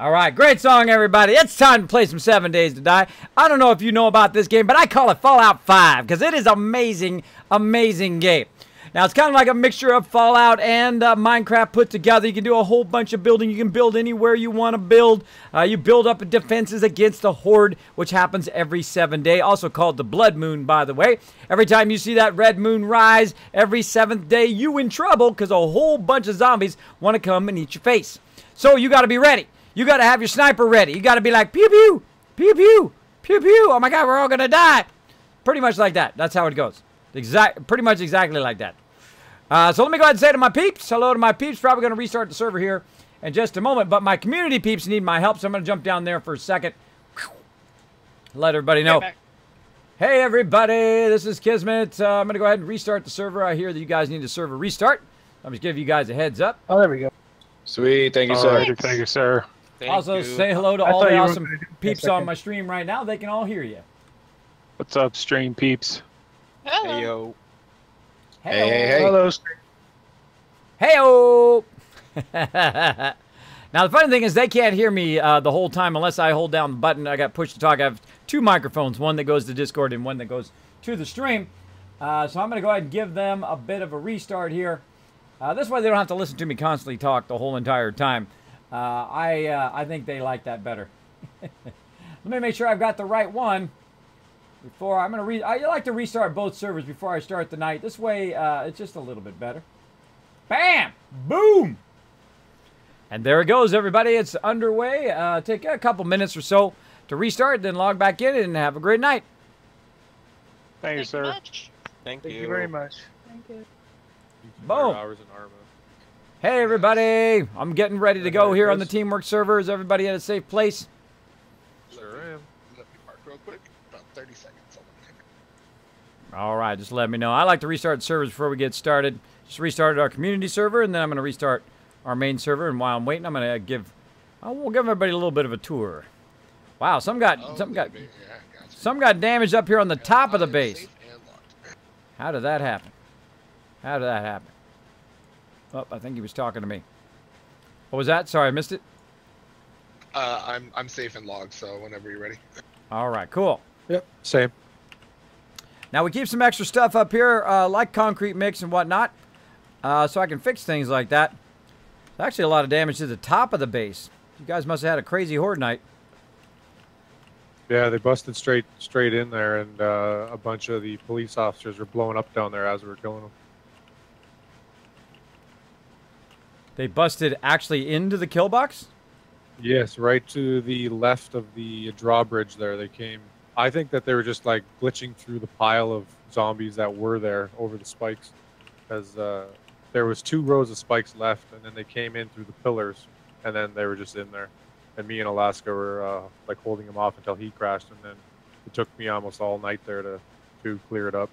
All right, great song, everybody. It's time to play some 7 Days to Die. I don't know if you know about this game, but I call it Fallout 5 because it is amazing, amazing game. Now, it's kind of like a mixture of Fallout and Minecraft put together. You can do a whole bunch of building. You can build anywhere you want to build. You build up defenses against the Horde, which happens every 7 day. Also called the Blood Moon, by the way. Every time you see that red moon rise, every 7th day, you in trouble because a whole bunch of zombies want to come and eat your face. So you got to be ready. You got to have your sniper ready. You got to be like, pew, pew, pew, pew, pew, pew. Oh, my God, we're all going to die. Pretty much like that. That's how it goes. Pretty much exactly like that. So let me go ahead and say to my peeps, hello to my peeps. Probably going to restart the server here in just a moment. But my community peeps need my help, so I'm going to jump down there for a second. Let everybody know. Hey, everybody. This is Kismet. I'm going to go ahead and restart the server. I hear that you guys need a server restart. I'm just giving you guys a heads up. Oh, there we go. Sweet. Thank you, sir. Thank you, sir. Also, say hello to all the awesome peeps on my stream right now. They can all hear you. What's up, stream peeps? Hello. Hey, yo. Hey, hey. Hello. Hey-o. Now, the funny thing is they can't hear me the whole time unless I hold down the button. I got push to talk. I have two microphones, one that goes to Discord and one that goes to the stream. So I'm going to go ahead and give them a bit of a restart here. This way they don't have to listen to me constantly talk the whole entire time. I think they like that better. Let me make sure I've got the right one. Before I'm going to I like to restart both servers before I start the night. This way, it's just a little bit better. Bam! Boom! And there it goes, everybody. It's underway. Take a couple minutes or so to restart, then log back in and have a great night. Thank you, sir. Thank you very much. Thank you. Boom. Hey, everybody. I'm getting ready to go here on the Teamwork server. Is everybody at a safe place? Sure am. Let me park real quick. About 30 seconds. All right, just let me know. I like to restart servers before we get started. Just restarted our community server, and then I'm going to restart our main server. And while I'm waiting, I'm going to we'll give everybody a little bit of a tour. Wow, some got damaged up here on the top of the base. How did that happen? How did that happen? Oh, I think he was talking to me. What was that? Sorry, I missed it. I'm safe and logged, so whenever you're ready. All right, cool. Yep, same. Now, we keep some extra stuff up here, like concrete mix and whatnot, so I can fix things like that. There's actually a lot of damage to the top of the base. You guys must have had a crazy horde night. Yeah, they busted straight in there, and a bunch of the police officers were blowing up down there as we were killing them. They busted actually into the kill box? Yes, right to the left of the drawbridge there. They came. I think that they were just like glitching through the pile of zombies that were there over the spikes, because there was 2 rows of spikes left, and then they came in through the pillars, and then they were just in there. And me and Alaska were like holding him off until he crashed, and then it took me almost all night there to clear it up.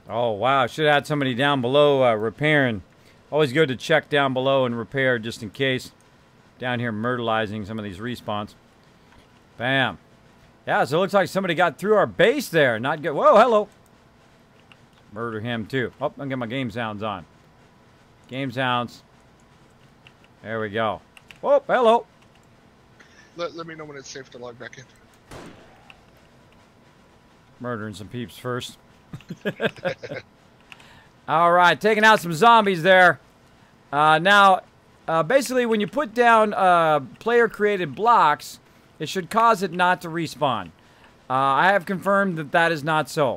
Oh, wow. Should have had somebody down below repairing. Always good to check down below and repair just in case. Down here myrtleizing some of these respawns. Bam. Yeah, so it looks like somebody got through our base there. Not good. Whoa, hello. Murder him, too. Oh, I'll get my game sounds on. Game sounds. There we go. Oh, hello. Let me know when it's safe to log back in. Murdering some peeps first. All right, taking out some zombies there. Now, basically, when you put down player-created blocks, it should cause it not to respawn. I have confirmed that that is not so.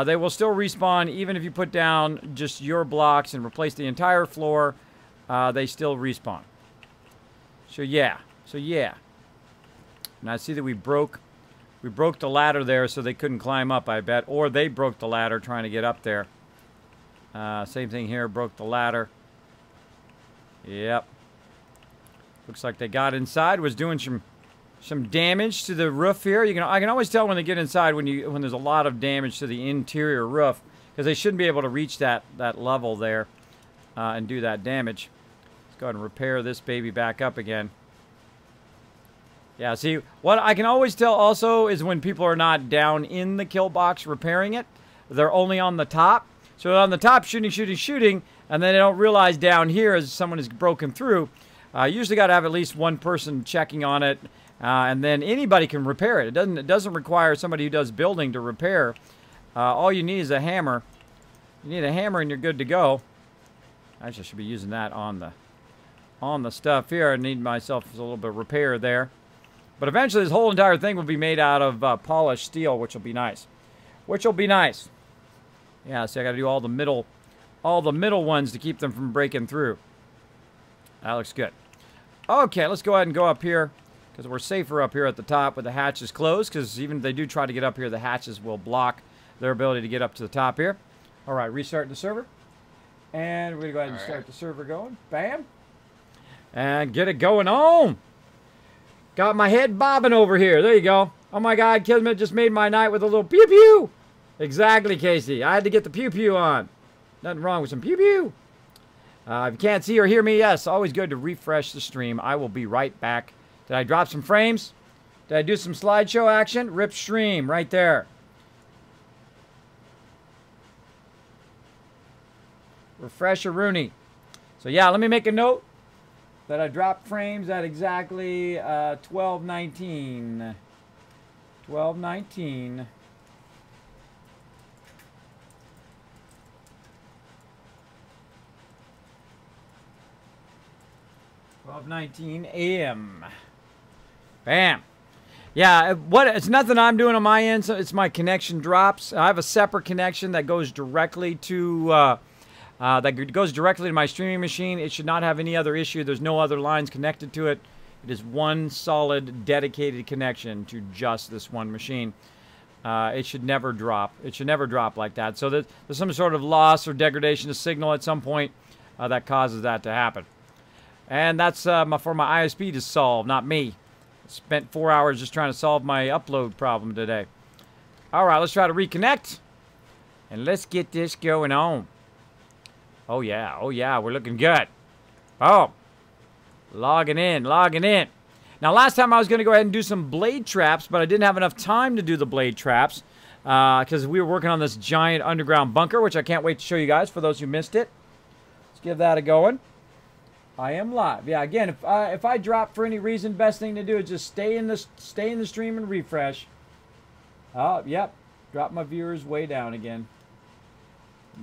They will still respawn even if you put down just your blocks and replace the entire floor. They still respawn. So yeah. And I see that we broke the ladder there so they couldn't climb up, I bet. Or they broke the ladder trying to get up there. Same thing here, broke the ladder. Yep. Looks like they got inside, was doing some damage to the roof here. I can always tell when they get inside when there's a lot of damage to the interior roof, because they shouldn't be able to reach that level there and do that damage. Let's go ahead and repair this baby back up again. Yeah, see, what I can always tell also is when people are not down in the kill box repairing it. They're only on the top. So on the top, shooting, and then they don't realize down here as someone is broken through. Usually got to have at least one person checking on it, and then anybody can repair it. It doesn't require somebody who does building to repair. All you need is a hammer. You need a hammer and you're good to go. Actually, I should be using that on the stuff here. I need myself a little bit of repair there. But eventually this whole entire thing will be made out of polished steel, which will be nice. Yeah, so I got to do all the middle ones to keep them from breaking through. That looks good. Okay, let's go ahead and go up here because we're safer up here at the top with the hatches closed, because even if they do try to get up here, the hatches will block their ability to get up to the top here. All right, restarting the server. And we're going to go ahead and start the server going. Bam. And get it going on. Got my head bobbing over here. There you go. Oh my God, Kismet just made my night with a little pew-pew. Exactly, Casey. I had to get the pew-pew on. Nothing wrong with some pew-pew. If you can't see or hear me, yes, always good to refresh the stream. I will be right back. Did I drop some frames? Did I do some slideshow action? Rip stream right there. Refresher Rooney. So yeah, let me make a note that I dropped frames at exactly 12:19. 12:19. 12:19 a.m. Bam. Yeah, it's nothing I'm doing on my end. So it's my connection drops. I have a separate connection that goes directly to my streaming machine. It should not have any other issue. There's no other lines connected to it. It is one solid, dedicated connection to just this one machine. It should never drop. It should never drop like that. So there's some sort of loss or degradation of signal at some point that causes that to happen. And that's for my ISP to solve, not me. Spent 4 hours just trying to solve my upload problem today. All right, let's try to reconnect. And let's get this going on. Oh, yeah, we're looking good. Oh, logging in. Now, last time I was going to go ahead and do some blade traps, but I didn't have enough time to do the blade traps because we were working on this giant underground bunker, which I can't wait to show you guys for those who missed it. Let's give that a going. I am live. Yeah, again, if I drop for any reason, best thing to do is just stay in the stream and refresh. Oh, yep. Drop my viewers way down again.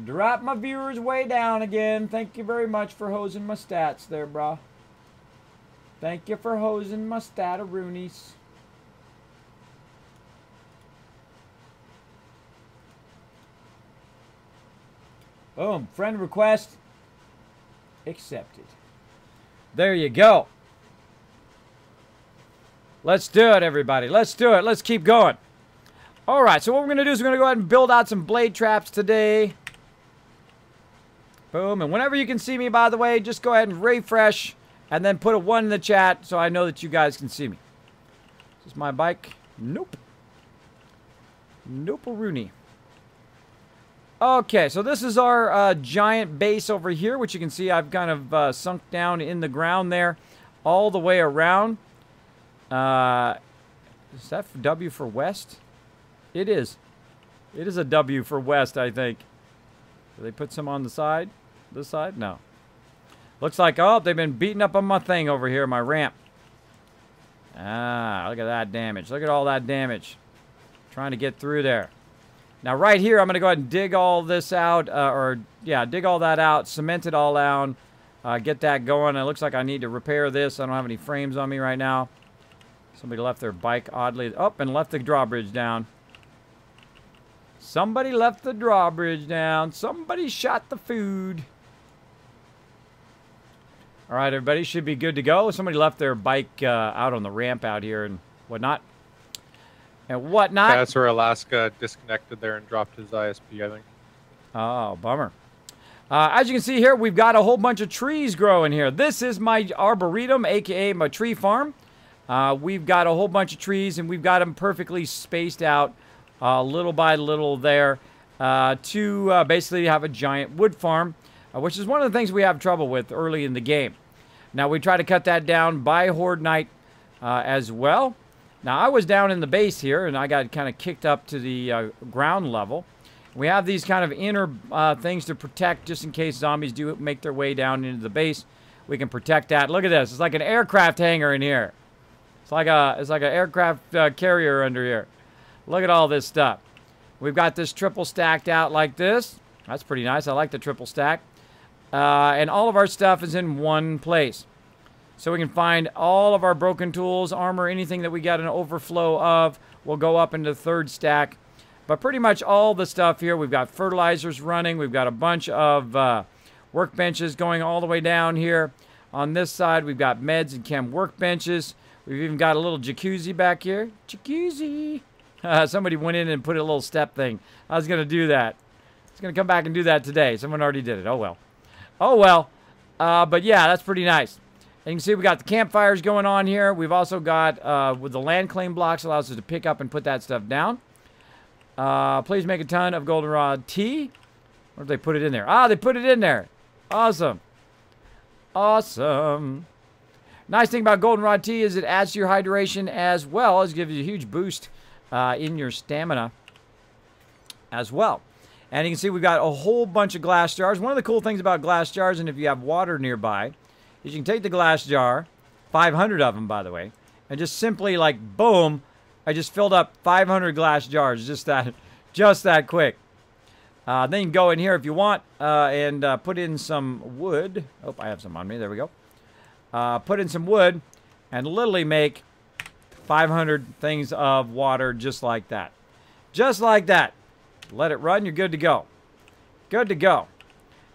Drop my viewers way down again. Thank you very much for hosing my stats there, brah. Thank you for hosing my stat-a-roonies. Boom. Friend request accepted. There you go. Let's do it, everybody. Let's do it. Let's keep going. All right, so what we're going to do is we're going to go ahead and build out some blade traps today. Boom. And whenever you can see me, by the way, just go ahead and refresh and then put a 1 in the chat so I know that you guys can see me. Is this my bike? Nope. Nope-a-rooney. Okay, so this is our giant base over here, which you can see I've kind of sunk down in the ground there all the way around. Is that W for west? It is. It is a W for west, I think. Do they put some on the side? This side? No. Looks like, oh, they've been beating up on my thing over here, my ramp. Ah, look at that damage. Look at all that damage. Trying to get through there. Now, right here, I'm going to go ahead and dig all this out, dig all that out, cement it all out, get that going. It looks like I need to repair this. I don't have any frames on me right now. Somebody left their bike oddly up and left the drawbridge down. Somebody left the drawbridge down. Somebody shot the food. All right, everybody should be good to go. Somebody left their bike out on the ramp out here and whatnot. Yeah, that's where Alaska disconnected there and dropped his ISP, I think. Oh, bummer. As you can see here, we've got a whole bunch of trees growing here. This is my arboretum, a.k.a. my tree farm. We've got a whole bunch of trees, and we've got them perfectly spaced out little by little there to basically have a giant wood farm, which is one of the things we have trouble with early in the game. Now, we try to cut that down by Horde Night as well. Now, I was down in the base here, and I got kind of kicked up to the ground level. We have these kind of inner things to protect just in case zombies do make their way down into the base. We can protect that. Look at this. It's like an aircraft hangar in here. It's like an aircraft carrier under here. Look at all this stuff. We've got this triple stacked out like this. That's pretty nice. I like the triple stack. And all of our stuff is in one place. So we can find all of our broken tools, armor, anything that we got an overflow of will go up into the third stack. But pretty much all the stuff here, we've got fertilizers running. We've got a bunch of workbenches going all the way down here. On this side, we've got meds and chem workbenches. We've even got a little jacuzzi back here. Jacuzzi. Somebody went in and put a little step thing. I was going to do that. I was going to come back and do that today. Someone already did it. Oh, well. Oh, well. But, yeah, that's pretty nice. And you can see we got the campfires going on here. We've also got, with the land claim blocks, allows us to pick up and put that stuff down. Please make a ton of goldenrod tea. Where did they put it in there? Ah, they put it in there. Awesome. Awesome. Nice thing about goldenrod tea is it adds to your hydration as well as gives you a huge boost in your stamina as well. And you can see we've got a whole bunch of glass jars. One of the cool things about glass jars, and if you have water nearby, is you can take the glass jar, 500 of them, by the way, and just simply, like, boom, I just filled up 500 glass jars, just that quick. Then you can go in here if you want and put in some wood. Oh, I have some on me. There we go. Put in some wood and literally make 500 things of water just like that. Just like that. Let it run. You're good to go. Good to go.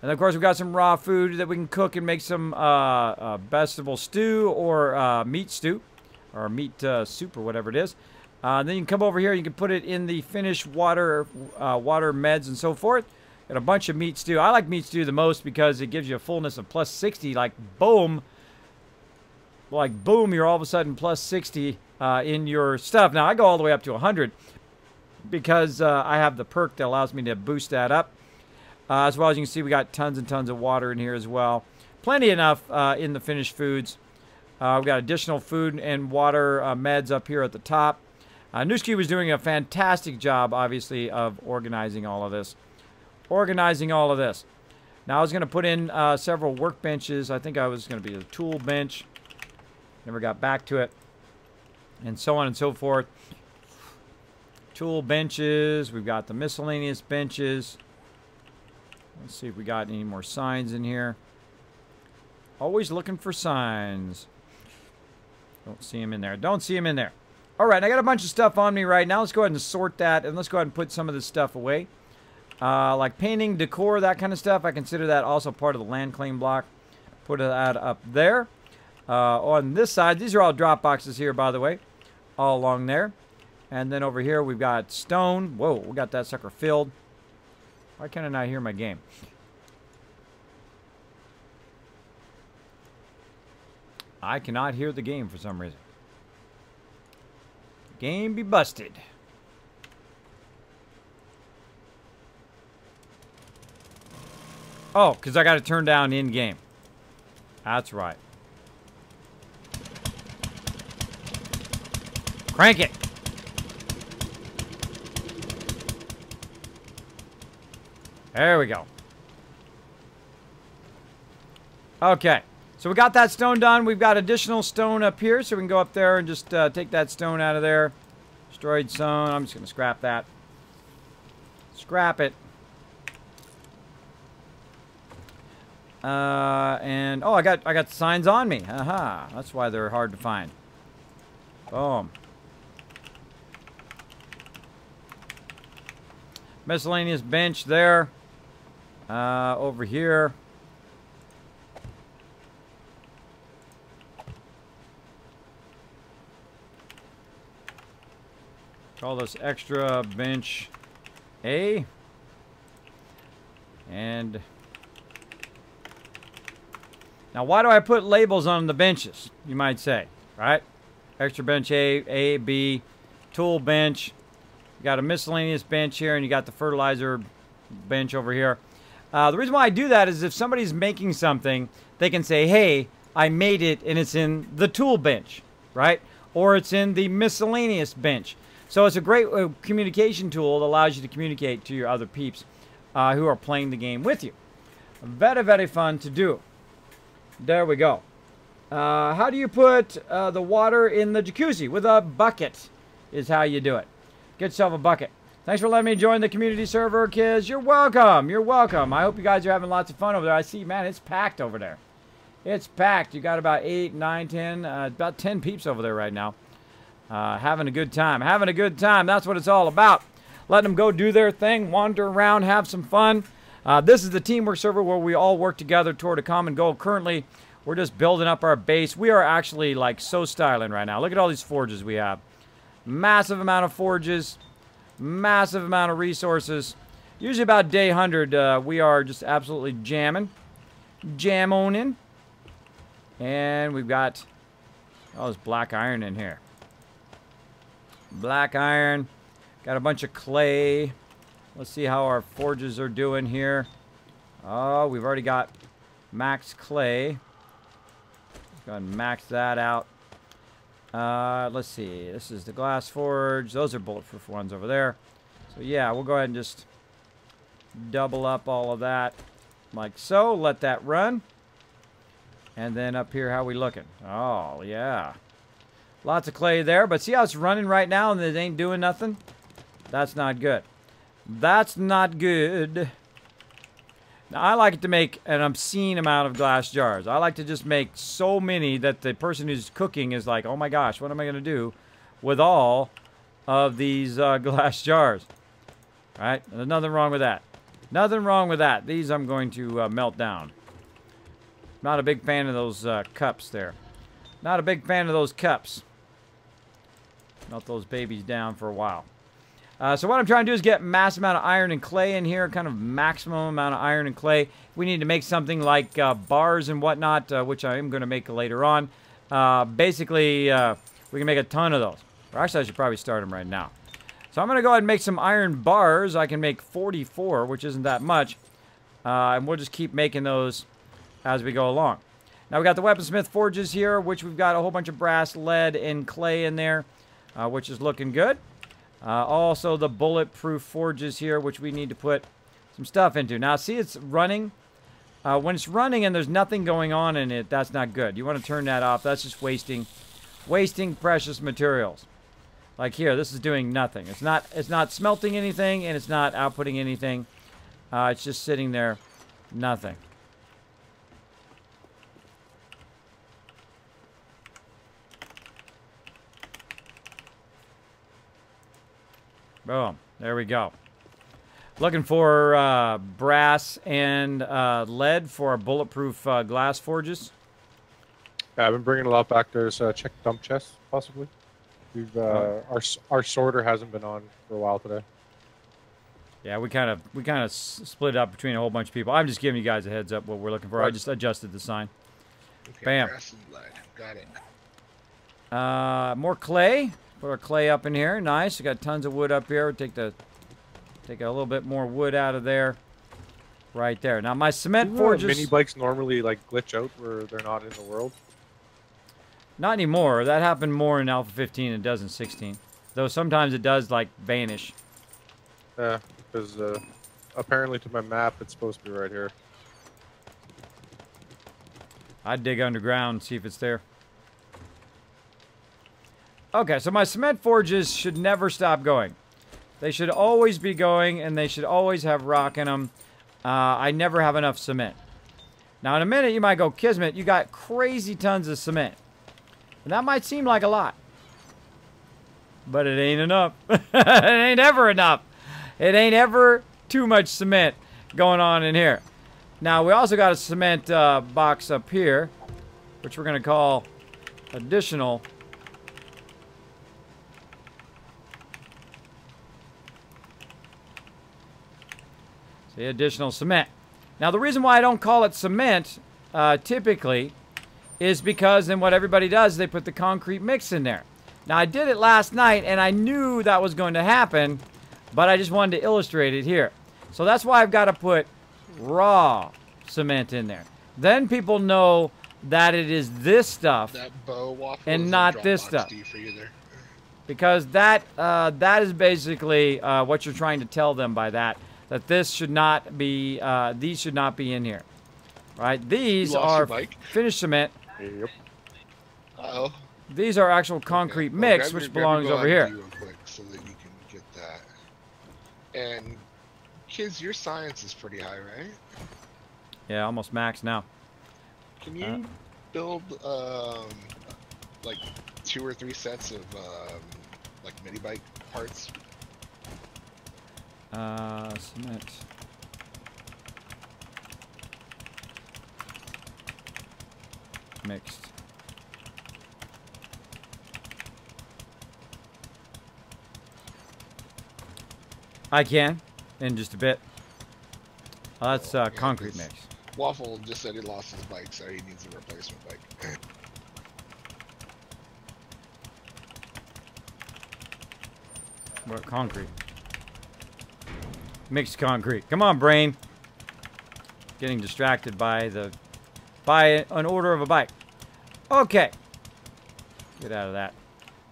And, of course, we've got some raw food that we can cook and make some vegetable stew or meat stew or meat soup or whatever it is. Then you can come over here. You can put it in the finished water meds and so forth. Got a bunch of meat stew. I like meat stew the most because it gives you a fullness of plus 60. Like, boom. Like, boom, you're all of a sudden plus 60 in your stuff. Now, I go all the way up to 100 because I have the perk that allows me to boost that up. As well as you can see, we got tons and tons of water in here as well. Plenty enough in the finished foods. We've got additional food and water meds up here at the top. Newski was doing a fantastic job, obviously, of organizing all of this. Now, I was going to put in several workbenches. I think I was going to be a tool bench. Never got back to it. And so on and so forth. Tool benches. We've got the miscellaneous benches. Let's see if we got any more signs in here. Always looking for signs. Don't see them in there. Don't see them in there. All right, I got a bunch of stuff on me right now. Let's go ahead and sort that, and let's go ahead and put some of this stuff away. Like painting, decor, that kind of stuff. I consider that also part of the land claim block. Put that up there. On this side, these are all drop boxes here, by the way. All along there. And then over here, we've got stone. Whoa, we got that sucker filled. Why can't I not hear my game? I cannot hear the game for some reason. Game be busted. Oh, because I got to turn down in-game. That's right. Crank it. There we go. Okay. So we got that stone done. We've got additional stone up here, so we can go up there and just take that stone out of there. Destroyed stone. I'm just going to scrap that. Scrap it. And oh, I got the signs on me. Aha. That's why they're hard to find. Boom. Miscellaneous bench there. Over here. Call this extra bench A. And now, why do I put labels on the benches, you might say, right? Extra bench A, B, tool bench. You got a miscellaneous bench here, and you got the fertilizer bench over here. The reason why I do that is if somebody's making something, they can say, hey, I made it, and it's in the tool bench, right? Or it's in the miscellaneous bench. So it's a great communication tool that allows you to communicate to your other peeps who are playing the game with you. Very, very fun to do. There we go. How do you put the water in the jacuzzi? With a bucket is how you do it. Get yourself a bucket. Thanks for letting me join the community server, kids. You're welcome. You're welcome. I hope you guys are having lots of fun over there. I see, man, it's packed over there. It's packed. You got about 8, 9, 10, about 10 peeps over there right now. Having a good time. Having a good time. That's what it's all about. Letting them go do their thing, wander around, have some fun. This is the teamwork server where we all work together toward a common goal. Currently, we're just building up our base. We are actually, like, so styling right now. Look at all these forges we have. Massive amount of forges. Massive amount of resources. Usually about day 100, we are just absolutely jamming. Jam-oning. And we've got all this black iron in here. Black iron. Got a bunch of clay. Let's see how our forges are doing here. Oh, we've already got max clay. Go ahead and max that out. Let's see. This is the glass forge. Those are bulletproof ones over there. So yeah, we'll go ahead and just double up all of that like so. Let that run. And then up here, how we looking? Oh, yeah. Lots of clay there, but see how it's running right now and it ain't doing nothing? That's not good. That's not good. Now, I like to make an obscene amount of glass jars. I like to just make so many that the person who's cooking is like, oh my gosh, what am I going to do with all of these glass jars? All right? There's nothing wrong with that. Nothing wrong with that. These I'm going to melt down. Not a big fan of those cups there. Not a big fan of those cups. Melt those babies down for a while. So what I'm trying to do is get massive amount of iron and clay in here, kind of maximum amount of iron and clay. We need to make something like bars and whatnot, which I am going to make later on. Basically, we can make a ton of those. Or actually, I should probably start them right now. So I'm going to go ahead and make some iron bars. I can make 44, which isn't that much. And we'll just keep making those as we go along. Now we got the weaponsmith forges here, which we've got a whole bunch of brass, lead, and clay in there, which is looking good. Also the bulletproof forges here, which we need to put some stuff into. Now see, it's running. When it's running and there's nothing going on in it, that's not good. You want to turn that off. That's just wasting precious materials. Like here, this is doing nothing. It's not smelting anything, and it's not outputting anything. It's just sitting there, nothing. Boom. There we go. Looking for brass and lead for our bulletproof glass forges. Yeah, I've been bringing a lot back. There's check dump chests, possibly. We've our sorter hasn't been on for a while today. Yeah, we kind of split up between a whole bunch of people. I'm just giving you guys a heads up what we're looking for. Right. I just adjusted the sign. Okay, bam. grass and blood. Got it. More clay. Put our clay up in here. Nice. We got tons of wood up here. Take a little bit more wood out of there. Right there. Now my cement forges. Mini bikes normally like glitch out where they're not in the world. Not anymore. That happened more in Alpha 15 than it does in 16. Though sometimes it does like vanish. Yeah, because apparently to my map it's supposed to be right here. I'd dig underground and see if it's there. Okay, so my cement forges should never stop going. They should always be going, and they should always have rock in them. I never have enough cement. Now, in a minute, you might go, Kismet, you got crazy tons of cement. And that might seem like a lot. But it ain't enough. It ain't ever enough. It ain't ever too much cement going on in here. Now, we also got a cement box up here, which we're going to call additional. See, additional cement. Now, the reason why I don't call it cement, typically, is because then what everybody does, they put the concrete mix in there. Now, I did it last night, and I knew that was going to happen, but I just wanted to illustrate it here. So that's why I've got to put raw cement in there. Then people know that it is this stuff and not this stuff. Because that is basically what you're trying to tell them by that. That this should not be, these should not be in here. Right? These You lost are your mic? finished cement. Yep. Uh-oh. These are actual concrete Okay. Well, mix, grab which your belongs over Gohan here. real quick so that you can get that. And kids, your science is pretty high, right? Yeah, almost max now. Can you build like 2 or 3 sets of like mini bike parts? Cement. Mixed. I can, in just a bit. That's Yeah, concrete 'cause mix. Waffle just said he lost his bike, so he needs a replacement bike. What concrete? Mixed concrete. Come on, brain. Getting distracted by an order of a bike. Okay. Get out of that.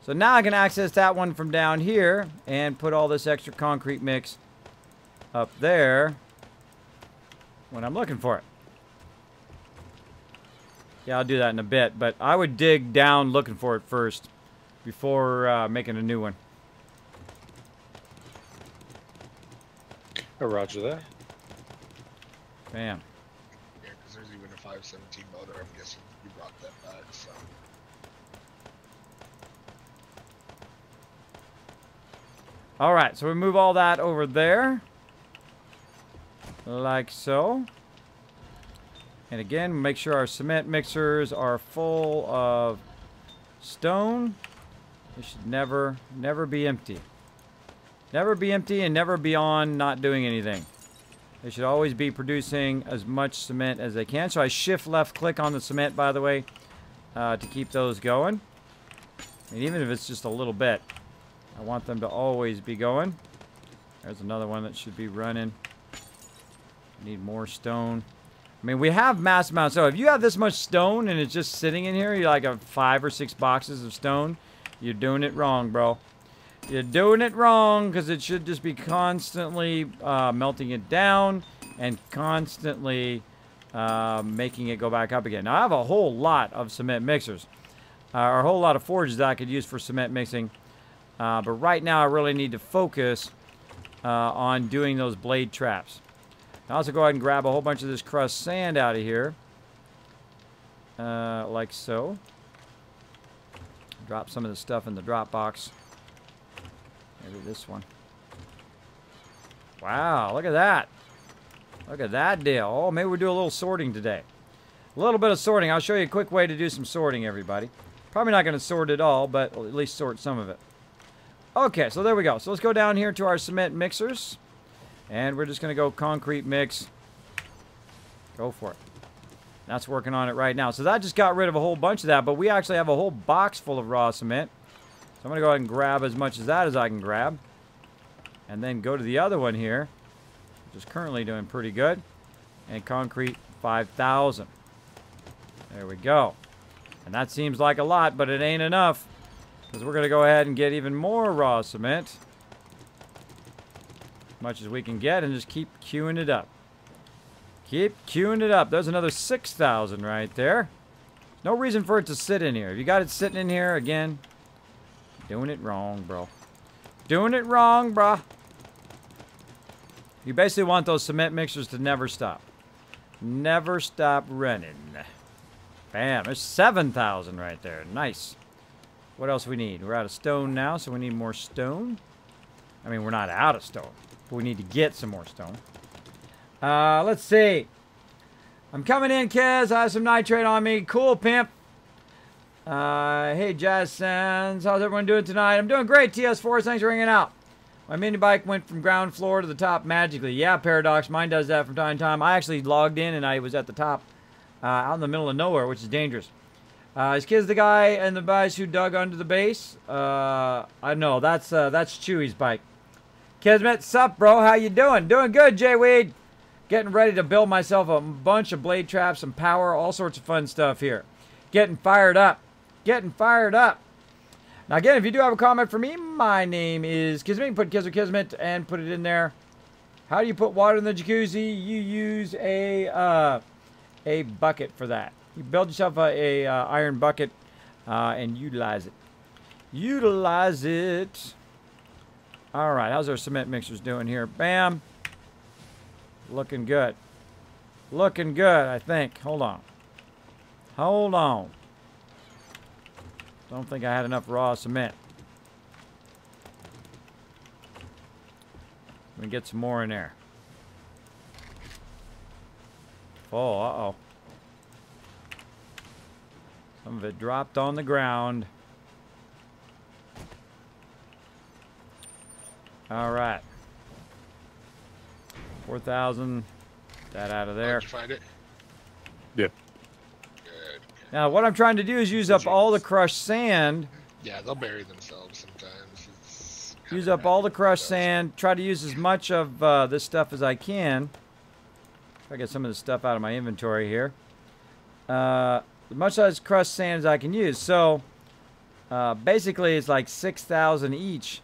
So now I can access that one from down here and put all this extra concrete mix up there when I'm looking for it. Yeah, I'll do that in a bit, but I would dig down looking for it first before making a new one. Roger that. Bam. Yeah, because there's even a 517 motor. I'm guessing you brought that back, so. All right, so we move all that over there. Like so. And again, make sure our cement mixers are full of stone. They should never be empty. Never be empty and never be on not doing anything. They should always be producing as much cement as they can. So I shift left click on the cement, by the way, to keep those going. And even if it's just a little bit, I want them to always be going. There's another one that should be running. Need more stone. I mean, we have mass amounts. So if you have this much stone and it's just sitting in here, you're like a 5 or 6 boxes of stone, you're doing it wrong, bro. You're doing it wrong, because it should just be constantly melting it down and constantly making it go back up again. Now, I have a whole lot of cement mixers, or a whole lot of forges that I could use for cement mixing. But right now, I really need to focus on doing those blade traps. I'll also go ahead and grab a whole bunch of this crushed sand out of here. Like so. Drop some of the stuff in the drop box. Maybe this one. Wow, look at that. Look at that deal. Oh, maybe we'll do a little sorting today. A little bit of sorting. I'll show you a quick way to do some sorting, everybody. Probably not going to sort it all, but at least sort some of it. Okay, so there we go. So let's go down here to our cement mixers. And we're just going to go concrete mix. Go for it. That's working on it right now. So that just got rid of a whole bunch of that, but we actually have a whole box full of raw cement. So I'm going to go ahead and grab as much of that as I can grab. And then go to the other one here, which is currently doing pretty good. And concrete 5,000. There we go. And that seems like a lot, but it ain't enough. Because we're going to go ahead and get even more raw cement. As much as we can get, and just keep queuing it up. Keep queuing it up. There's another 6,000 right there. No reason for it to sit in here. If you got it sitting in here, again, doing it wrong, bro. Doing it wrong, bro. You basically want those cement mixers to never stop. Never stop running. Bam, there's 7,000 right there. Nice. What else we need? We're out of stone now, so we need more stone. I mean, we're not out of stone, but we need to get some more stone. Let's see. I'm coming in, Kez. I have some nitrate on me. Cool, pimp. Hey, Jazz Sands. How's everyone doing tonight? I'm doing great, TS4. Thanks for hanging out. My mini bike went from ground floor to the top magically. Yeah, Paradox. Mine does that from time to time. I actually logged in and I was at the top out in the middle of nowhere, which is dangerous. Is Kiz the guy and the guys who dug under the base? I know. That's Chewy's bike. Kismet, sup, bro? How you doing? Doing good, J-Weed. Getting ready to build myself a bunch of blade traps, some power, all sorts of fun stuff here. Getting fired up. Getting fired up. Now, again, if you do have a comment for me, my name is Kismet. You can put Kiz or Kismet and put it in there. How do you put water in the jacuzzi? You use a a bucket for that. You build yourself a iron bucket and utilize it. Utilize it. All right, how's our cement mixers doing here? Bam. Looking good. Looking good, I think. Hold on. Hold on. Don't think I had enough raw cement. Let me get some more in there. Oh, uh-oh. Some of it dropped on the ground. All right. 4,000. That out of there. Did you find it? Yeah. Good. Now, what I'm trying to do is use up all the crushed sand. Yeah, they'll bury themselves sometimes. It's Use up all the crushed sand. Try to use as much of this stuff as I can. Try to get some of the stuff out of my inventory here. As much as crushed sand as I can use. So, basically, it's like 6,000 each.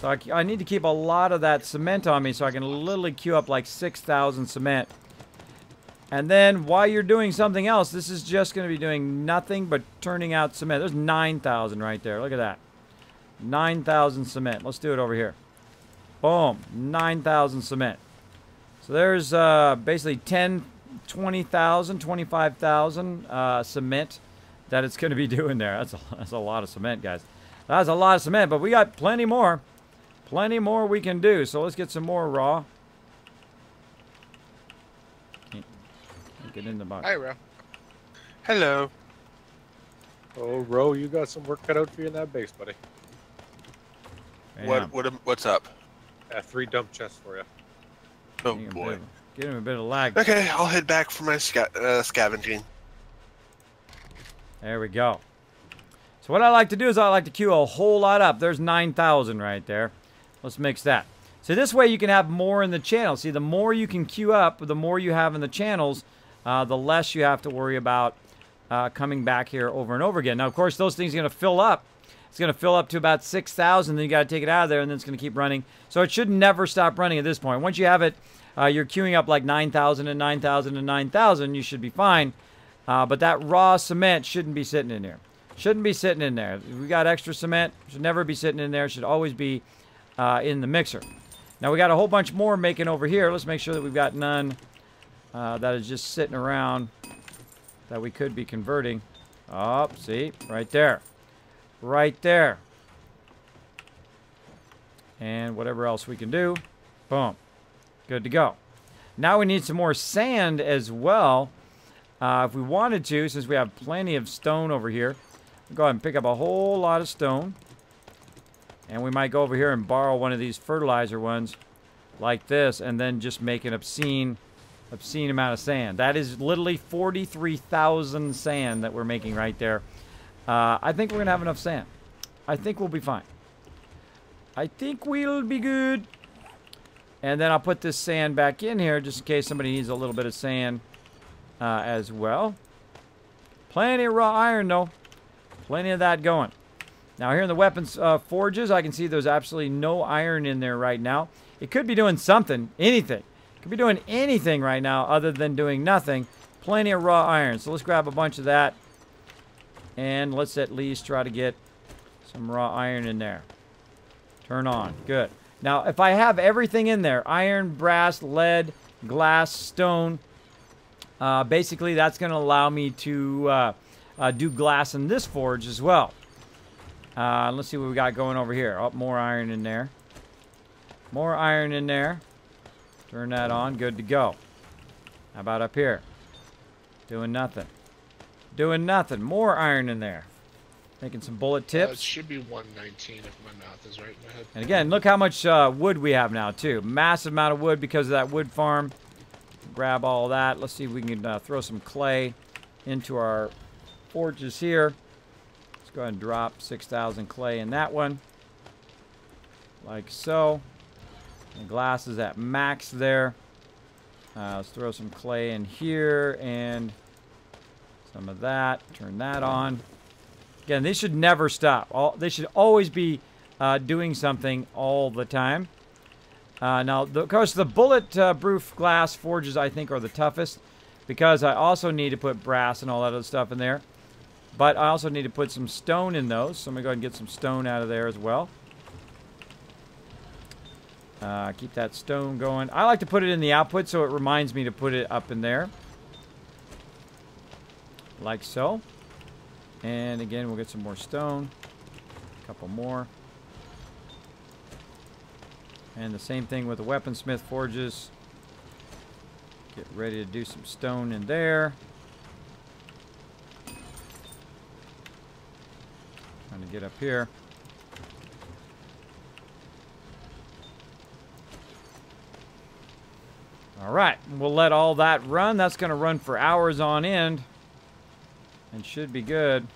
So I need to keep a lot of that cement on me so I can literally queue up like 6,000 cement. And then while you're doing something else, this is just going to be doing nothing but turning out cement. There's 9,000 right there. Look at that. 9,000 cement. Let's do it over here. Boom. 9,000 cement. So there's basically 10, 20,000, 25,000 cement that it's going to be doing there. That's a lot of cement, guys. That's a lot of cement, but we got plenty more. Plenty more we can do. So let's get some more raw. Can't get in the box. Hi, Ro. Hello. Oh, Ro, you got some work cut out for you in that base, buddy. Bam. What's up? 3 dump chests for you. Oh Give him a boy. bit of- Give him a bit of lag. Okay, I'll head back for my scavenging. There we go. So what I like to do is I like to queue a whole lot up. There's 9,000 right there. Let's mix that. So this way you can have more in the channel. See, the more you can queue up, the more you have in the channels, the less you have to worry about coming back here over and over again. Now, of course, those things are going to fill up. It's going to fill up to about 6,000. Then you got to take it out of there, and then it's going to keep running. So it should never stop running at this point. Once you have it, you're queuing up like 9,000 and 9,000 and 9,000. You should be fine. But that raw cement shouldn't be sitting in there. Shouldn't be sitting in there. If we got extra cement, should never be sitting in there. Should always be in the mixer. Now we got a whole bunch more making over here. Let's make sure that we've got none that is just sitting around that we could be converting. Oh, see, right there. Right there. And whatever else we can do. Boom. Good to go. Now we need some more sand as well. If we wanted to, since we have plenty of stone over here, we'll go ahead and pick up a whole lot of stone. And we might go over here and borrow one of these fertilizer ones like this and then just make an obscene amount of sand. That is literally 43,000 sand that we're making right there. I think we're going to have enough sand. I think we'll be fine. I think we'll be good. And then I'll put this sand back in here just in case somebody needs a little bit of sand as well. Plenty of raw iron, though. Plenty of that going. Now, here in the weapons forges, I can see there's absolutely no iron in there right now. It could be doing something, anything. It could be doing anything right now other than doing nothing. Plenty of raw iron. So let's grab a bunch of that. And let's at least try to get some raw iron in there. Turn on. Good. Now, if I have everything in there, iron, brass, lead, glass, stone, basically that's going to allow me to do glass in this forge as well. Let's see what we got going over here. Oh, more iron in there. More iron in there. Turn that on. Good to go. How about up here? Doing nothing. Doing nothing. More iron in there. Making some bullet It tips. should be 119 if my math is right in my head. And again, look how much wood we have now, too. Massive amount of wood because of that wood farm. Grab all that. Let's see if we can throw some clay into our forges here. Let's go ahead and drop 6,000 clay in that one. Like so. The glass is at max there. Let's throw some clay in here and some of that. Turn that on. Again, they should never stop. They should always be doing something all the time. Now, of course, the bullet-proof glass forges, I think, are the toughest. because I also need to put brass and all that other stuff in there. But I also need to put some stone in those. So I'm going to go ahead and get some stone out of there as well. Keep that stone going. I like to put it in the output so it reminds me to put it up in there. Like so. And again, we'll get some more stone. A couple more. And the same thing with the weaponsmith forges. Get ready to do some stone in there. Trying to get up here. Alright, we'll let all that run. That's going to run for hours on end. And should be good.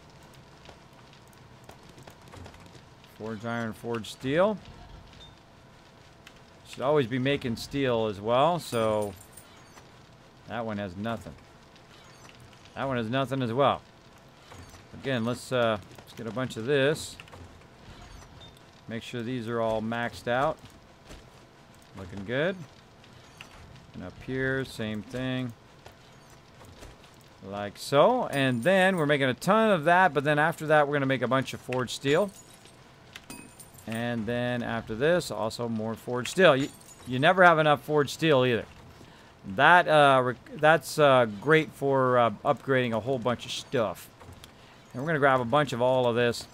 Forge iron, forge steel. Should always be making steel as well, so that one has nothing. That one has nothing as well. Again, let's get a bunch of this. Make sure these are all maxed out. Looking good. And up here, same thing. Like so. And then we're making a ton of that, but then after that, we're going to make a bunch of forged steel. And then after this, also more forged steel. You never have enough forged steel either. That's great for upgrading a whole bunch of stuff. And we're going to grab a bunch of all of this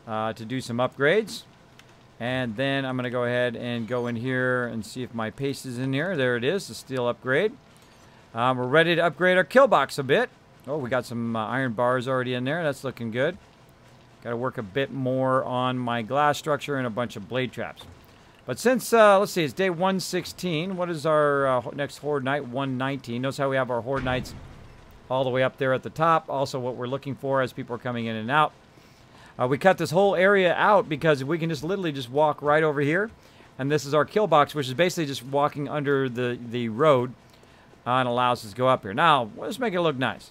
to do some upgrades. And then I'm going to go ahead and go in here and see if my paste is in here. There it is, the steel upgrade. We're ready to upgrade our kill box a bit. Oh, we got some iron bars already in there. That's looking good. Got to work a bit more on my glass structure and a bunch of blade traps. But since, let's see, it's day 116. What is our next Horde Night? 119. Notice how we have our Horde Nights all the way up there at the top. Also what we're looking for as people are coming in and out. We cut this whole area out because we can just literally just walk right over here. And this is our kill box, which is basically just walking under the road and allows us to go up here. Now, let's make it look nice.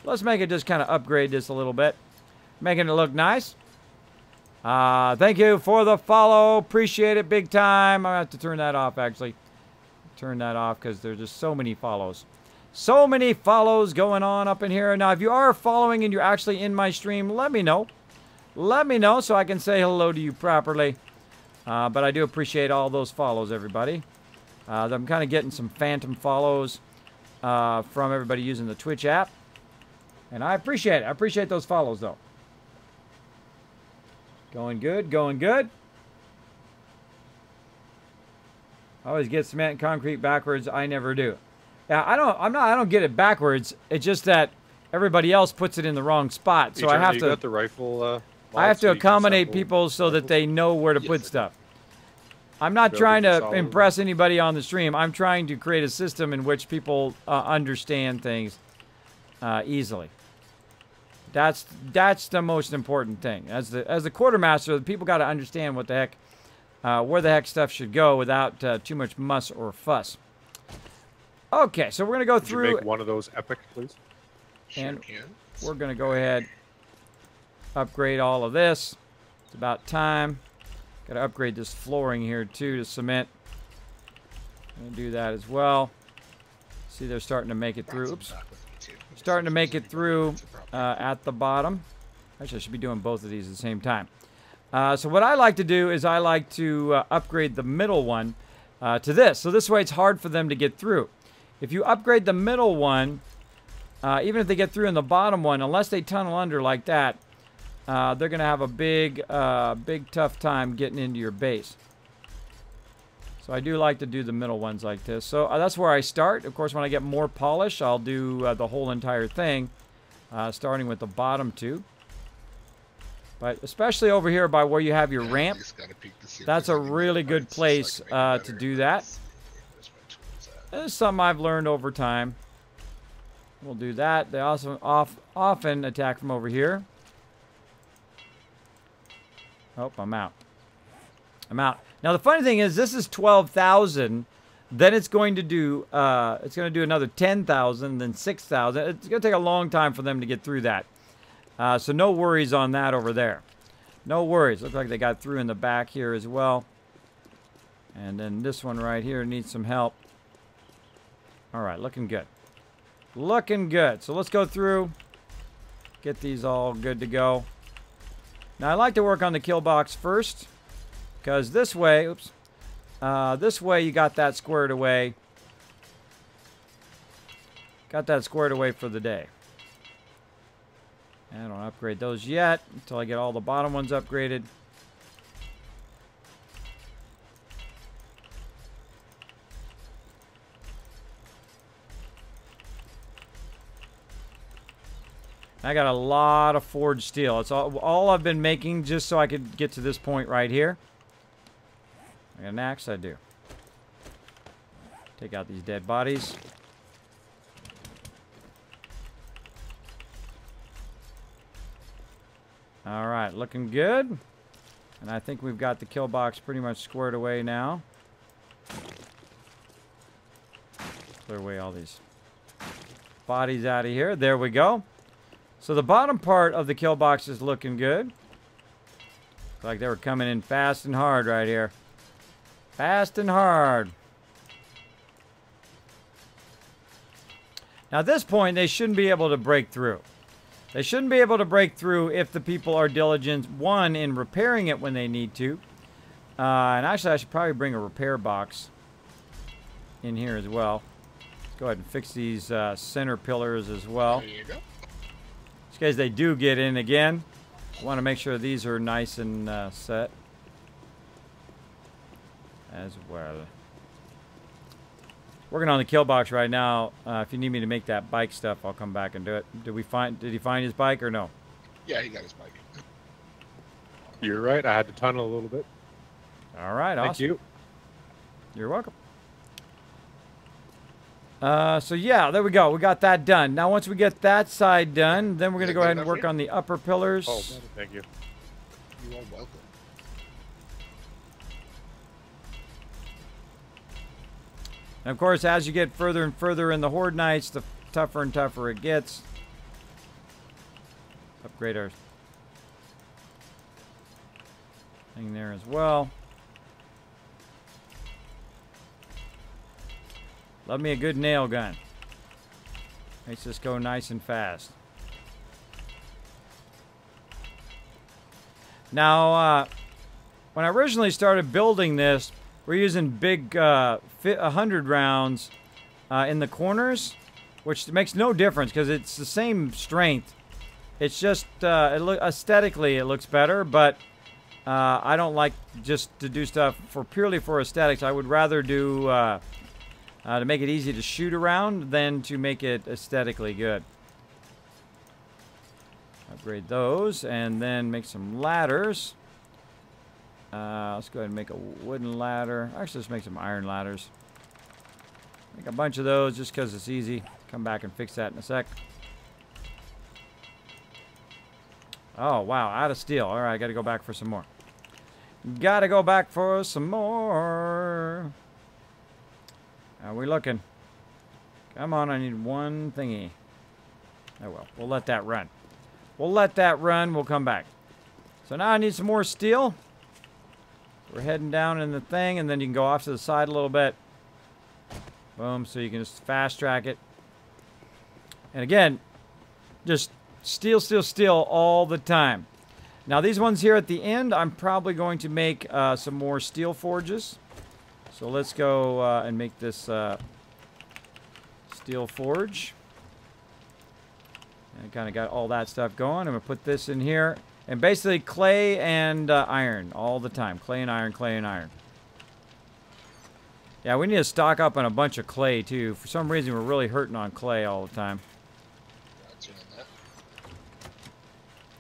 Let's make it just kind of upgrade this a little bit. Making it look nice. Thank you for the follow. Appreciate it big time. I have to turn that off, actually. Turn that off because there's just so many follows. So many follows going on up in here. Now, if you are following and you're actually in my stream, let me know. Let me know so I can say hello to you properly. But I do appreciate all those follows, everybody. I'm kind of getting some phantom follows from everybody using the Twitch app. And I appreciate it. I appreciate those follows, though. Going good, going good. I always get cement and concrete backwards. I never do. Yeah, I don't get it backwards. It's just that everybody else puts it in the wrong spot. So I have to. You got the rifle. I have to accommodate people so that they know where to put stuff. I'm not trying to impress anybody on the stream. I'm trying to create a system in which people understand things easily. That's the most important thing. As the quartermaster, the people got to understand what the heck, where the heck stuff should go without too much muss or fuss. Okay, so we're gonna go through. Could you make one of those epic, please? And we're gonna go ahead, upgrade all of this. It's about time. Got to upgrade this flooring here too to cement. I'm gonna do that as well. See, they're starting to make it through. Oops. Starting to make it through at the bottom. Actually, I should be doing both of these at the same time. So what I like to do is I like to upgrade the middle one to this. So this way it's hard for them to get through. If you upgrade the middle one, even if they get through in the bottom one, unless they tunnel under like that, they're going to have a big tough time getting into your base. So I do like to do the middle ones like this. So that's where I start. Of course, when I get more polish, I'll do the whole entire thing, starting with the bottom two. But especially over here by where you have your ramp, that's a really good place to do that. It's something I've learned over time. We'll do that. They also often attack from over here. Oh, I'm out. I'm out. Now the funny thing is, this is 12,000. Then it's going to do another 10,000, then 6,000. It's going to take a long time for them to get through that. So no worries on that over there. No worries. Looks like they got through in the back here as well. And then this one right here needs some help. All right, looking good. Looking good. So let's go through. Get these all good to go. Now I like to work on the kill box first, because this way, oops, this way you got that squared away. Got that squared away for the day. I don't upgrade those yet until I get all the bottom ones upgraded. I got a lot of forged steel. It's all I've been making just so I could get to this point right here. I got an axe, I do. Take out these dead bodies. Alright, looking good. And I think we've got the kill box pretty much squared away now. Clear away all these bodies out of here. There we go. So the bottom part of the kill box is looking good. Looks like they were coming in fast and hard right here. Fast and hard. Now at this point, they shouldn't be able to break through. They shouldn't be able to break through if the people are diligent, one, in repairing it when they need to. And actually, I should probably bring a repair box in here as well. Let's go ahead and fix these center pillars as well. There you go. Just in case they do get in again. I want to make sure these are nice and set as well. Working on the kill box right now. If you need me to make that bike stuff, I'll come back and do it. Did he find his bike or no? Yeah, he got his bike. You're right. I had to tunnel a little bit. All right, awesome. Thank you. You're welcome. So yeah, there we go. We got that done. Now once we get that side done, then we're going to go ahead and work on the upper pillars. Oh, thank you. You are welcome. And of course, as you get further and further in the Horde Nights, the tougher and tougher it gets. Upgrade our thing there as well. Love me a good nail gun. Makes this go nice and fast. Now, when I originally started building this, we're using big 100 rounds in the corners, which makes no difference because it's the same strength. It's just aesthetically it looks better, but I don't like just to do stuff purely for aesthetics. I would rather do to make it easy to shoot around than to make it aesthetically good. Upgrade those and then make some ladders. Let's go ahead and make a wooden ladder. Actually, let's make some iron ladders. Make a bunch of those just because it's easy. Come back and fix that in a sec. Oh, wow. Out of steel. All right, got to go back for some more. Got to go back for some more. How are we looking? Come on, I need one thingy. Oh, well. We'll let that run. We'll let that run. We'll come back. So now I need some more steel. We're heading down in the thing, and then you can go off to the side a little bit. Boom, so you can just fast track it. And again, just steel, steel, steel all the time. Now these ones here at the end, I'm probably going to make some more steel forges. So let's go and make this steel forge. And kind of got all that stuff going. I'm going to put this in here. And basically clay and iron all the time. Clay and iron, clay and iron. Yeah, we need to stock up on a bunch of clay too. For some reason, we're really hurting on clay all the time.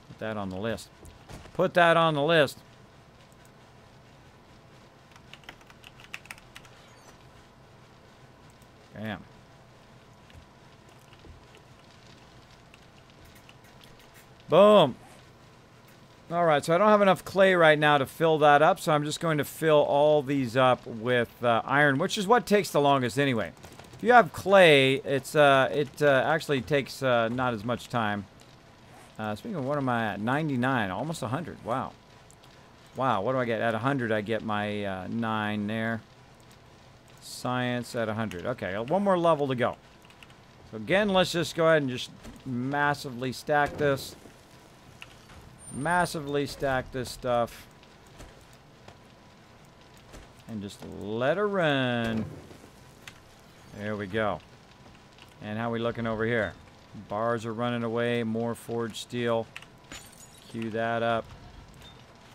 Put that on the list. Put that on the list. Bam. Boom. Alright, so I don't have enough clay right now to fill that up, so I'm just going to fill all these up with iron, which is what takes the longest anyway. If you have clay, it actually takes not as much time. Speaking of, what am I at? 99, almost 100. Wow. Wow, what do I get? At 100, I get my 9 there. Science at 100. Okay, one more level to go. So again, let's just go ahead and just massively stack this. Massively stack this stuff. And just let her run. There we go. And how we looking over here? Bars are running away. More forged steel. Cue that up.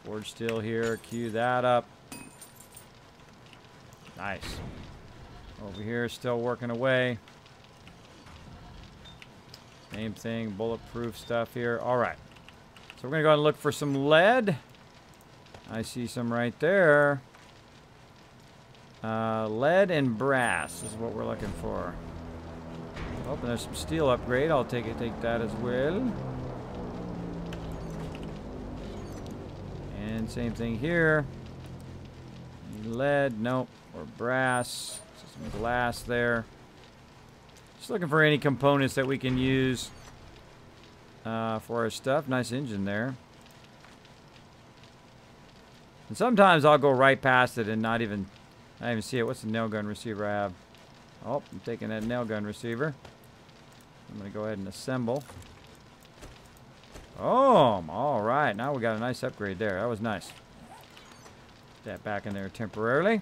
Forged steel here. Cue that up. Nice. Over here, still working away. Same thing. Bulletproof stuff here. All right. So we're going to go ahead and look for some lead. I see some right there. Lead and brass is what we're looking for. Oh, and there's some steel upgrade. I'll take that as well. And same thing here. Lead, nope. Or brass. Some glass there. Just looking for any components that we can use for our stuff. Nice engine there. And sometimes I'll go right past it and not even see it. What's the nail gun receiver I have? Oh, I'm taking that nail gun receiver. I'm going to go ahead and assemble. Oh, all right. Now we got a nice upgrade there. That was nice. Put that back in there temporarily.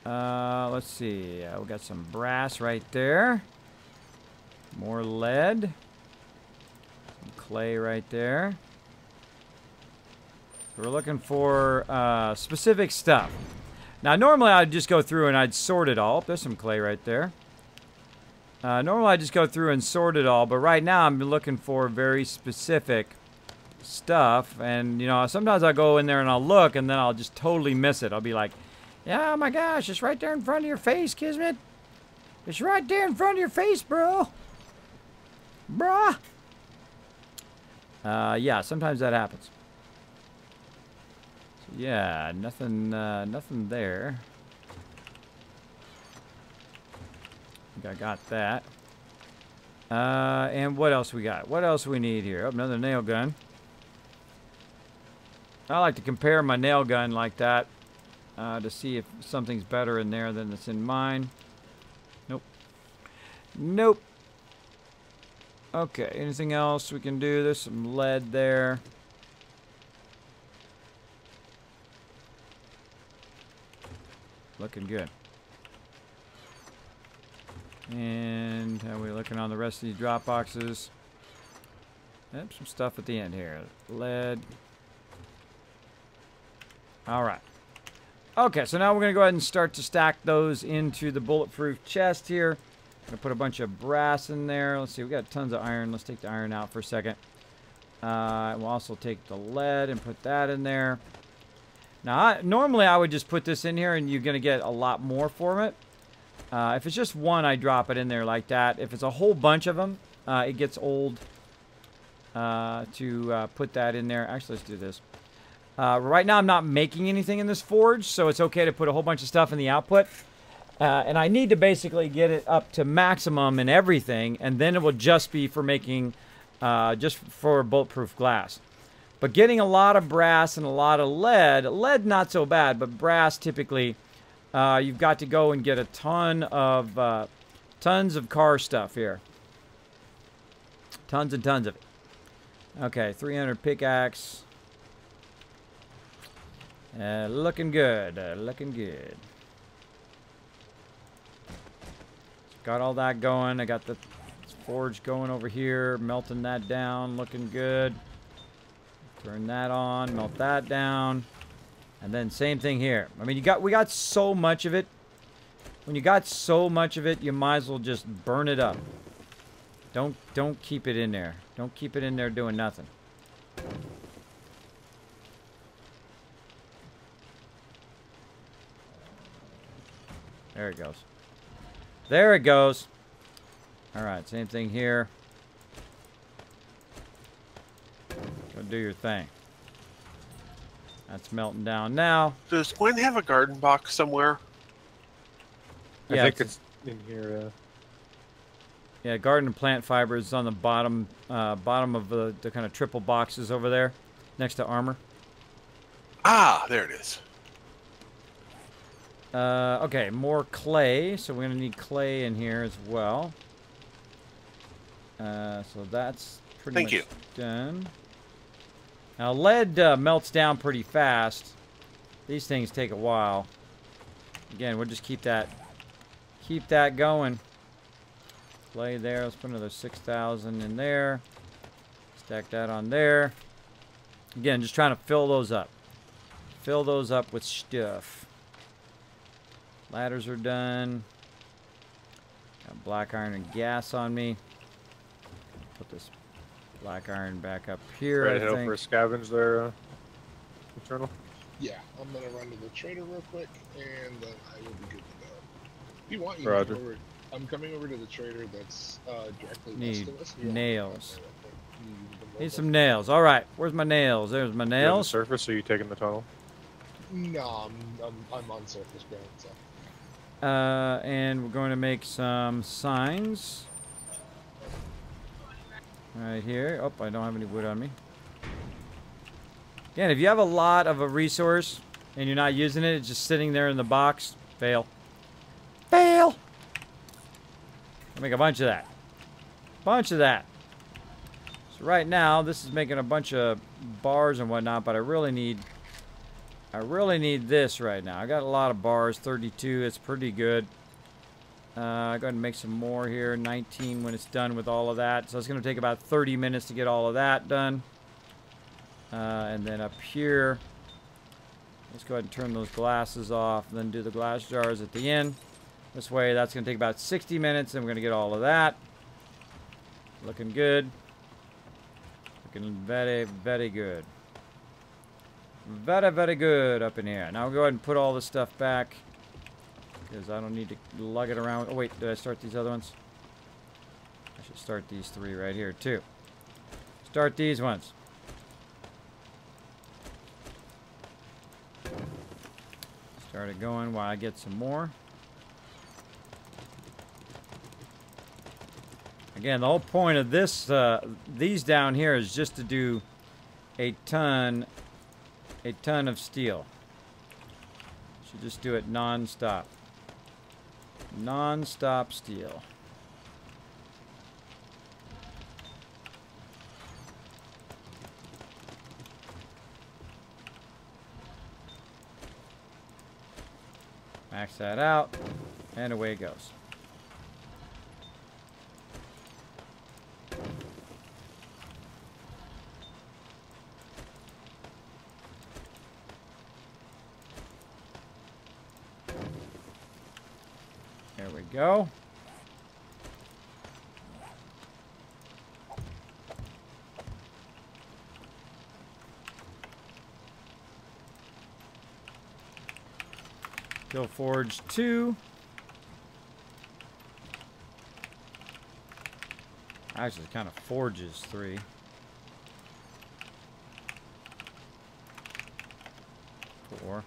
Let's see. We got some brass right there. More lead. Some clay right there. So we're looking for specific stuff. Now, normally I'd just go through and I'd sort it all. There's some clay right there. Normally I'd just go through and sort it all, but right now I'm looking for very specific stuff. And, you know, sometimes I'll go in there and I'll look and then I'll just totally miss it. I'll be like, yeah, oh my gosh, it's right there in front of your face, Kismet. It's right there in front of your face, bro. Bruh. Yeah, sometimes that happens. So, yeah, nothing there. I think I got that. And what else we got? What else we need here? Oh, another nail gun. I like to compare my nail gun like that. To see if something's better in there than that's in mine. Nope. Nope. Okay, anything else we can do? There's some lead there. Looking good. And how are we looking on the rest of these drop boxes? Yep, some stuff at the end here. Lead. All right. Okay, so now we're going to go ahead and start to stack those into the bulletproof chest here. I'm going to put a bunch of brass in there. Let's see, we got tons of iron. Let's take the iron out for a second. We'll also take the lead and put that in there. Now, normally I would just put this in here and you're going to get a lot more from it. If it's just one, I drop it in there like that. If it's a whole bunch of them, it gets old to put that in there. Actually, let's do this. Right now, I'm not making anything in this forge, so it's okay to put a whole bunch of stuff in the output. And I need to basically get it up to maximum in everything, and then it will just be for making, just for bulletproof glass. But getting a lot of brass and a lot of lead not so bad, but brass typically, you've got to go and get a ton of, tons of car stuff here. Tons and tons of it. Okay, 300 pickaxe. Looking good. Looking good. Got all that going. I got the forge going over here. Melting that down. Looking good. Turn that on. Melt that down. And then same thing here. I mean, we got so much of it. When you got so much of it, you might as well just burn it up. Don't keep it in there. Don't keep it in there doing nothing. There it goes. There it goes. All right, same thing here. Go do your thing. That's melting down now. Does Gwen have a garden box somewhere? Yeah, I think it's in here. Yeah, garden and plant fibers is on the bottom, bottom of the kind of triple boxes over there, next to armor. Ah, there it is. Okay, more clay. So we're going to need clay in here as well. So that's pretty Thank much you. done. Now, lead melts down pretty fast. These things take a while. Again, we'll just keep that going. Clay there. Let's put another 6,000 in there. Stack that on there. Again, just trying to fill those up. Fill those up with stuff. Ladders are done. Got black iron and gas on me. Put this black iron back up here. Ready I to head think. over a scavenge there, Eternal? Yeah, I'm gonna run to the trader real quick, and then I will be good to go. If you want, you Roger. can come over. I'm coming over to the trader that's directly Need west of us. You want nails. to come there real quick? You can Need roll some up. nails. All right, where's my nails? There's my You on the nails. surface, or are you taking the tunnel? No, I'm on surface ground, so. And we're going to make some signs. Right here. Oh, I don't have any wood on me. Again, if you have a lot of a resource and you're not using it, it's just sitting there in the box, fail. Fail! I'll make a bunch of that. Bunch of that. So right now, this is making a bunch of bars and whatnot, but I really need this right now. I got a lot of bars, 32, it's pretty good. Go ahead and make some more here, 19 when it's done with all of that. So it's going to take about 30 minutes to get all of that done. And then up here, let's go ahead and turn those glasses off, and then do the glass jars at the end. This way, that's going to take about 60 minutes, and we're going to get all of that. Looking good. Looking very, very good. Very, very good up in here. Now we'll go ahead and put all this stuff back, because I don't need to lug it around. Oh, wait, did I start these other ones? I should start these 3 right here, too. Start these ones. Start it going while I get some more. Again, the whole point of this, these down here is just to do a ton of steel. Should just do it non-stop. Non-stop steel. Max that out, and away it goes. There we go. Go forge 2. Actually, it kind of forges 3. 4.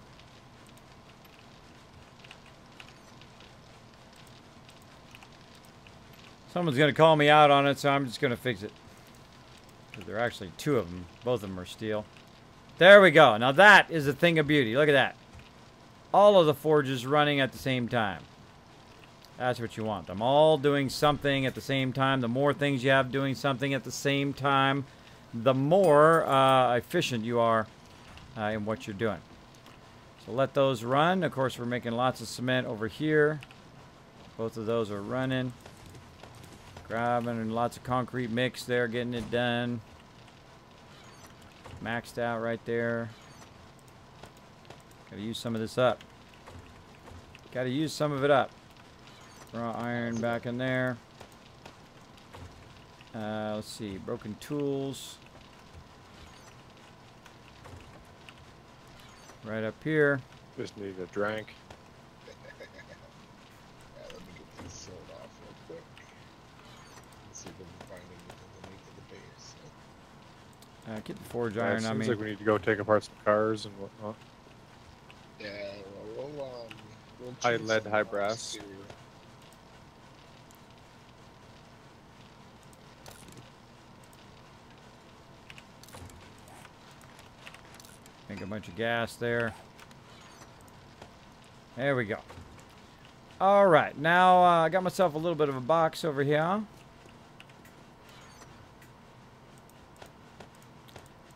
Someone's going to call me out on it, so I'm just going to fix it. Because there are actually 2 of them. Both of them are steel. There we go. Now that is a thing of beauty. Look at that. All of the forges running at the same time. That's what you want. Them all doing something at the same time. The more things you have doing something at the same time, the more efficient you are in what you're doing. So let those run. Of course, we're making lots of cement over here. Both of those are running. Grabbing lots of concrete mix there, getting it done. Maxed out right there. Gotta use some of this up. Gotta use some of it up. Raw iron back in there. Let's see. Broken tools. Right up here. Just need a drink. Yeah, let me get these sold off real quick. Let's see if we can find anything underneath the base. Get the forge Yeah, it iron on seems me. like we need to go take apart some cars and whatnot. Yeah, we'll High choose lead, some, high brass. exterior. Make a bunch of gas there. There we go. All right, now I got myself a little bit of a box over here. I'm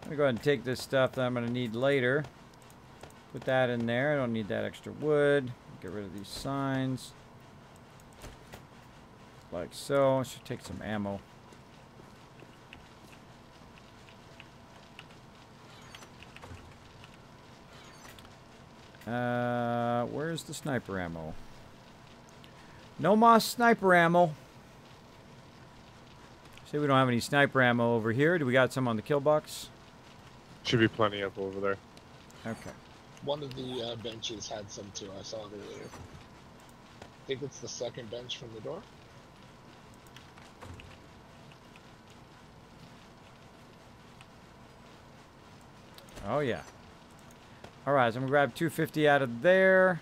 gonna go ahead and take this stuff that I'm gonna need later. Put that in there. I don't need that extra wood. Get rid of these signs. Like so. I should take some ammo. Where's the sniper ammo? No more sniper ammo. See, we don't have any sniper ammo over here. Do we got some on the kill box? Should be plenty up over there. Okay. One of the benches had some too. I saw it earlier. I think it's the second bench from the door. Oh, yeah. All right, so I'm going to grab 250 out of there.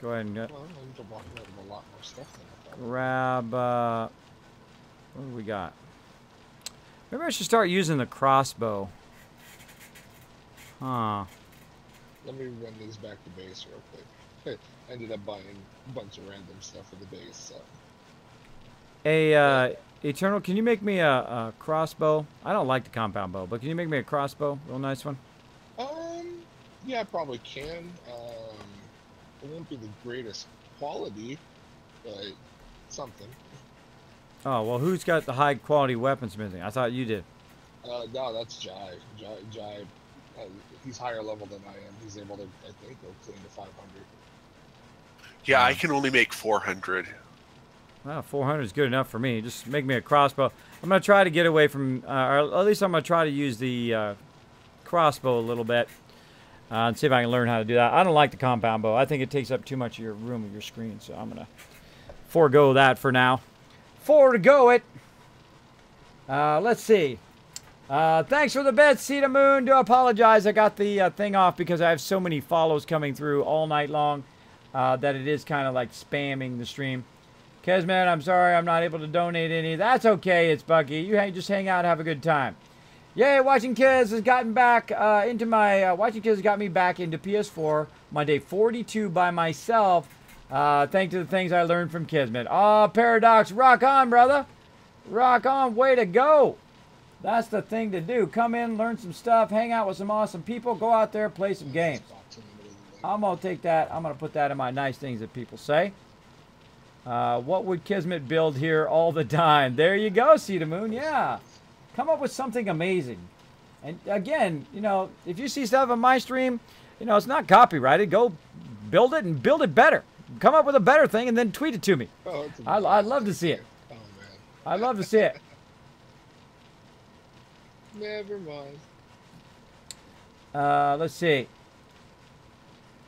Go ahead and Well, I need to walk out of a lot more stuff than I thought. grab, what do we got? Maybe I should start using the crossbow. Huh. Let me run these back to base real quick. I ended up buying a bunch of random stuff for the base, so. Eternal, can you make me a crossbow? I don't like the compound bow, but can you make me a crossbow? Real nice one. Yeah, I probably can. It won't be the greatest quality, but something. Oh, well, who's got the high quality weaponsmithing? I thought you did. No, that's Jai. Jai, he's higher level than I am. He's able to, I think, go clean to 500. Yeah, I can only make 400. Well, 400 is good enough for me. Just make me a crossbow. I'm going to try to get away from, or at least I'm going to try to use the crossbow a little bit. And see if I can learn how to do that. I don't like the compound bow. I think it takes up too much of your room of your screen. So I'm going to forego that for now. Forego it. Let's see. Thanks for the bet, Cedar Moon. Do apologize. I got the thing off because I have so many follows coming through all night long that it is kind of like spamming the stream. Kismet, I'm sorry I'm not able to donate any. That's okay. It's Bucky. You just hang out and have a good time. Yay, Watching Kids has gotten back into my... Watching Kids got me back into PS4. My day 42 by myself. Thanks to the things I learned from Kismet. Oh, Paradox, rock on, brother. Rock on, way to go. That's the thing to do. Come in, learn some stuff, hang out with some awesome people, go out there, play some games. I'm going to take that. I'm going to put that in my nice things that people say. What would Kismet build here all the time? There you go, Cedar Moon. Yeah. Come up with something amazing. And again, you know, if you see stuff on my stream, you know, it's not copyrighted. Go build it and build it better. Come up with a better thing and then tweet it to me. Oh, I'd love to see it. Oh, man. I'd love to see it. Never mind. Let's see.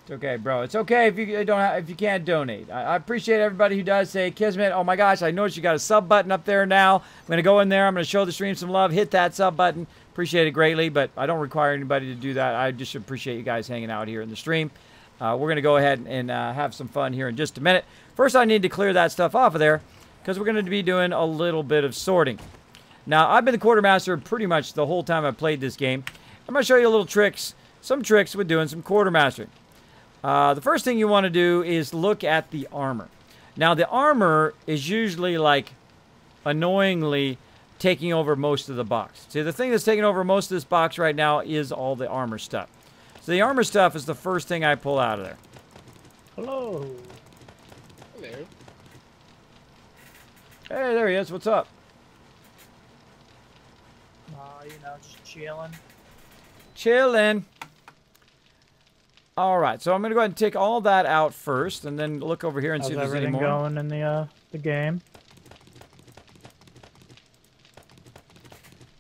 It's okay, bro. It's okay if you don't if you can't donate. I appreciate everybody who does say, Kismet, oh my gosh, I noticed you got a sub button up there now. I'm going to go in there. I'm going to show the stream some love. Hit that sub button. Appreciate it greatly, but I don't require anybody to do that. I just appreciate you guys hanging out here in the stream. We're going to go ahead and have some fun here in just a minute. First, I need to clear that stuff off of there because we're going to be doing a little bit of sorting. Now, I've been the quartermaster pretty much the whole time I've played this game. I'm going to show you a little tricks, some tricks with doing some quartermastering. The first thing you want to do is look at the armor. Now, the armor is usually, like, annoyingly taking over most of the box. See, the thing that's taking over most of this box right now is all the armor stuff. So the armor stuff is the first thing I pull out of there. Hello. Hello. Hey, there he is. What's up? You know, just chilling. Chilling. All right, so I'm going to go ahead and take all that out first, and then look over here and see if there's any more. How's everything going in the game?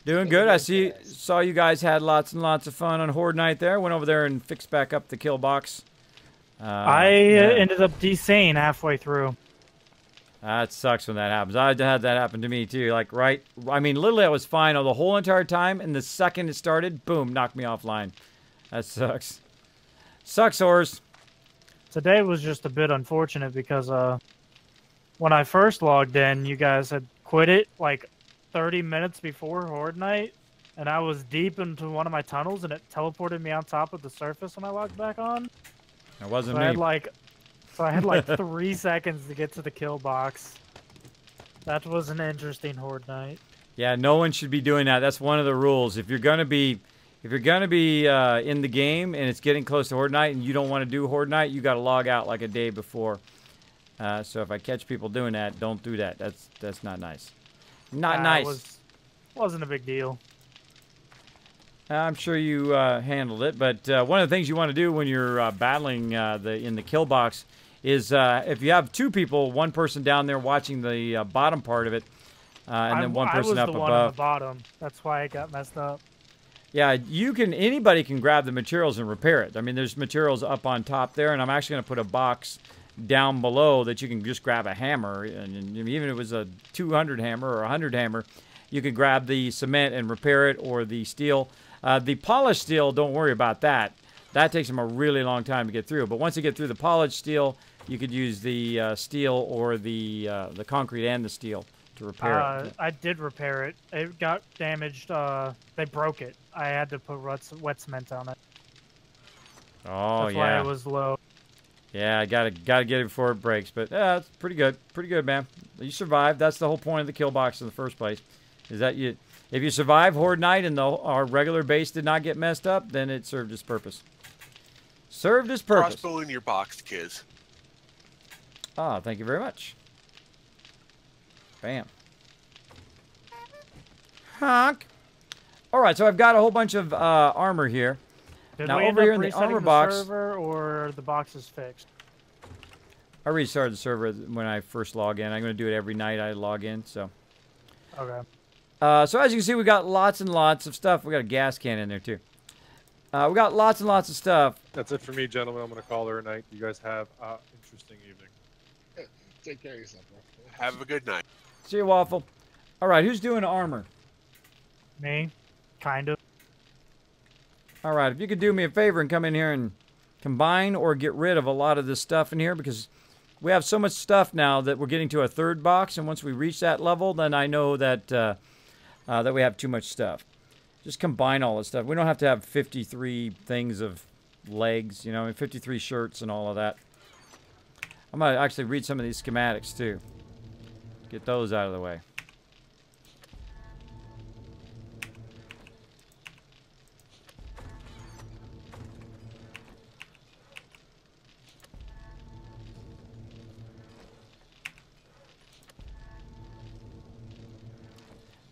Doing good. I saw you guys had lots and lots of fun on Horde Night there. Went over there and fixed back up the kill box. I ended up desane halfway through. That sucks when that happens. I had that happen to me too. Like, right, I mean, literally I was fine the whole entire time, and the second it started, boom, knocked me offline. That sucks. Sucks, horse. Today was just a bit unfortunate because when I first logged in, you guys had quit it like 30 minutes before Horde Night, and I was deep into one of my tunnels, and it teleported me on top of the surface when I logged back on. It wasn't So me. I had like 3 seconds to get to the kill box. That was an interesting horde night. Yeah, no one should be doing that. That's one of the rules. If you're gonna be in the game and it's getting close to horde night and you don't want to do horde night, you got to log out like a day before. So if I catch people doing that, don't do that. That's not nice. Not nice. Wasn't a big deal. I'm sure you handled it, but one of the things you want to do when you're battling in the kill box is if you have 2 people, one person down there watching the bottom part of it, and then one person up above. I was the one on the bottom. That's why it got messed up. Yeah, anybody can grab the materials and repair it. I mean, there's materials up on top there, and I'm actually going to put a box down below that you can just grab a hammer, and even if it was a 200 hammer or a 100 hammer, you could grab the cement and repair it, or the steel. The polished steel, don't worry about that. That takes them a really long time to get through. But once you get through the polished steel, you could use the steel or the concrete and the steel to repair it. I did repair it. It got damaged. They broke it. I had to put wet cement on it. Oh, That's why it was low. Yeah, I gotta get it before it breaks. But it's pretty good, man. You survived. That's the whole point of the kill box in the first place. Is that if you survive horde night and our regular base did not get messed up, then it served its purpose. Served its purpose. Crossbow in your box, kids. Ah, thank you very much. Bam. Honk. All right, so I've got a whole bunch of armor here. Did now we over here in the armor box, server, or the box is fixed? I restarted the server when I first log in. I'm going to do it every night I log in. So. Okay. So as you can see, we got lots and lots of stuff. We got a gas can in there too. We got lots and lots of stuff. That's it for me, gentlemen. I'm going to call it a night. You guys have an interesting evening. Take care of yourself, bro. Have a good night. See you, Waffle. All right, who's doing armor? Me, kind of. All right, if you could do me a favor and come in here and combine or get rid of a lot of this stuff in here, because we have so much stuff now that we're getting to a 3rd box, and once we reach that level, then I know that that we have too much stuff. Just combine all this stuff. We don't have to have 53 things of legs, 53 shirts and all of that. I'm going to actually read some of these schematics too. Get those out of the way.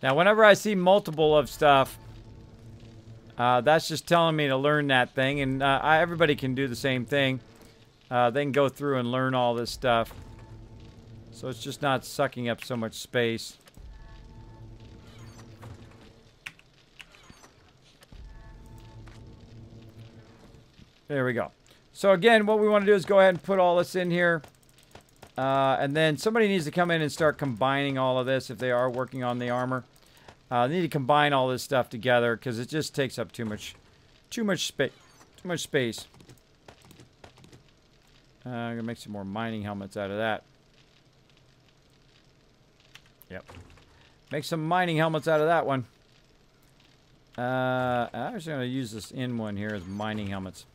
Now, whenever I see multiple of stuff, that's just telling me to learn that thing, and everybody can do the same thing. They can go through and learn all this stuff, so it's just not sucking up so much space. There we go. So again, what we want to do is go ahead and put all this in here. And then somebody needs to come in and start combining all of this if they are working on the armor. They need to combine all this stuff together because it just takes up too much space. I'm gonna make some more mining helmets out of that. Yep. Make some mining helmets out of that one. I'm just gonna use this in one here as mining helmets.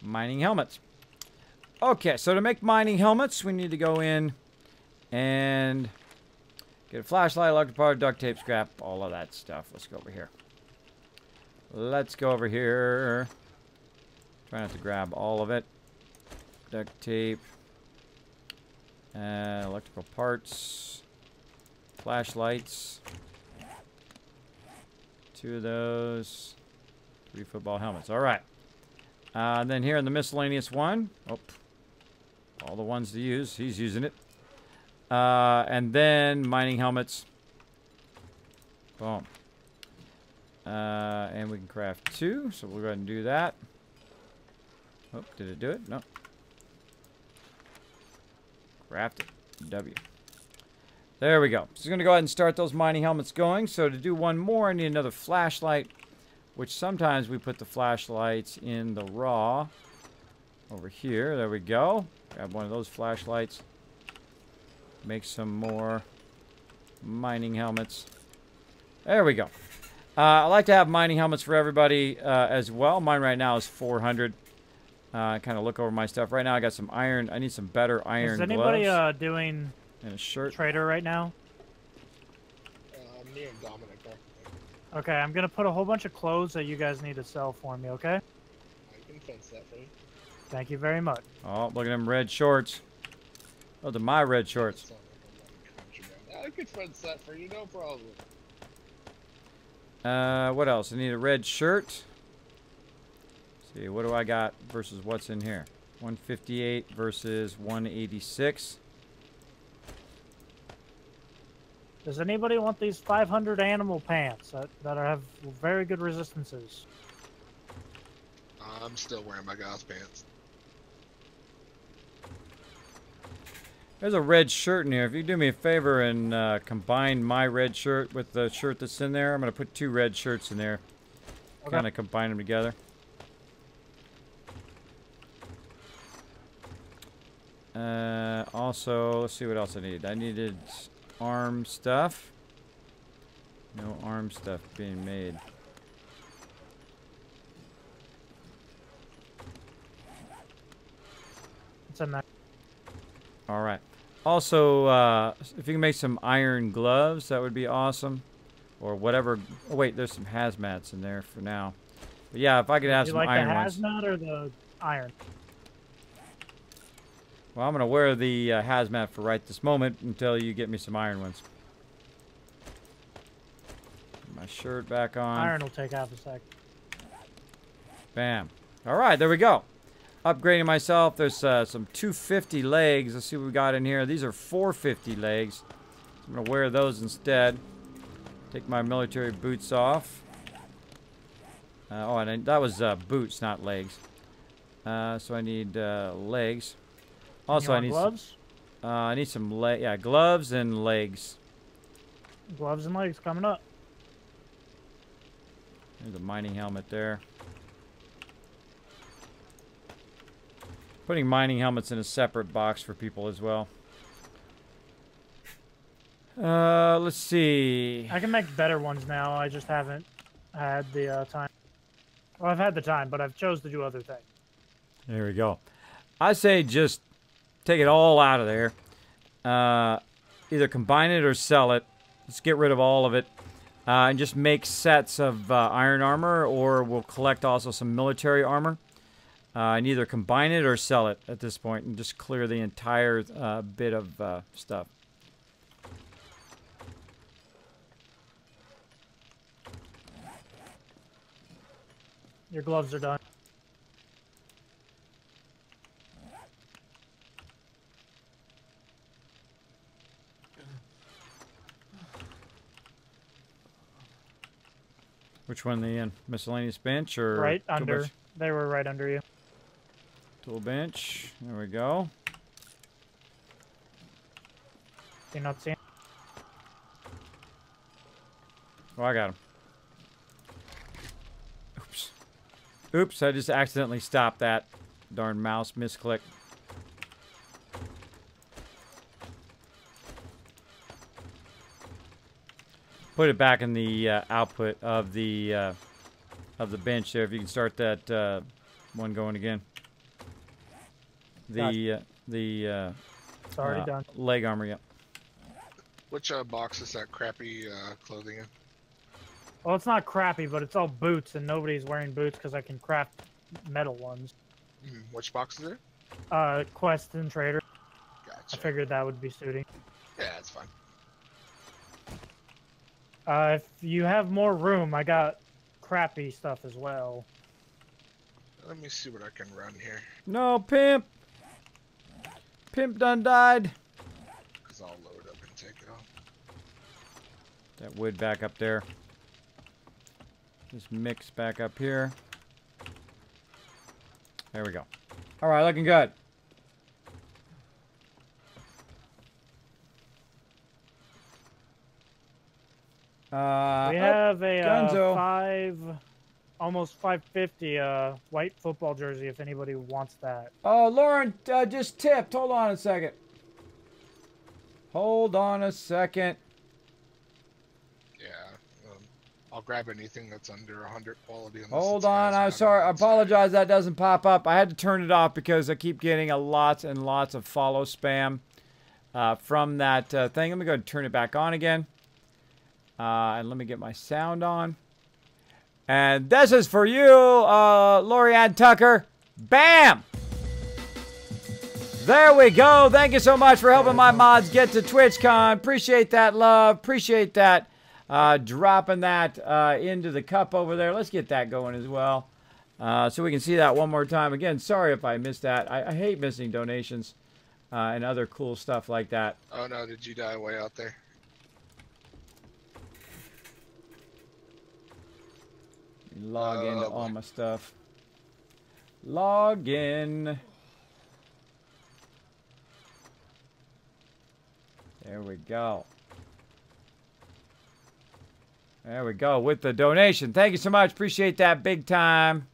Mining helmets. Okay, so to make mining helmets, we need to go in and get a flashlight, electric power, duct tape, scrap, all of that stuff. Let's go over here. Let's go over here. Try not to grab all of it. Duct tape. Electrical parts. Flashlights. 2 of those. 3 football helmets. All right. And then here in the miscellaneous one, all the ones to use, he's using it. And then mining helmets. Boom. And we can craft 2, so we'll go ahead and do that. Oh, did it do it? No. Craft it. W. There we go. So we're going to go ahead and start those mining helmets going. So to do one more, I need another flashlight, which sometimes we put the flashlights in the raw. Over here. There we go. Grab one of those flashlights. Make some more mining helmets. There we go. I like to have mining helmets for everybody as well. Mine right now is 400. Kind of look over my stuff. Right now I got some iron. I need some better iron Is anybody gloves. doing And a shirt. trader right now? Me and Dominic are. Okay, I'm gonna put a whole bunch of clothes that you guys need to sell for me, okay? I can fence that for you. Thank you very much. Oh, look at them red shorts. Those are my red shorts. Sound like a lot of contraband. I could fence that for you, no problem. What else? I need a red shirt. Let's see, what do I got versus what's in here? 158 versus 186. Does anybody want these 500 animal pants that have very good resistances? I'm still wearing my gauze pants. There's a red shirt in here. If you do me a favor and combine my red shirt with the shirt that's in there, I'm going to put 2 red shirts in there. Okay. Kind of combine them together. Also, let's see what else I need. I needed arm stuff. No arm stuff being made. It's in there. All right. Also, if you can make some iron gloves, that would be awesome. Or whatever. Oh, wait, there's some hazmats in there for now. But yeah, if I could have Do you some like iron the ones. hazmat or the iron? Well, I'm going to wear the hazmat for right this moment until you get me some iron ones. Put my shirt back on. Iron will take half a sec. Bam. All right, there we go. Upgrading myself. There's some 250 legs. Let's see what we got in here. These are 450 legs. So I'm going to wear those instead. Take my military boots off. Oh, and that was boots, not legs. So I need legs. Also, I need gloves. I need some gloves and legs. Gloves and legs coming up. There's a mining helmet there. Putting mining helmets in a separate box for people as well. Let's see. I can make better ones now. I just haven't had the time. Well, I've had the time, but I've chose to do other things. There we go. I say just take it all out of there. Either combine it or sell it. Let's get rid of all of it. And just make sets of iron armor, or we'll collect also some military armor. And either combine it or sell it at this point and just clear the entire bit of stuff. Your gloves are done. Which one are they in? Miscellaneous bench or Right tool under. bench? They were right under you. Tool bench. There we go. You not seeing? Oh, I got him. Oops. Oops, I just accidentally stopped that. Darn mouse misclick. Put it back in the output of the bench there. If you can start that one going again. The It's already done. leg armor, yeah. Which box is that crappy clothing in? Well, it's not crappy, but it's all boots, and nobody's wearing boots because I can craft metal ones. Which box is it? Quest and Trader. Gotcha. I figured that would be suiting. Yeah, that's fine. If you have more room, I got crappy stuff as well. Let me see what I can run here. No, Pimp! Pimp done died. Because I'll load up and take it off. That wood back up there. Just mix back up here. There we go. All right, looking good. We have a Gonzo. almost 550 white football jersey if anybody wants that. Oh, Lauren just tipped. Hold on a second. Hold on a second. Yeah. I'll grab anything that's under 100 quality. Hold on, I'm sorry. I apologize that doesn't pop up. I had to turn it off because I keep getting a lots and lots of follow spam from that thing. Let me go ahead and turn it back on again. And let me get my sound on. And this is for you, Lorianne Tucker. Bam! There we go. Thank you so much for helping my mods get to TwitchCon. Appreciate that love. Appreciate that. Dropping that into the cup over there. Let's get that going as well. So we can see that one more time. Again, sorry if I missed that. I hate missing donations and other cool stuff like that. Oh no, did you die way out there? Log into all my stuff. Log in. There we go. There we go with the donation. Thank you so much. Appreciate that big time.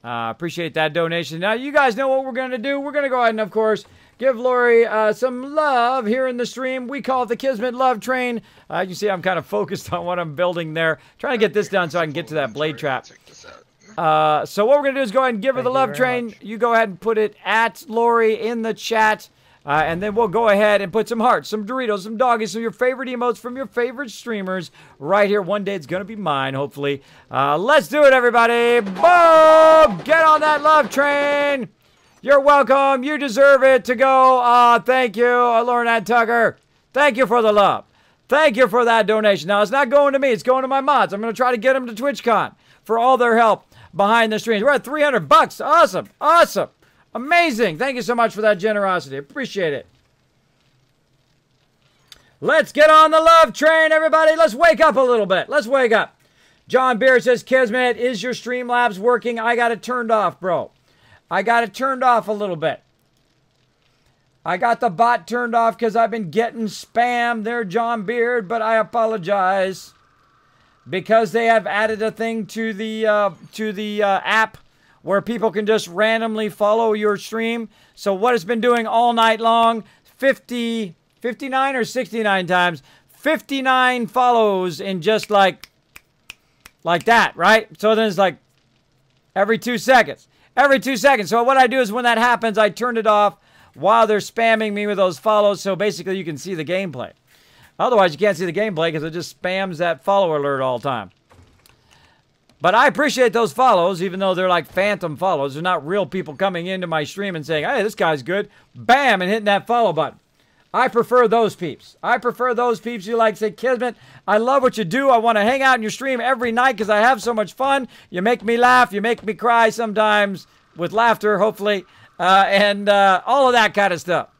Appreciate that donation. Now, you guys know what we're going to do. We're going to go ahead and, of course, give Lori some love here in the stream. We call it the Kismet Love Train. You see I'm kind of focused on what I'm building there. Trying to get this done so I can get to that blade trap. So what we're going to do is go ahead and give her the love train. You go ahead and put it at Lori in the chat. And then we'll go ahead and put some hearts, some Doritos, some doggies, some of your favorite emotes from your favorite streamers right here. One day it's going to be mine, hopefully. Let's do it, everybody. Boom! Get on that love train. You're welcome. You deserve it to go. Thank you, Lorianne Tucker. Thank you for the love. Thank you for that donation. Now, it's not going to me. It's going to my mods. I'm going to try to get them to TwitchCon for all their help behind the streams. We're at 300 bucks. Awesome. Awesome. Amazing. Thank you so much for that generosity. Appreciate it. Let's get on the love train, everybody. Let's wake up a little bit. Let's wake up. John Beer says, Kismet, is your Streamlabs working? I got it turned off, bro. I got it turned off a little bit. I got the bot turned off because I've been getting spam there, John Beard, but I apologize. Because they have added a thing to the app where people can just randomly follow your stream. So what it's been doing all night long, 59 or 69 times, 59 follows in just like that, right? So then it's like every 2 seconds. Every 2 seconds. So what I do is when that happens, I turn it off while they're spamming me with those follows. So basically you can see the gameplay. Otherwise you can't see the gameplay because it just spams that follow alert all the time. But I appreciate those follows, even though they're like phantom follows. They're not real people coming into my stream and saying, hey, this guy's good. Bam, and hitting that follow button. I prefer those peeps. I prefer those peeps who like say, Kismet, I love what you do. I want to hang out in your stream every night because I have so much fun. You make me laugh. You make me cry sometimes with laughter, hopefully. And all of that kind of stuff.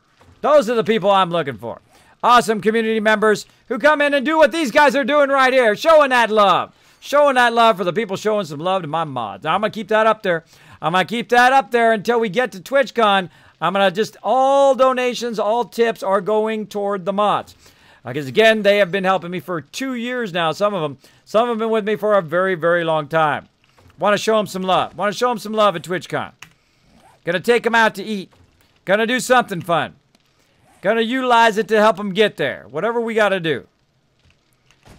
Those are the people I'm looking for. Awesome community members who come in and do what these guys are doing right here. Showing that love. Showing that love for the people showing some love to my mods. Now, I'm going to keep that up there. I'm going to keep that up there until we get to TwitchCon. I'm going to just, all donations, all tips are going toward the mods. Because, again, they have been helping me for 2 years now, some of them. Some have been with me for a very, very long time. Want to show them some love. Want to show them some love at TwitchCon. Going to take them out to eat. Going to do something fun. Going to utilize it to help them get there. Whatever we got to do.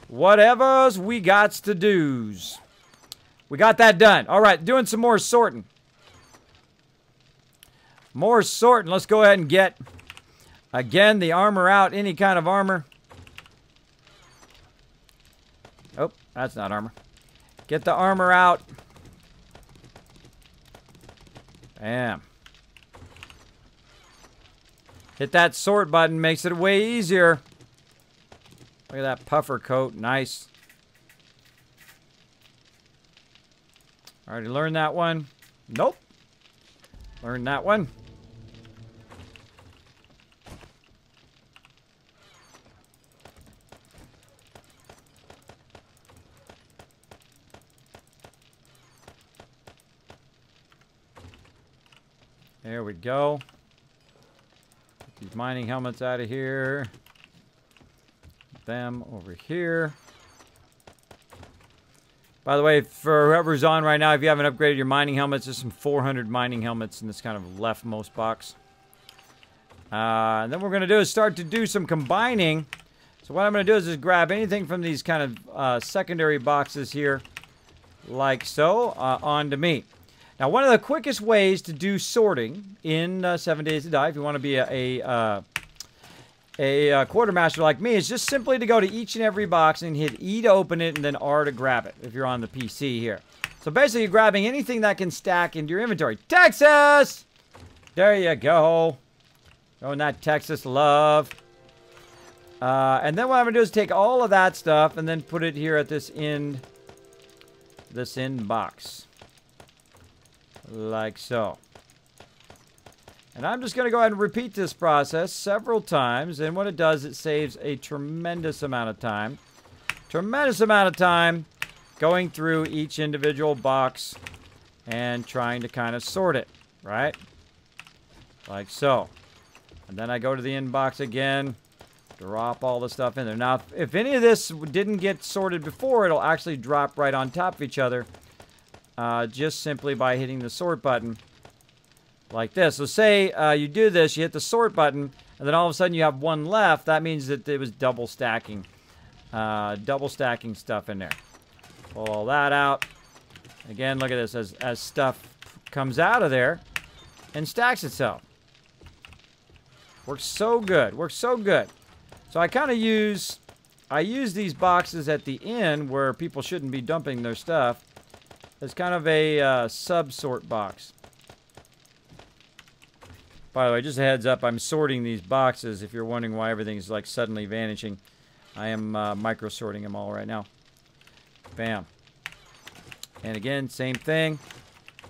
Whatever's we got to do's. We got that done. All right, doing some more sorting. More sorting. Let's go ahead and get, again, the armor out. Any kind of armor. Oh, that's not armor. Get the armor out. Bam. Hit that sort button. Makes it way easier. Look at that puffer coat. Nice. Already learned that one. Nope. Learned that one. There we go. Get these mining helmets out of here. Them over here. By the way, for whoever's on right now, if you haven't upgraded your mining helmets, there's some 400 mining helmets in this kind of leftmost box. And then what we're going to do is start to do some combining. So So what I'm going to do is just grab anything from these kind of secondary boxes here, like so, onto me. Now, one of the quickest ways to do sorting in 7 Days to Die, if you want to be a quartermaster like me, is just simply to go to each and every box and hit E to open it and then R to grab it, if you're on the PC here. So basically, you're grabbing anything that can stack into your inventory. Texas! There you go. Throwing that Texas love. And then what I'm going to do is take all of that stuff and then put it here at this end box. Like so. And I'm just going to go ahead and repeat this process several times. And what it does, it saves a tremendous amount of time. Tremendous amount of time going through each individual box and trying to kind of sort it, right? Like so. And then I go to the inbox again, drop all the stuff in there. Now, if any of this didn't get sorted before, it'll actually drop right on top of each other, just simply by hitting the sort button like this. So say you do this, you hit the sort button, and then all of a sudden you have one left. That means that it was double stacking stuff in there. Pull all that out. Again, look at this as stuff comes out of there and stacks itself. Works so good. Works so good. So I kind of use these boxes at the end where people shouldn't be dumping their stuff as kind of a sub-sort box. By the way, just a heads up, I'm sorting these boxes. If you're wondering why everything's like suddenly vanishing, I am micro-sorting them all right now. Bam. And again, same thing.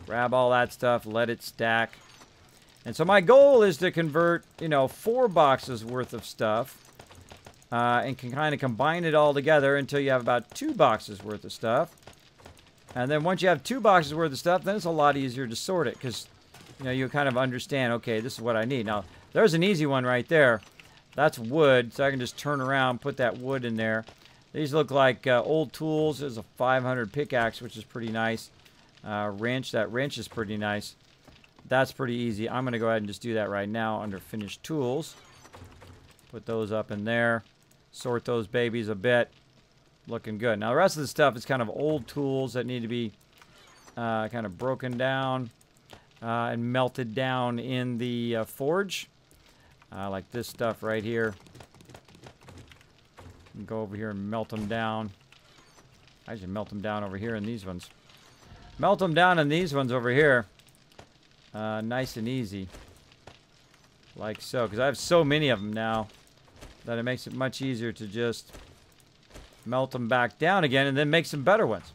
Grab all that stuff, let it stack. And so my goal is to convert, 4 boxes worth of stuff and can kind of combine it all together until you have about 2 boxes worth of stuff. And then once you have 2 boxes worth of stuff, then it's a lot easier to sort it because, you kind of understand, okay, this is what I need. Now, there's an easy one right there. That's wood, so I can just turn around, put that wood in there. These look like old tools. There's a 500 pickaxe, which is pretty nice. Wrench, that wrench is pretty nice. That's pretty easy. I'm going to go ahead and just do that right now under finished tools. Put those up in there. Sort those babies a bit. Looking good. Now the rest of the stuff is kind of old tools that need to be kind of broken down and melted down in the forge. Like this stuff right here. Go over here and melt them down. I should melt them down over here in these ones. Melt them down in these ones over here. Nice and easy. Like so. Because I have so many of them now that it makes it much easier to just melt them back down again and then make some better ones.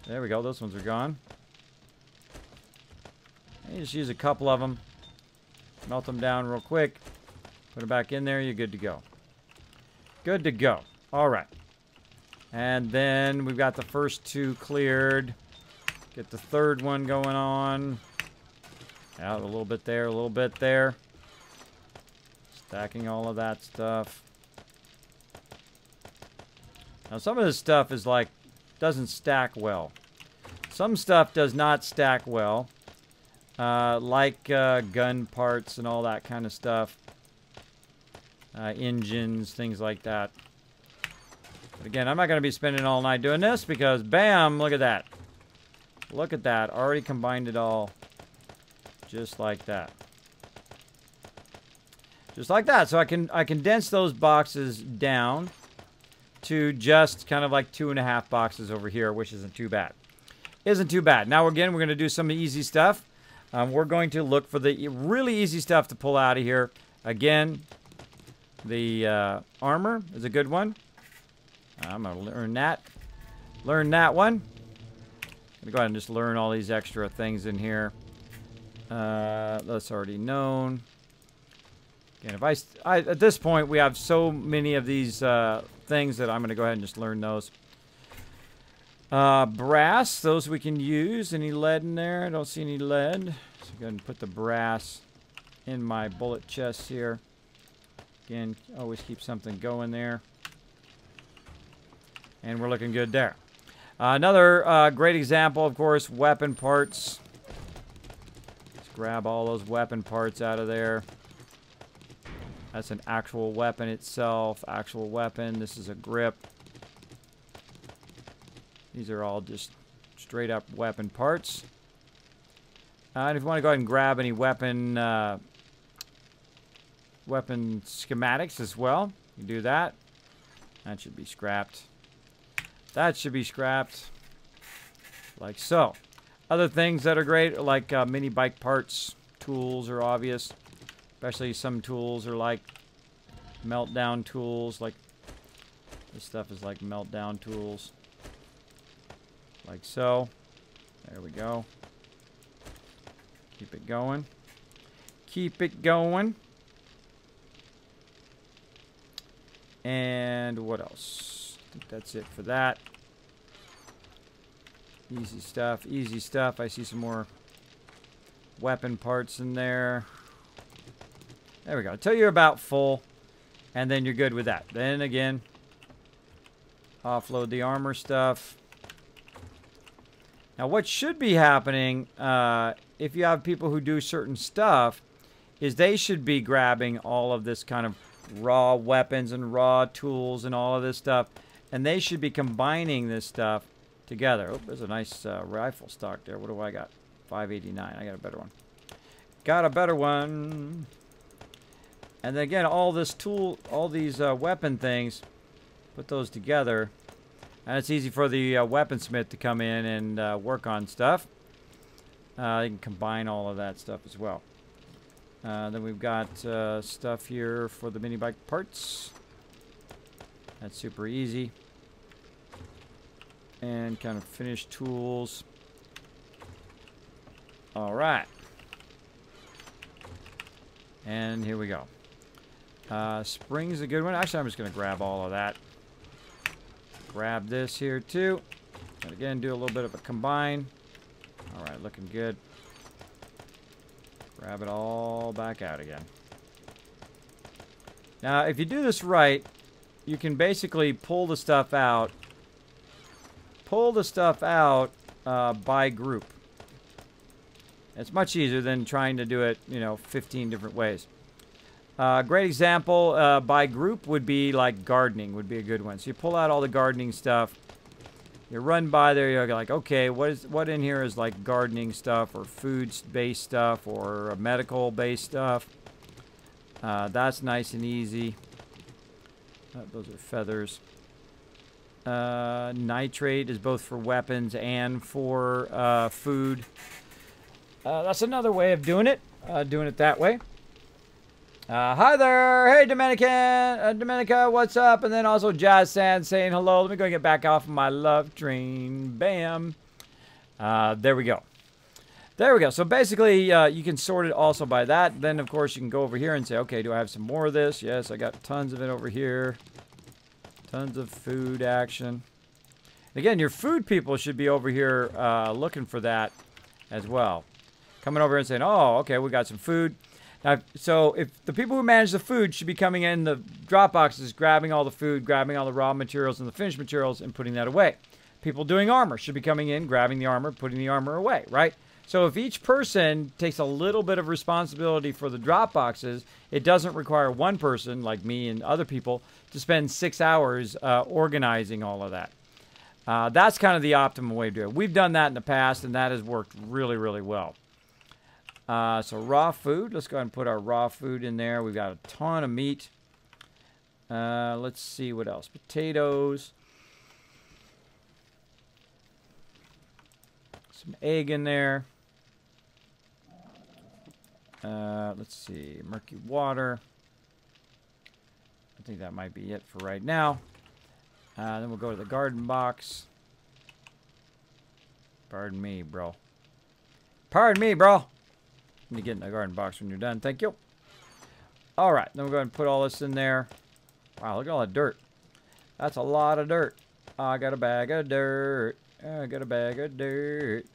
There we go. Those ones are gone. You just use a couple of them. Melt them down real quick. Put them back in there. You're good to go. Good to go. All right. And then we've got the first 2 cleared. Get the third one going on. Out a little bit there, a little bit there. Stacking all of that stuff. Now some of this stuff is like, doesn't stack well. Some stuff does not stack well. Like gun parts and all that kind of stuff. Engines, things like that. But again, I'm not going to be spending all night doing this because, bam, look at that. Look at that. Already combined it all. Just like that. Just like that. So I condense those boxes down to just kind of like 2.5 boxes over here, which isn't too bad. Isn't too bad. Now, again, we're going to do some easy stuff. We're going to look for the really easy stuff to pull out of here. Again, the armor is a good one. I'm going to learn that. Learn that one. I'm going to go ahead and just learn all these extra things in here. That's already known. Again, if at this point, we have so many of these things that I'm going to go ahead and just learn those. Brass, those we can use. Any lead in there? I don't see any lead. So go ahead and put the brass in my bullet chest here. Again, always keep something going there. And we're looking good there. Another great example, of course, weapon parts. Let's grab all those weapon parts out of there. That's an actual weapon itself. Actual weapon. This is a grip. These are all just straight up weapon parts. And if you want to go ahead and grab any weapon weapon schematics as well, you do that. That should be scrapped. That should be scrapped. Like so. Other things that are great are like mini bike parts. Tools are obvious. Especially some tools are like meltdown tools. Like this stuff is like meltdown tools. Like so. There we go. Keep it going. Keep it going. And what else? I think that's it for that. Easy stuff. Easy stuff. I see some more weapon parts in there. There we go. Until you're about full. And then you're good with that. Then again, offload the armor stuff. Now what should be happening, if you have people who do certain stuff, is they should be grabbing all of this kind of raw weapons and raw tools and all of this stuff. And they should be combining this stuff together. Oh, there's a nice rifle stock there. What do I got? 589. I got a better one. Got a better one. And then again, all this tool, all these weapon things, put those together. And it's easy for the weaponsmith to come in and work on stuff. You can combine all of that stuff as well. Then we've got stuff here for the mini bike parts. That's super easy. And kind of finished tools. All right. And here we go. Spring's a good one. Actually, I'm just going to grab all of that. Grab this here too. And again, do a little bit of a combine. All right, looking good. Grab it all back out again. Now, if you do this right, you can basically pull the stuff out. Pull the stuff out by group. It's much easier than trying to do it, 15 different ways. Great example by group would be like gardening would be a good one. So you pull out all the gardening stuff. You run by there, you're like, okay, what in here is like gardening stuff or food-based stuff or medical-based stuff. That's nice and easy. Those are feathers. Nitrate is both for weapons and for food. That's another way of doing it that way. Hi there. Hey, Dominica, what's up? And then also Jazz Sand saying hello. Let me go get back off of my love train. Bam. There we go. There we go. So basically, you can sort it also by that. Then, of course, you can go over here and say, okay, do I have some more of this? Yes, I got tons of it over here. Tons of food action. Again, your food people should be over here looking for that as well. Coming over and saying, oh, okay, we got some food. Now, so if the people who manage the food should be coming in the drop boxes, grabbing all the food, grabbing all the raw materials and the finished materials and putting that away. People doing armor should be coming in, grabbing the armor, putting the armor away, right? So if each person takes a little bit of responsibility for the drop boxes, it doesn't require one person, like me and other people, to spend 6 hours organizing all of that. That's kind of the optimum way to do it. We've done that in the past, and that has worked really, really well. So raw food. Let's go ahead and put our raw food in there. We've got a ton of meat. Let's see what else. Potatoes. Some egg in there. Let's see. Murky water. I think that might be it for right now. Then we'll go to the garden box. Pardon me, bro. Pardon me, bro. You get in the garden box when you're done. Thank you. All right. Then we'll go ahead and put all this in there. Wow, look at all that dirt. That's a lot of dirt. I got a bag of dirt. I got a bag of dirt.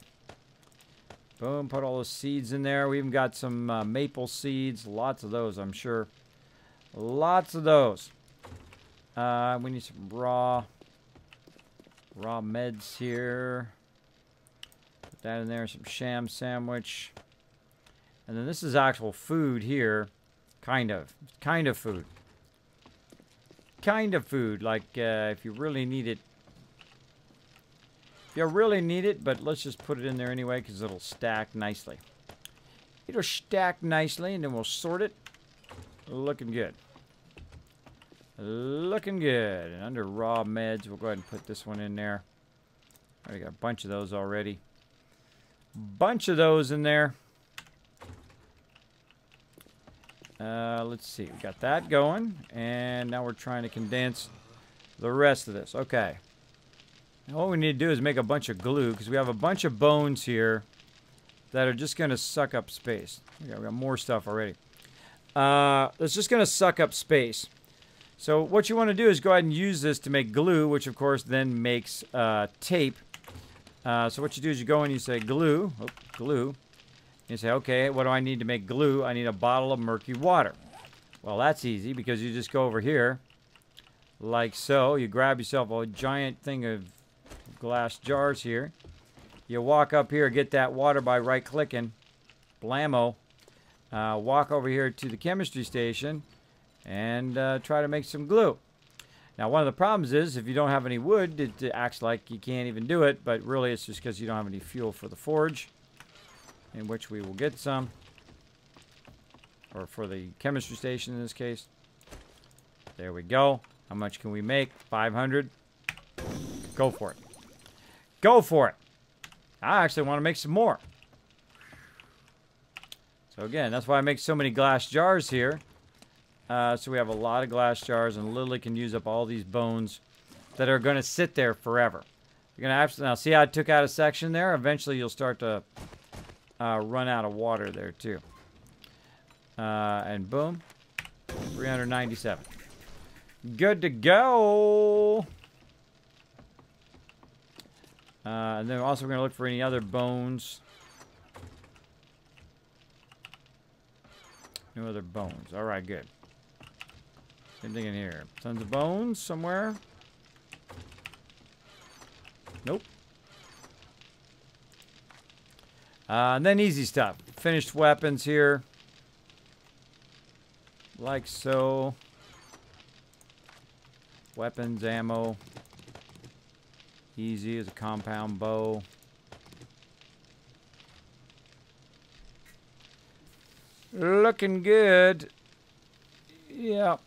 Boom. Put all those seeds in there. We even got some maple seeds. Lots of those, I'm sure. Lots of those. We need some raw meds here. Put that in there. Some sham sandwich. And then this is actual food here. Kind of. Kind of food. Kind of food. Like, if you really need it. If you really need it, but let's just put it in there anyway because it'll stack nicely. It'll stack nicely, and then we'll sort it. Looking good. Looking good. And under raw meds, we'll go ahead and put this one in there. Already got a bunch of those already. Bunch of those in there. Let's see. We got that going. And now we're trying to condense the rest of this. Okay. Now what we need to do is make a bunch of glue because we have a bunch of bones here that are just going to suck up space. Okay, we got more stuff already. It's just going to suck up space. So what you want to do is go ahead and use this to make glue, which of course then makes tape. So what you do is you go and you say glue. Oh, glue. You say, okay, what do I need to make glue? I need a bottle of murky water. Well, that's easy because you just go over here like so. You grab yourself a giant thing of glass jars here. You walk up here, get that water by right-clicking. Blammo. Walk over here to the chemistry station and try to make some glue. Now, one of the problems is if you don't have any wood, it acts like you can't even do it, but really it's just because you don't have any fuel for the forge, in which we will get some, or for the chemistry station in this case. There we go. How much can we make? 500. Go for it. Go for it. I actually want to make some more. So again, that's why I make so many glass jars here. So we have a lot of glass jars and literally can use up all these bones that are going to sit there forever. You're going to have to, now see how I took out a section there? Eventually you'll start to run out of water there too. And boom, 397. Good to go. And then also we're going to look for any other bones. No other bones. All right, good. Same thing in here. Tons of bones somewhere. Nope. And then easy stuff. Finished weapons here. Like so. Weapons, ammo. Easy as a compound bow. Looking good. Yeah.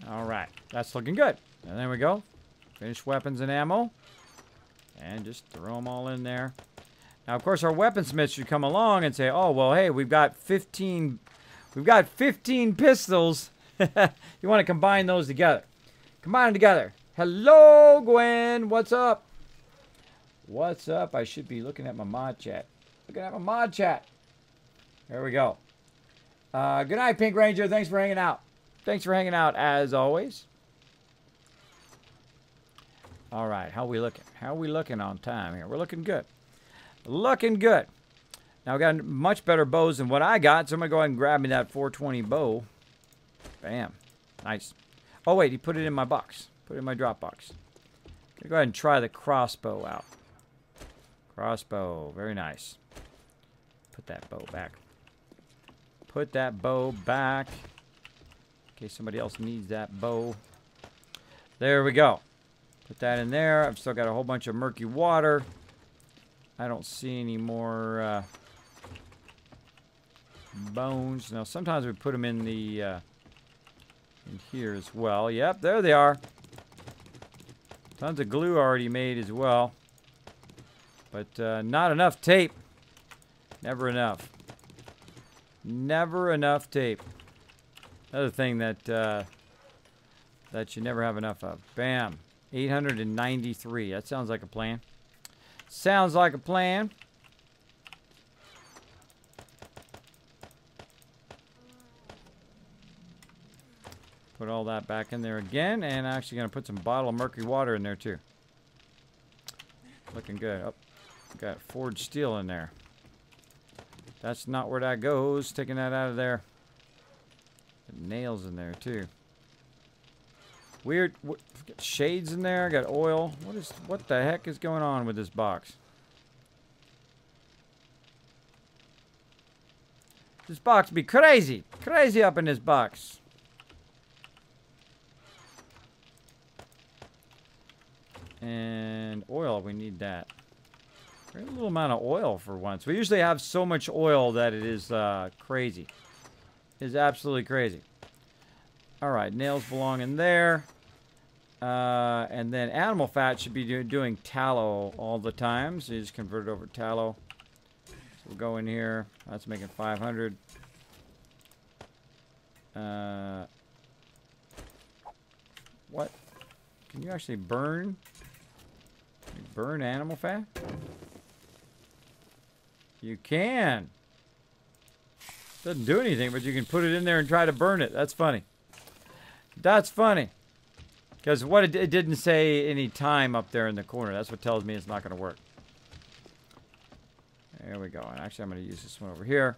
All right. That's looking good. And there we go. Finish weapons and ammo. And just throw them all in there. Now, of course, our weaponsmith should come along and say, oh, well, hey, we've got 15 pistols. You want to combine those together. Combine them together. Hello, Gwen. What's up? What's up? I should be looking at my mod chat. Looking at my mod chat. There we go. Good night, Pink Ranger. Thanks for hanging out. Thanks for hanging out, as always. All right. How we looking? How we looking on time here? We're looking good. Looking good. Now, we got much better bows than what I got, so I'm going to go ahead and grab me that 420 bow. Bam. Nice. Oh, wait. He put it in my box. Put it in my drop box. Go ahead and try the crossbow out. Crossbow. Very nice. Put that bow back. Put that bow back. In case somebody else needs that bow. There we go. Put that in there. I've still got a whole bunch of murky water. I don't see any more bones. Now, sometimes we put them in the in here as well. Yep, there they are. Tons of glue already made as well. But not enough tape. Never enough. Never enough tape. Another thing that that you never have enough of. Bam. 893. That sounds like a plan. Sounds like a plan. Put all that back in there again. And I'm actually going to put some bottle of murky water in there too. Looking good. Oh, got forged steel in there. That's not where that goes. Taking that out of there. Nails in there too. Weird. Got shades in there. Got oil. What the heck is going on with this box? This box be crazy. Crazy up in this box. And oil, we need that. Very little amount of oil for once. We usually have so much oil that it is crazy. It is absolutely crazy. Alright, nails belong in there. And then animal fat should be doing tallow all the time. So you just convert it over to tallow. We'll go in here. That's making 500. What? Can you actually burn? Can you burn animal fat? You can. Doesn't do anything, but you can put it in there and try to burn it. That's funny. That's funny. Because what it didn't say any time up there in the corner. That's what tells me it's not going to work. There we go. And actually, I'm going to use this one over here.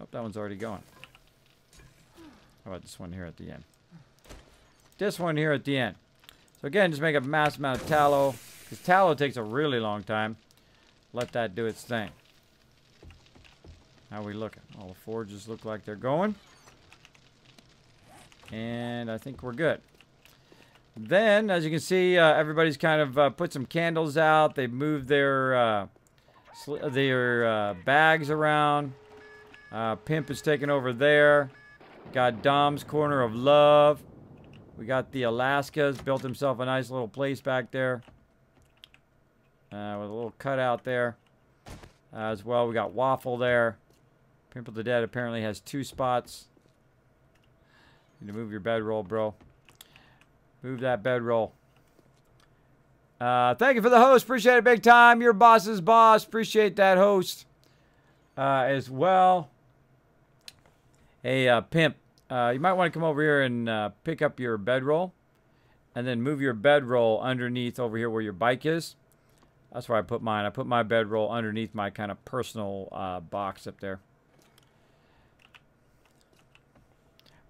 Oh, that one's already going. How about this one here at the end? This one here at the end. So again, just make a massive amount of tallow. Because tallow takes a really long time. Let that do its thing. How are we looking? All the forges look like they're going. And I think we're good. Then, as you can see, everybody's kind of put some candles out. They've moved their bags around. Pimp is taking over there. Got Dom's Corner of Love. We got the Alaskas. Built himself a nice little place back there. With a little cutout there. As well, we got Waffle there. Pimp of the Dead apparently has 2 spots. Need to move your bedroll, bro. Move that bedroll. Thank you for the host. Appreciate it big time. Your boss's boss. Appreciate that host as well. Hey, Pimp. You might want to come over here and pick up your bedroll. And then move your bedroll underneath over here where your bike is. That's where I put mine. I put my bedroll underneath my kind of personal box up there.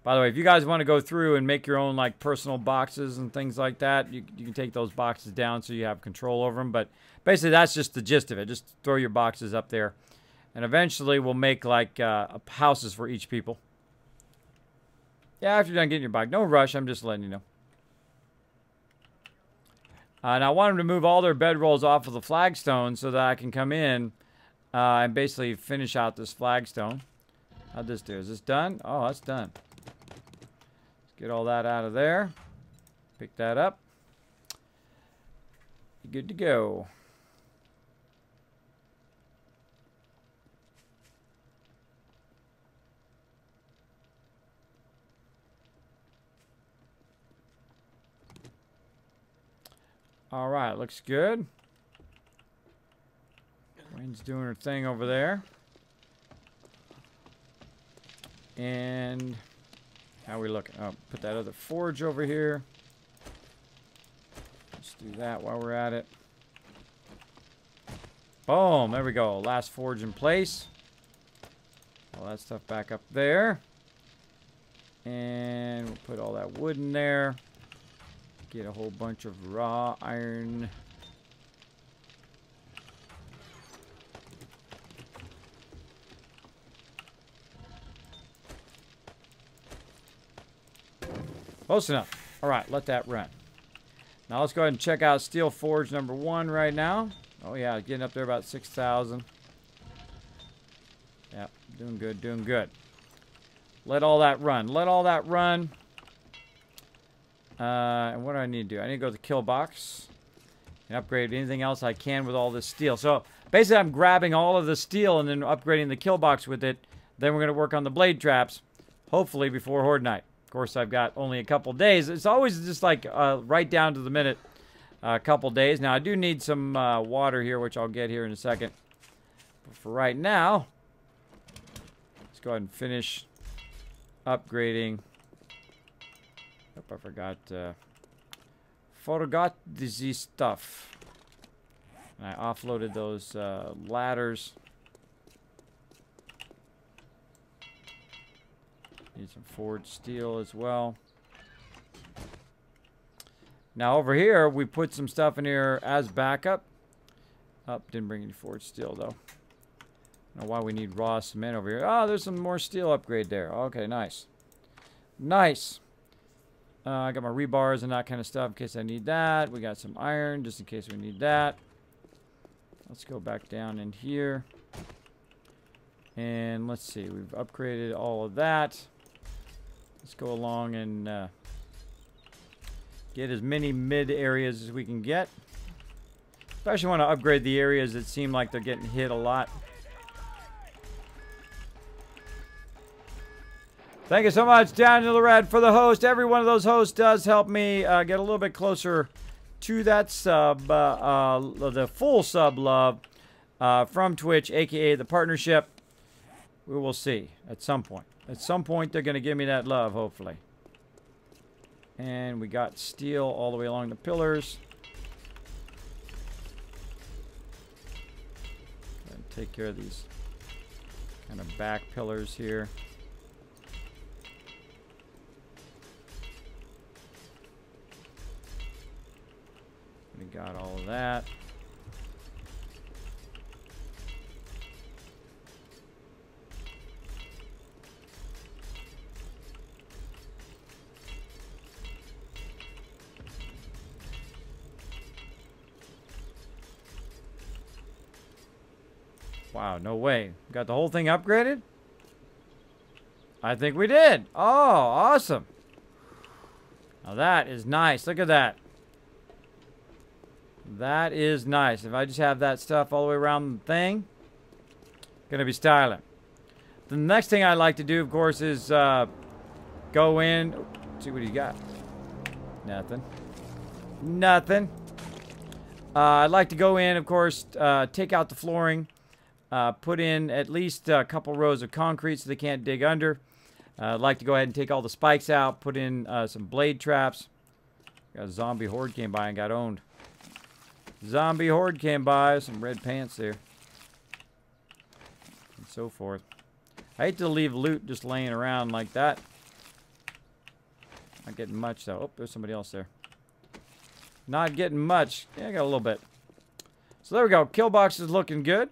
By the way, if you guys want to go through and make your own like personal boxes and things like that, you can take those boxes down so you have control over them. But basically, that's just the gist of it. Just throw your boxes up there. And eventually, we'll make like houses for each people. Yeah, after you're done getting your bike. No rush. I'm just letting you know. And I want them to move all their bedrolls off of the flagstone so that I can come in and basically finish out this flagstone. How'd this do? Is this done? Oh, that's done. Get all that out of there. Pick that up. Good to go. All right, looks good. Wayne's doing her thing over there. And how are we looking? Oh, put that other forge over here. Let's do that while we're at it. Boom, there we go. Last forge in place. All that stuff back up there. And we'll put all that wood in there. Get a whole bunch of raw iron. Close enough. All right, let that run. Now let's go ahead and check out Steel Forge number 1 right now. Oh yeah, getting up there about 6,000. Yep, doing good, doing good. Let all that run. Let all that run. And what do I need to do? I need to go to the kill box and upgrade anything else I can with all this steel. So basically I'm grabbing all of the steel and then upgrading the kill box with it. Then we're going to work on the blade traps, hopefully before Horde Night. Of course, I've got only a couple days. It's always just like right down to the minute, a couple days. Now, I do need some water here, which I'll get here in a second. But for right now, let's go ahead and finish upgrading. Hope I forgot this stuff. And I offloaded those ladders. Need some forged steel as well. Now over here, we put some stuff in here as backup. Didn't bring any forged steel though. I don't know why we need raw cement over here. Oh, there's some more steel upgrade there. Okay, nice. Nice. I got my rebars and that kind of stuff in case I need that. We got some iron just in case we need that. Let's go back down in here. And let's see. We've upgraded all of that. Let's go along and get as many mid areas as we can get. Especially want to upgrade the areas that seem like they're getting hit a lot. Thank you so much, Daniel Red, for the host. Every one of those hosts does help me get a little bit closer to that sub, the full sub love from Twitch, aka the partnership. We will see at some point. At some point, they're going to give me that love, hopefully. And we got steel all the way along the pillars. And take care of these kind of back pillars here. We got all of that. Wow, no way. Got the whole thing upgraded? I think we did. Oh, awesome. Now that is nice. Look at that. That is nice. If I just have that stuff all the way around the thing, gonna be styling. The next thing I like to do, of course, is go in. See what you got. Nothing. Nothing. I'd like to go in, of course, take out the flooring, put in at least a couple rows of concrete so they can't dig under. I'd like to go ahead and take all the spikes out, put in some blade traps. Got a zombie horde came by and got owned. Zombie horde came by, some red pants there. And so forth. I hate to leave loot just laying around like that. Not getting much though. Oh, there's somebody else there. Not getting much. Yeah, I got a little bit. So there we go. Kill box is looking good.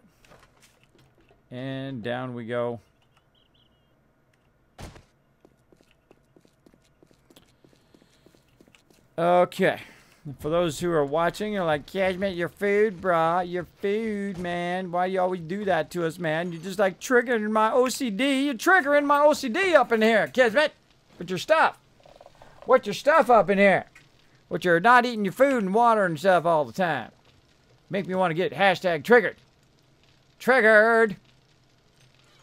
And down we go. Okay. For those who are watching, you're like, Kismet, your food, brah. Your food, man. Why do you always do that to us, man? You're just like triggering my OCD. You're triggering my OCD up in here, Kismet. With your stuff. What's your stuff up in here? With your not eating your food and water and stuff all the time. Make me want to get hashtag triggered. Triggered.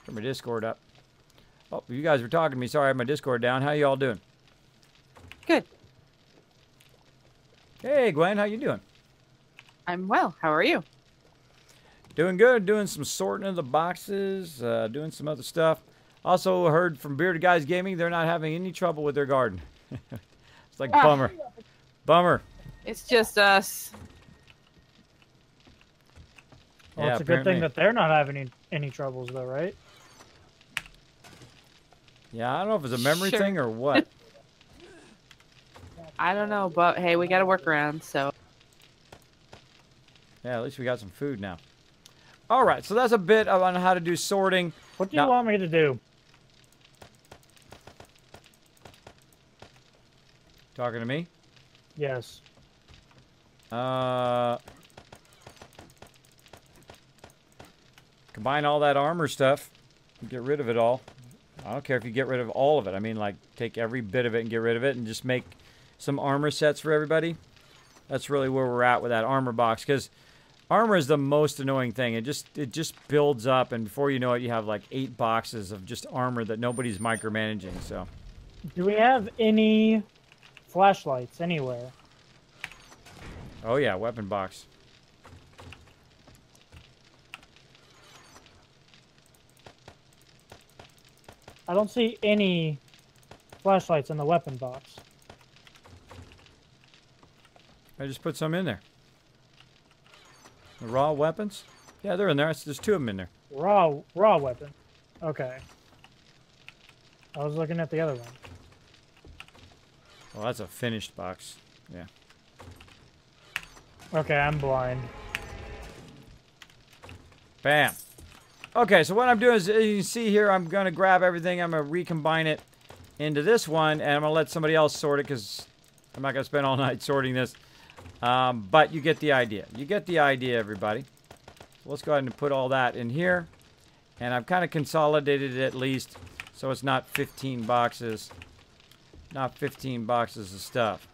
Turn my Discord up. Oh, you guys were talking to me. Sorry, I have my Discord down. How you all doing? Good. Hey, Gwen, how you doing? I'm well. How are you? Doing good. Doing some sorting of the boxes. Doing some other stuff. Also heard from Bearded Guys Gaming, they're not having any trouble with their garden. It's like bummer. Bummer. It's just us. Well, Yeah, it's a good thing that they're not having any troubles, though, right? Yeah, I don't know if it's a memory Sure. thing or what. I don't know, but hey, we got to work around, so. Yeah, at least we got some food now. All right, so that's a bit on how to do sorting. What do you want me to do? Talking to me? Yes. Combine all that armor stuff. Get rid of it all. I don't care if you get rid of all of it. I mean, like, take every bit of it and get rid of it and just make some armor sets for everybody. That's really where we're at with that armor box, because armor is the most annoying thing. It just builds up, and before you know it, you have like 8 boxes of just armor that nobody's micromanaging. So, Do we have any flashlights anywhere? oh yeah, weapon box. I don't see any flashlights in the weapon box. I just put some in there. The raw weapons? Yeah, they're in there. There's 2 of them in there. Raw weapon. Okay. I was looking at the other one. Well, that's a finished box. Yeah. Okay, I'm blind. Bam. Okay, so what I'm doing is, you can see here, I'm going to grab everything. I'm going to recombine it into this one, and I'm going to let somebody else sort it because I'm not going to spend all night sorting this. But you get the idea. You get the idea, everybody. So let's go ahead and put all that in here. And I've kind of consolidated it at least so it's not 15 boxes. Not 15 boxes of stuff.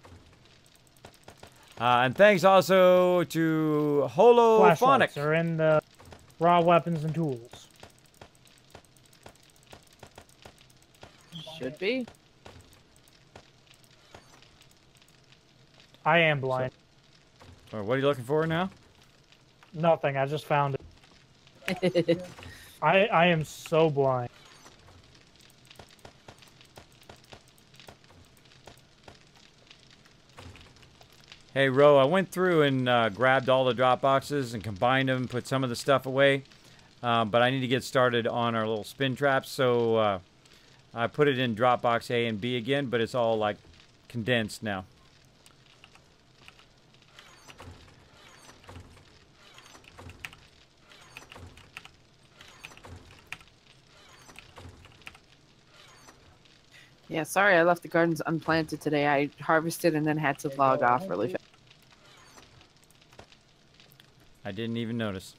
And thanks also to Holophonic. Flashlights are in the raw weapons and tools. Should be. I am blind. So, what are you looking for now? Nothing. I just found it. I am so blind. Hey, Ro, I went through and grabbed all the drop boxes and combined them, put some of the stuff away. But I need to get started on our little spin traps, so I put it in drop box A and B again, but it's all like condensed now. Yeah, sorry I left the gardens unplanted today. I harvested and then had to log off really fast. I didn't even notice.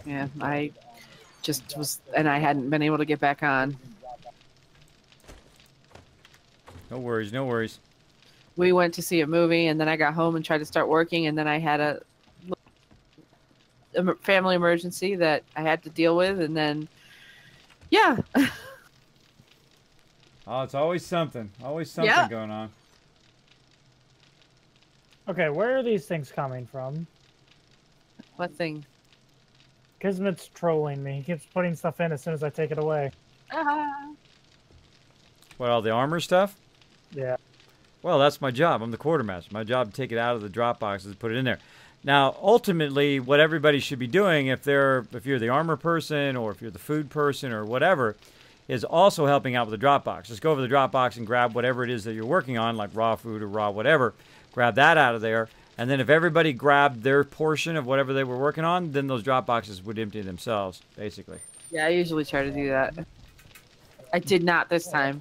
Yeah, I just was, and I hadn't been able to get back on. No worries, no worries. We went to see a movie, and then I got home and tried to start working, and then I had a family emergency that I had to deal with, and then, yeah. Oh, it's always something. Always something Yeah. going on. Okay, where are these things coming from? What thing? Kismet's trolling me. He keeps putting stuff in as soon as I take it away. What, all the armor stuff? Yeah. Well, that's my job. I'm the quartermaster. My job to take it out of the drop boxes and put it in there. Now, ultimately, what everybody should be doing, if you're the armor person or if you're the food person or whatever, is also helping out with the drop box. Just go over the drop box and grab whatever it is that you're working on, like raw food or raw whatever. Grab that out of there. And then if everybody grabbed their portion of whatever they were working on, then those drop boxes would empty themselves, basically. Yeah, I usually try to do that. I did not this time.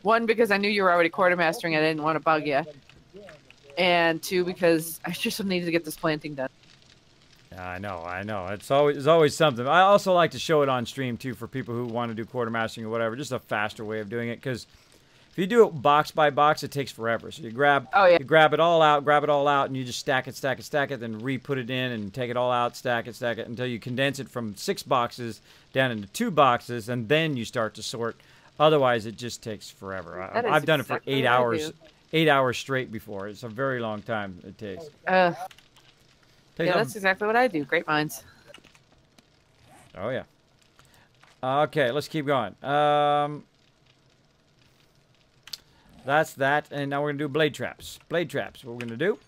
One, because I knew you were already quartermastering. I didn't want to bug you. And two, because I just needed to get this planting done. Yeah, I know. It's always something. I also like to show it on stream, too, for people who want to do quartermastering or whatever. Just a faster way of doing it, because if you do it box by box, it takes forever. So you grab you grab it all out, and you just stack it, then re-put it in and take it all out, stack it, until you condense it from 6 boxes down into 2 boxes, and then you start to sort. Otherwise, it just takes forever. I've done it for 8 hours, 8 hours straight before. It's a very long time it takes. Yeah, that's exactly what I do. Great minds. Oh, yeah. Okay, let's keep going. That's that, and now we're going to do blade traps. Blade traps, what we're going to do,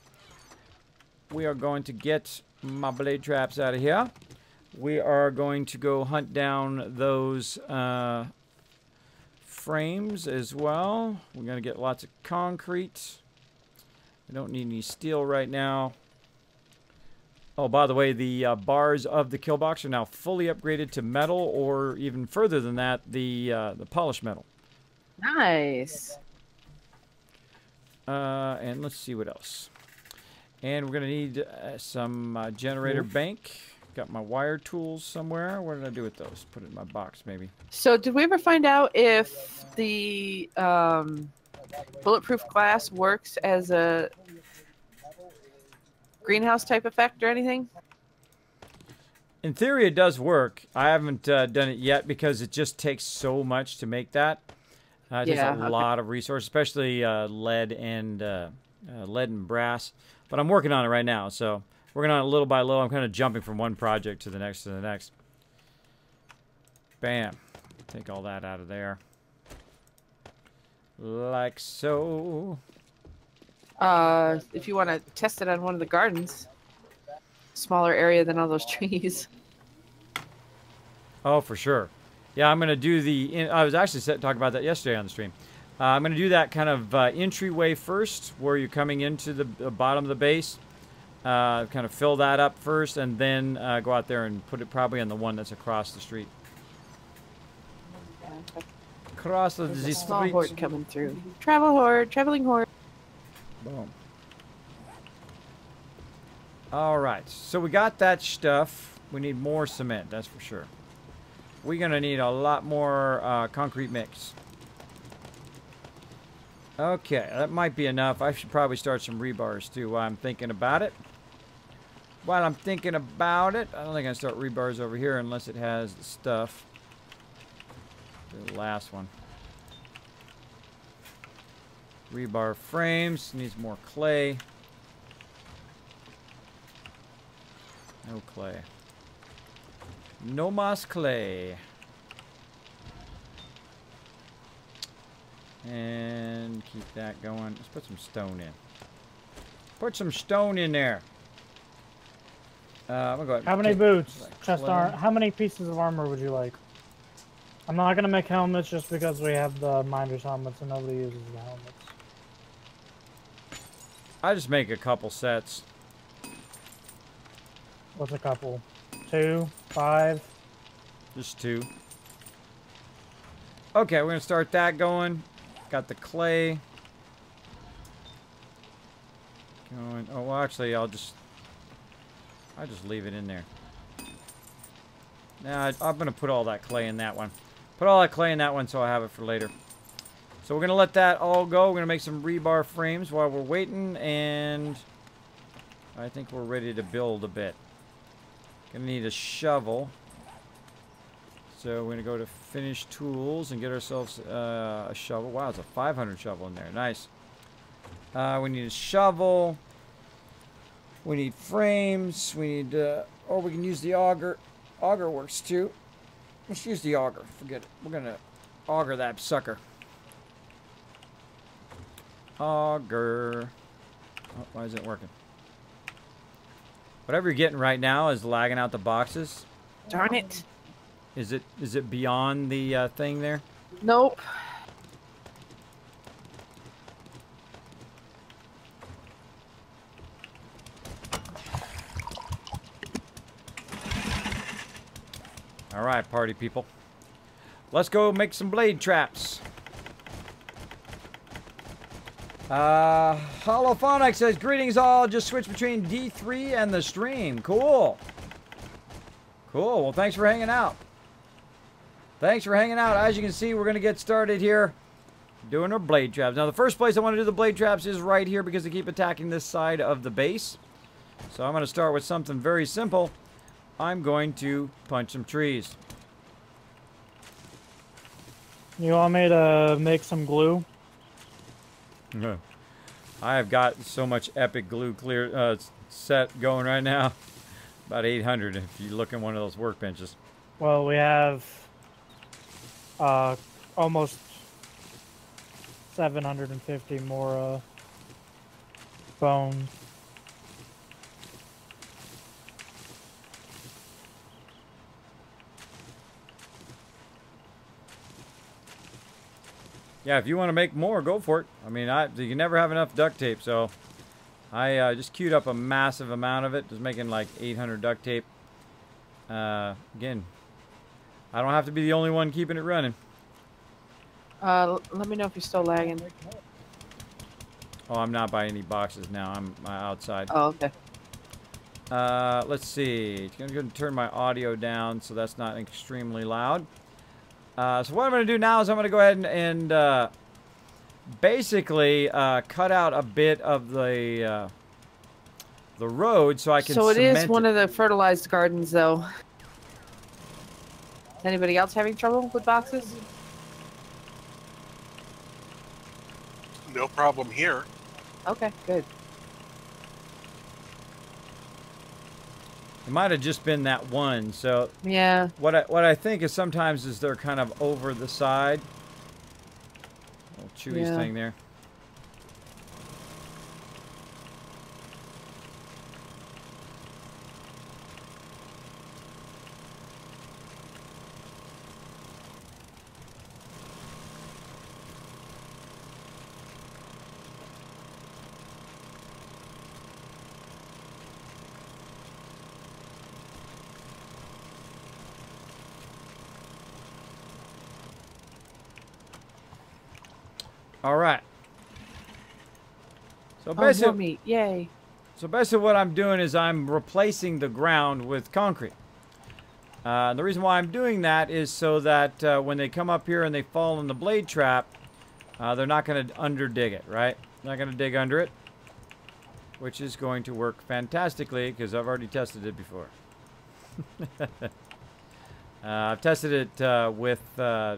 we are going to get my blade traps out of here. We are going to go hunt down those frames as well. We're going to get lots of concrete. I don't need any steel right now. Oh, by the way, the bars of the kill box are now fully upgraded to metal, or even further than that, the polished metal. Nice. And let's see what else. And we're going to need some generator bank. Got my wire tools somewhere. What did I do with those? Put it in my box, maybe. So did we ever find out if the bulletproof glass works as a greenhouse type effect or anything? In theory, it does work. I haven't done it yet because it just takes so much to make that. It takes a lot of resources, especially lead and brass. But I'm working on it right now, so working on it little by little. I'm kind of jumping from one project to the next to the next. Bam. Take all that out of there. Like so. If you want to test it on one of the gardens, smaller area than all those trees. Oh, for sure. Yeah, I'm going to do the... I was actually talking about that yesterday on the stream. I'm going to do that kind of entryway first, where you're coming into the bottom of the base. Kind of fill that up first, and then go out there and put it probably on the one that's across the street. Across the There's a small street. horde coming through. Travel horde, traveling horde. Boom. All right, so we got that stuff. We need more cement, that's for sure. We're going to need a lot more concrete mix. Okay, that might be enough. I should probably start some rebars too while I'm thinking about it. I don't think I'm going to start rebars over here unless it has the stuff. The last one. Rebar frames. Needs more clay. No clay. No mas clay. And keep that going. Let's put some stone in. Put some stone in there. I'm gonna go ahead. How many boots? How many pieces of armor would you like? I'm not gonna make helmets just because we have the miners helmets and nobody uses the helmets. I just make a couple sets. What's a couple? 2, 5. Just 2. Okay, we're gonna start that going. Got the clay going. Oh, well, actually, I'll just leave it in there. Now I'm gonna put all that clay in that one. Put all that clay in that one so I have it for later. So we're gonna let that all go. We're gonna make some rebar frames while we're waiting, and I think we're ready to build a bit. Gonna need a shovel. So we're gonna go to finish tools and get ourselves a shovel. Wow, it's a 500 shovel in there. Nice. We need a shovel. We need frames. We need, or we can use the auger. Auger works too. Let's use the auger. Forget it. We're gonna auger that sucker. Auger. Oh, why isn't it working? Whatever you're getting right now is lagging out the boxes. Darn it. Is it beyond the thing there? Nope. All right, party people. Let's go make some blade traps. Holophonic says, greetings all, just switch between D3 and the stream. Cool. Cool, well thanks for hanging out. Thanks for hanging out. As you can see, we're going to get started here doing our blade traps. Now the first place I want to do the blade traps is right here because they keep attacking this side of the base. So I'm going to start with something very simple. I'm going to punch some trees. You want me to make some glue? No. I have got so much epic glue set going right now. About 800 if you look in one of those workbenches. Well, we have almost 750 more bones. Yeah, if you want to make more, go for it. I mean, you can never have enough duct tape, so I just queued up a massive amount of it, just making like 800 duct tape. Again, I don't have to be the only one keeping it running. Let me know if you're still lagging. Oh, I'm not by any boxes now. I'm outside. Oh, okay. Let's see. I'm going to turn my audio down so that's not extremely loud. So what I'm going to do now is I'm going to go ahead and basically cut out a bit of the road so I can So it cement is one of the fertilized gardens, though. Is anybody else having trouble with boxes? No problem here. Okay, good. It might have just been that one. So Yeah. what I think is sometimes is they're kind of over the side. Little Chewy's Yeah. thing there. All right. So Oh, more basically, meat. Yay. what I'm doing is I'm replacing the ground with concrete. The reason why I'm doing that is so that when they come up here and they fall in the blade trap, they're not going to underdig it, right? Not going to dig under it, which is going to work fantastically because I've already tested it before. I've tested it with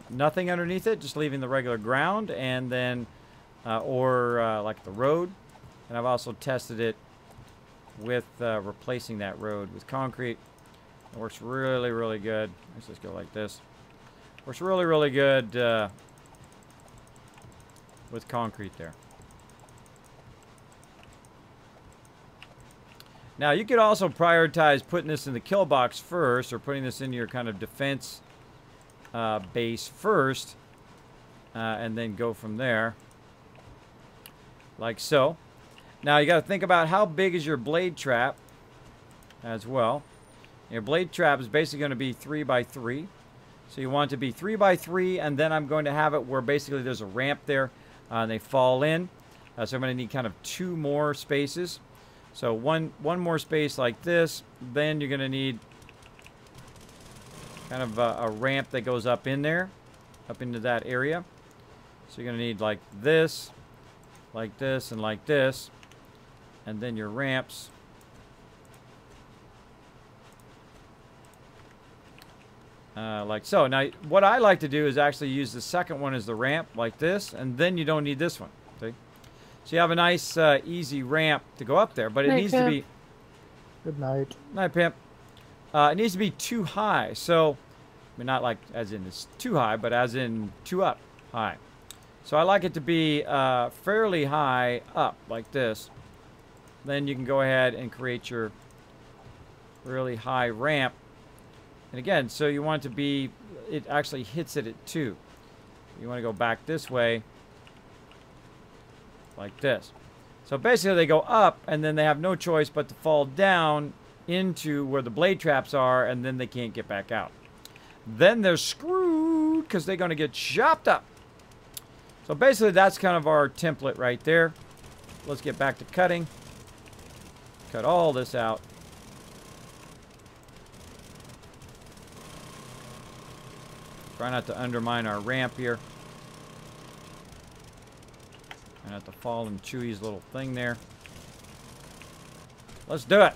nothing underneath it, just leaving the regular ground, and then like the road. And I've also tested it with replacing that road with concrete. It works really, really good. Let's just go like this. Works really, really good with concrete there. Now, you could also prioritize putting this in the kill box first, or putting this in your kind of defense base first, and then go from there, like so. Now, you got to think about how big is your blade trap as well. Your blade trap is basically going to be 3 by 3. So you want it to be 3 by 3, and then I'm going to have it where basically there's a ramp there, and they fall in. So I'm going to need kind of 2 more spaces. So one more space like this. Then you're going to need kind of a ramp that goes up in there, up into that area. So you're going to need like this, and like this. And then your ramps. Like so. Now, what I like to do is actually use the second one as the ramp, like this, and then you don't need this one. See? So you have a nice, easy ramp to go up there, but it needs to be... Good night. Night, Pimp. It needs to be too high. So, I mean, not like as in it's too high, but as in too up high. So I like it to be fairly high up, like this. Then you can go ahead and create your really high ramp. And again, so you want it to be, it actually hits it at 2. You want to go back this way, like this. So basically they go up, and then they have no choice but to fall down into where the blade traps are, and then they can't get back out. Then they're screwed, because they're going to get chopped up. So basically that's kind of our template right there. Let's get back to cutting. Cut all this out. Try not to undermine our ramp here. And not to fall in Chewy's little thing there. Let's do it.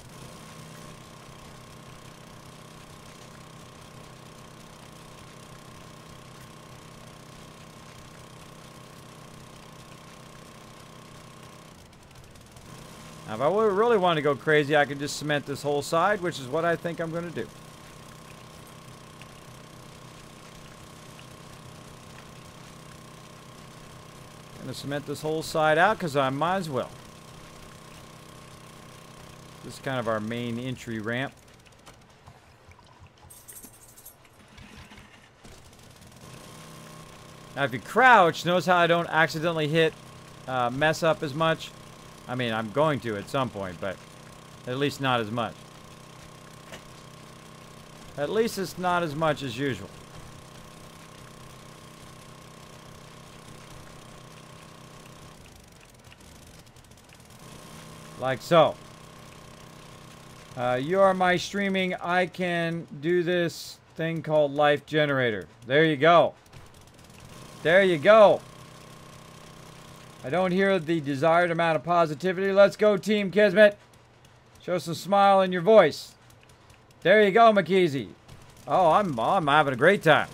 Now, if I really want to go crazy, I could just cement this whole side, which is what I think I'm going to do. I'm going to cement this whole side out because I might as well. This is kind of our main entry ramp. Now, if you crouch, notice how I don't accidentally hit mess up as much. I mean, I'm going to at some point, but at least not as much. At least it's not as much as usual. Like so. You are my streaming. I can do this thing called Life Generator. There you go. There you go. I don't hear the desired amount of positivity. Let's go, Team Kismet. Show some smile in your voice. There you go, McKeezy. Oh, I'm having a great time.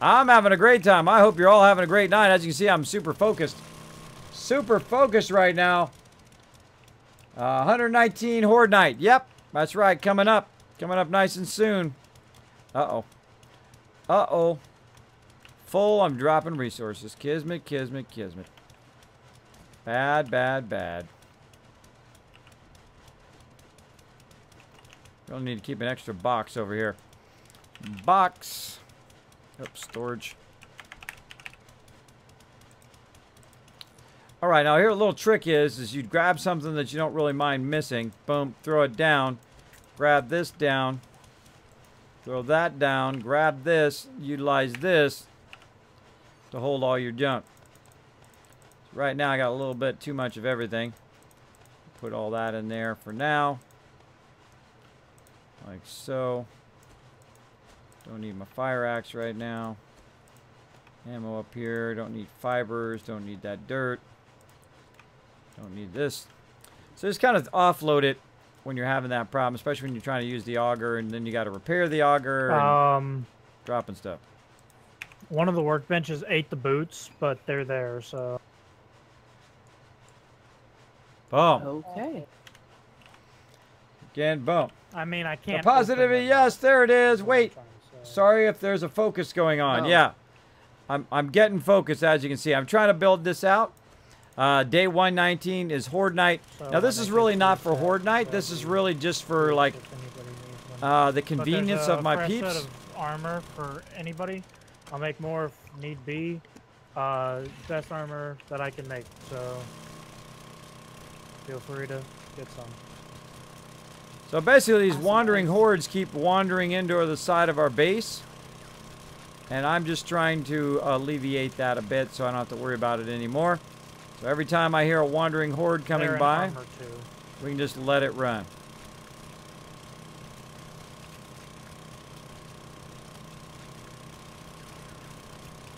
I'm having a great time. I hope you're all having a great night. As you can see, I'm super focused. Super focused right now. 119 Horde Night. Yep, that's right. Coming up. Coming up nice and soon. Uh-oh. Uh-oh. Full, I'm dropping resources. Kismet, Kismet, Kismet. Bad, bad, bad. Really need to keep an extra box over here. Box. Oops, storage. All right, now here a little trick is you grab something that you don't really mind missing. Boom, throw it down. Grab this down. Throw that down. Grab this. Utilize this to hold all your junk. right now I got a little bit too much of everything. Put all that in there for now. Like so. Don't need my fire axe right now. Ammo up here. Don't need fibers. Don't need that dirt. Don't need this. So just kind of offload it when you're having that problem, especially when you're trying to use the auger and then you got to repair the auger and dropping stuff. One of the workbenches ate the boots, but they're there, so. Boom. Okay. Again, boom. I mean, I can't. A positivity, yes, there it is. Wait. Sorry if there's a focus going on. Oh. Yeah. I'm getting focused, as you can see. I'm trying to build this out. Day 119 is Horde Night. So Now, this is really not for Horde Night. This is really just for, like, the convenience of my peeps. Set of armor for anybody. I'll make more if need be. Best armor that I can make, so feel free to get some. So basically, these wandering hordes keep wandering into the side of our base. And I'm just trying to alleviate that a bit so I don't have to worry about it anymore. So every time I hear a wandering horde coming They're in by, armor too. we can just let it run.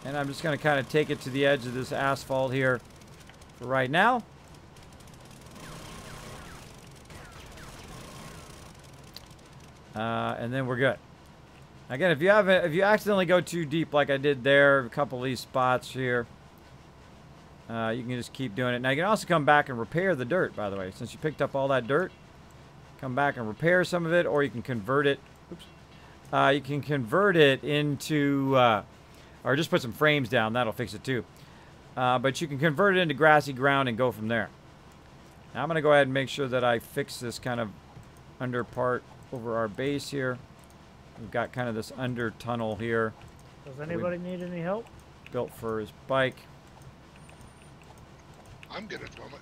And I'm just going to kind of take it to the edge of this asphalt here for right now. And then we're good. Again, if you accidentally go too deep like I did there, a couple of these spots here, you can just keep doing it. Now, you can also come back and repair the dirt, by the way. Since you picked up all that dirt, come back and repair some of it, or you can convert it. Oops. You can convert it into, or just put some frames down. That'll fix it too. But you can convert it into grassy ground and go from there. Now, I'm going to go ahead and make sure that I fix this kind of under part over our base here. We've got kind of this under tunnel here. Does anybody need any help? Built for his bike. I'm good at the moment.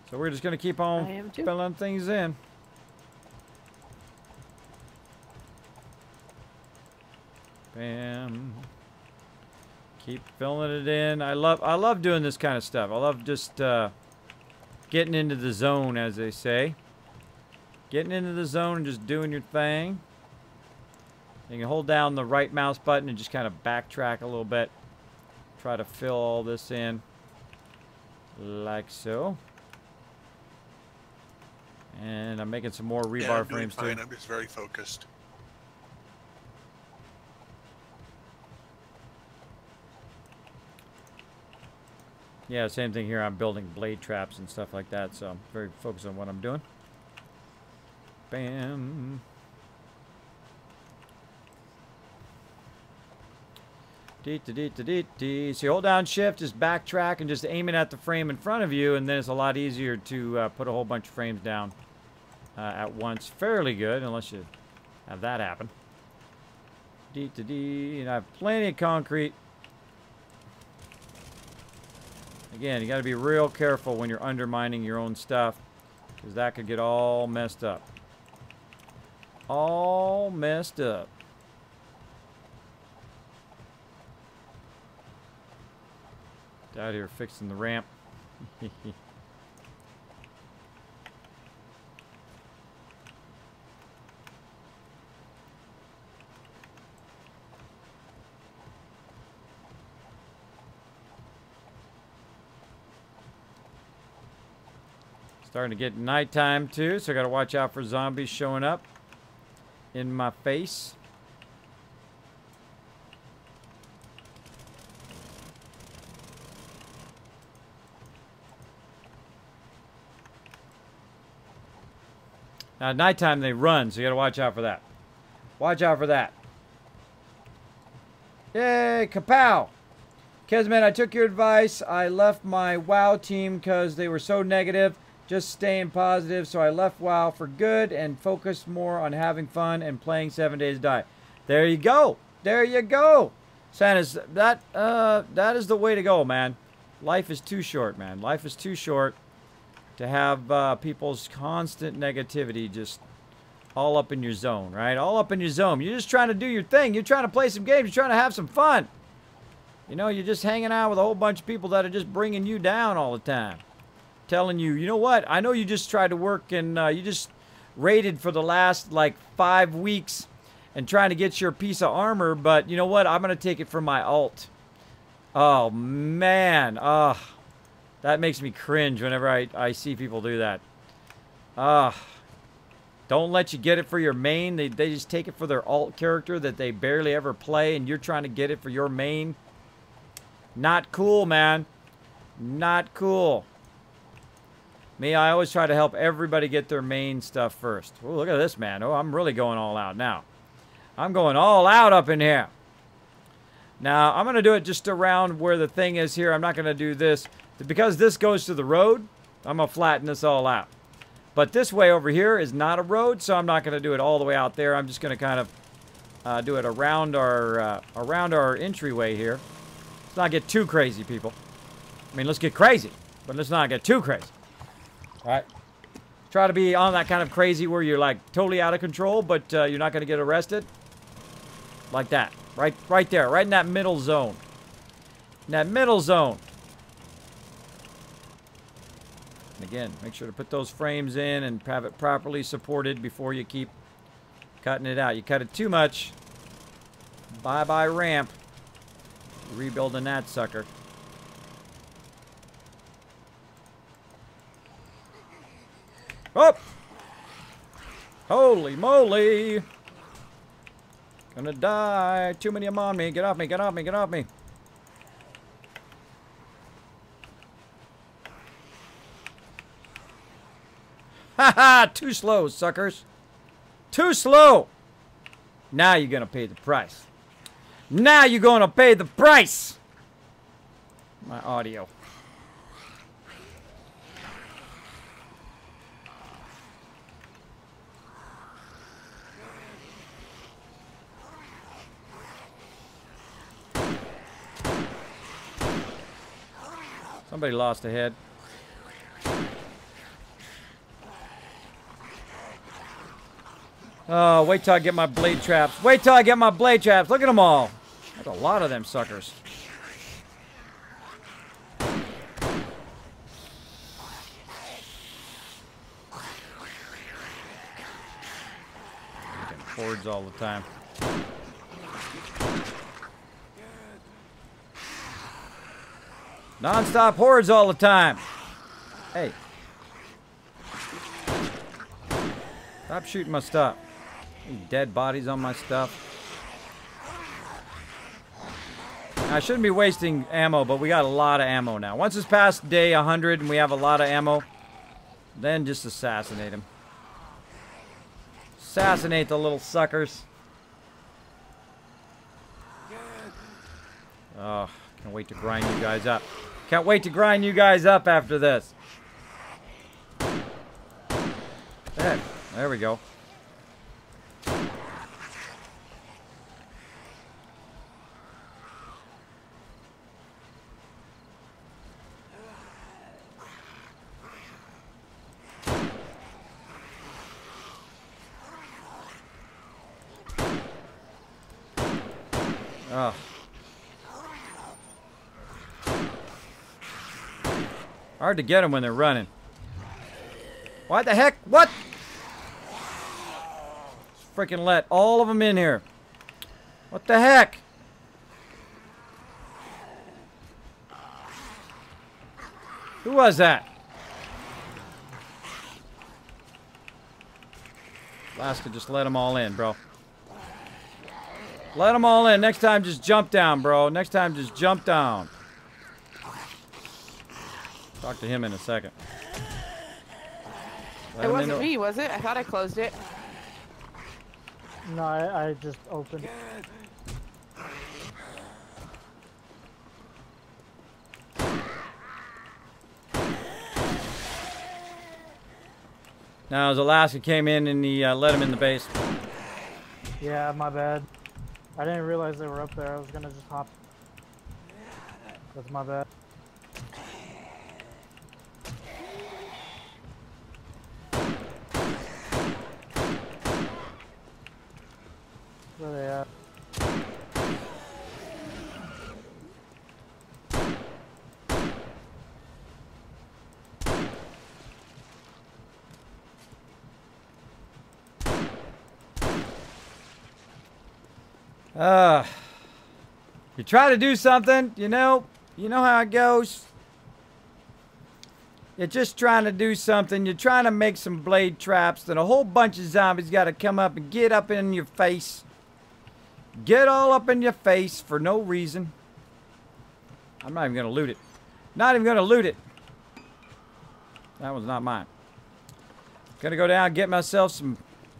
So we're just going to keep I on am too. filling things in. Bam. Keep filling it in. I love doing this kind of stuff. I love just getting into the zone, as they say. Getting into the zone and just doing your thing. You can hold down the right mouse button and just kind of backtrack a little bit. Try to fill all this in like so. And I'm making some more rebar I'm doing frames fine. too. I'm just very focused. Yeah, same thing here. I'm building blade traps and stuff like that, so I'm very focused on what I'm doing. Bam. Dee. So you hold down shift, just backtrack and just aim it at the frame in front of you, and then it's a lot easier to put a whole bunch of frames down at once. Fairly good, unless you have that happen. Dee. And I have plenty of concrete. Again, you got to be real careful when you're undermining your own stuff, because that could get all messed up. All messed up. Out here fixing the ramp. Starting to get nighttime too, so I gotta watch out for zombies showing up in my face. Now, at nighttime, they run, so you gotta watch out for that. Watch out for that. Yay, kapow! Kismet, I took your advice. I left my WoW team because they were so negative. Just staying positive, so I left WoW for good and focused more on having fun and playing 7 Days to Die. There you go. There you go. Santa's, that is the way to go, man. Life is too short, man. Life is too short to have people's constant negativity just all up in your zone, right? All up in your zone. You're just trying to do your thing. You're trying to play some games. You're trying to have some fun. You know, you're just hanging out with a whole bunch of people that are just bringing you down all the time. Telling you, you know what? I know you just tried to work and you just raided for the last, like, 5 weeks and trying to get your piece of armor, but you know what? I'm going to take it for my alt. Oh, man. That makes me cringe whenever I see people do that. Don't let you get it for your main. They just take it for their alt character that they barely ever play, and you're trying to get it for your main. Not cool, man. Not cool. Me, I always try to help everybody get their main stuff first. Oh, look at this, man. Oh, I'm really going all out now. I'm going all out up in here. Now, I'm going to do it just around where the thing is here. I'm not going to do this. Because this goes to the road, I'm going to flatten this all out. But this way over here is not a road, so I'm not going to do it all the way out there. I'm just going to kind of do it around our entryway here. Let's not get too crazy, people. I mean, let's get crazy, but let's not get too crazy. All right? Try to be on that kind of crazy where you're, like, totally out of control, but you're not going to get arrested. Like that. Right there. Right in that middle zone. In that middle zone. And again, make sure to put those frames in and have it properly supported before you keep cutting it out. You cut it too much. Bye-bye ramp. Rebuilding that sucker. Oh! Holy moly! Gonna die. Too many of them on me. Get off me, get off me, get off me. Haha! Too slow, suckers. Too slow! Now you're gonna pay the price. Now you're gonna pay the price! My audio. Somebody lost a head. Oh, wait till I get my blade traps. Wait till I get my blade traps. Look at them all. There's a lot of them suckers. Getting hordes all the time. Non-stop hordes all the time. Hey. Stop shooting my stuff. Any dead bodies on my stuff. I shouldn't be wasting ammo, but we got a lot of ammo now. Once it's past day 100 and we have a lot of ammo, then just assassinate him. Assassinate the little suckers. Oh, can't wait to grind you guys up. Can't wait to grind you guys up after this. There we go. Oh. Hard to get them when they're running. What the heck? What? Freaking let all of them in here. What the heck? Who was that? Alaska, just let them all in, bro. Let them all in. Next time, just jump down, bro. Next time, just jump down. Talk to him in a second. It wasn't me, was it? I thought I closed it. No, I just opened. Now, as Alaska came in and he let him in the base. Yeah, my bad. I didn't realize they were up there. I was gonna just hop. That's my bad. Where they at? You try to do something, you know how it goes. You're just trying to do something. You're trying to make some blade traps. Then a whole bunch of zombies got to come up and get up in your face. Get all up in your face for no reason. I'm not even going to loot it. Not even going to loot it. That one's not mine. Gonna go down and get myself some...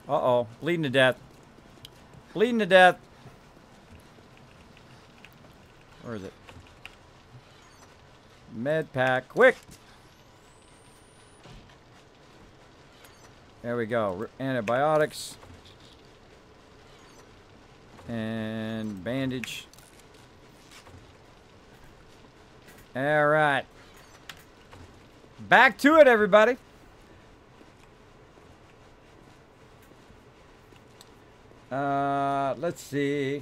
Uh-oh. Bleeding to death. Bleeding to death. Where is it? Med pack. Quick! There we go. Antibiotics. And bandage. Alright. Back to it, everybody. Let's see.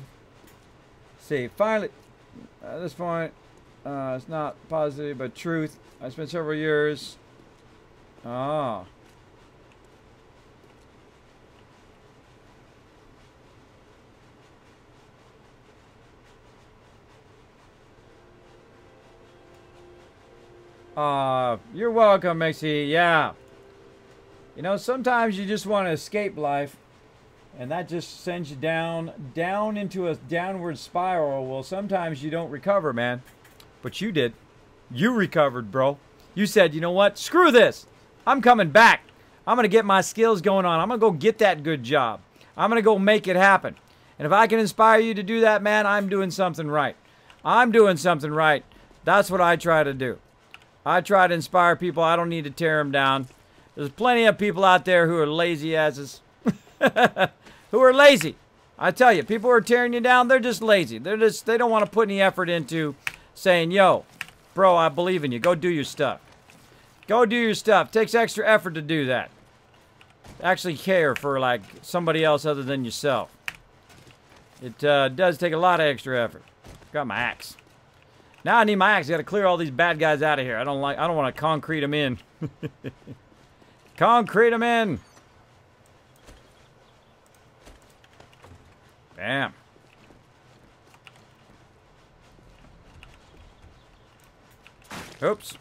Finally, at this point, it's not positive, but truth. I spent several years. Oh. You're welcome, Mixie. Yeah. You know, sometimes you just want to escape life, and that just sends you down into a downward spiral. Well, sometimes you don't recover, man. But you did. You recovered, bro. You said, you know what? Screw this. I'm coming back. I'm going to get my skills going on. I'm going to go get that good job. I'm going to go make it happen. And if I can inspire you to do that, man, I'm doing something right. I'm doing something right. That's what I try to do. I try to inspire people. I don't need to tear them down. There's plenty of people out there who are lazy asses. Who are lazy. I tell you, people who are tearing you down, they're just lazy. They don't want to put any effort into saying, yo, bro, I believe in you. Go do your stuff. Go do your stuff. Takes extra effort to do that. Actually care for, like, somebody else other than yourself. It does take a lot of extra effort. Got my axe. Now I need my axe. I got to clear all these bad guys out of here. I don't want to concrete them in. Concrete them in. Bam. Oops.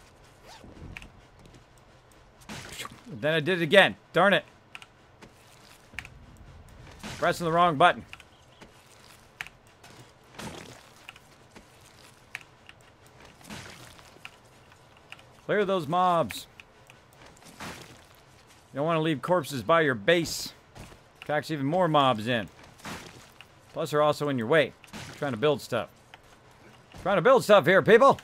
Then I did it again. Darn it. Pressing the wrong button. Clear those mobs. You don't want to leave corpses by your base. Attracts even more mobs in. Plus, they're also in your way. Trying to build stuff. Trying to build stuff here, people.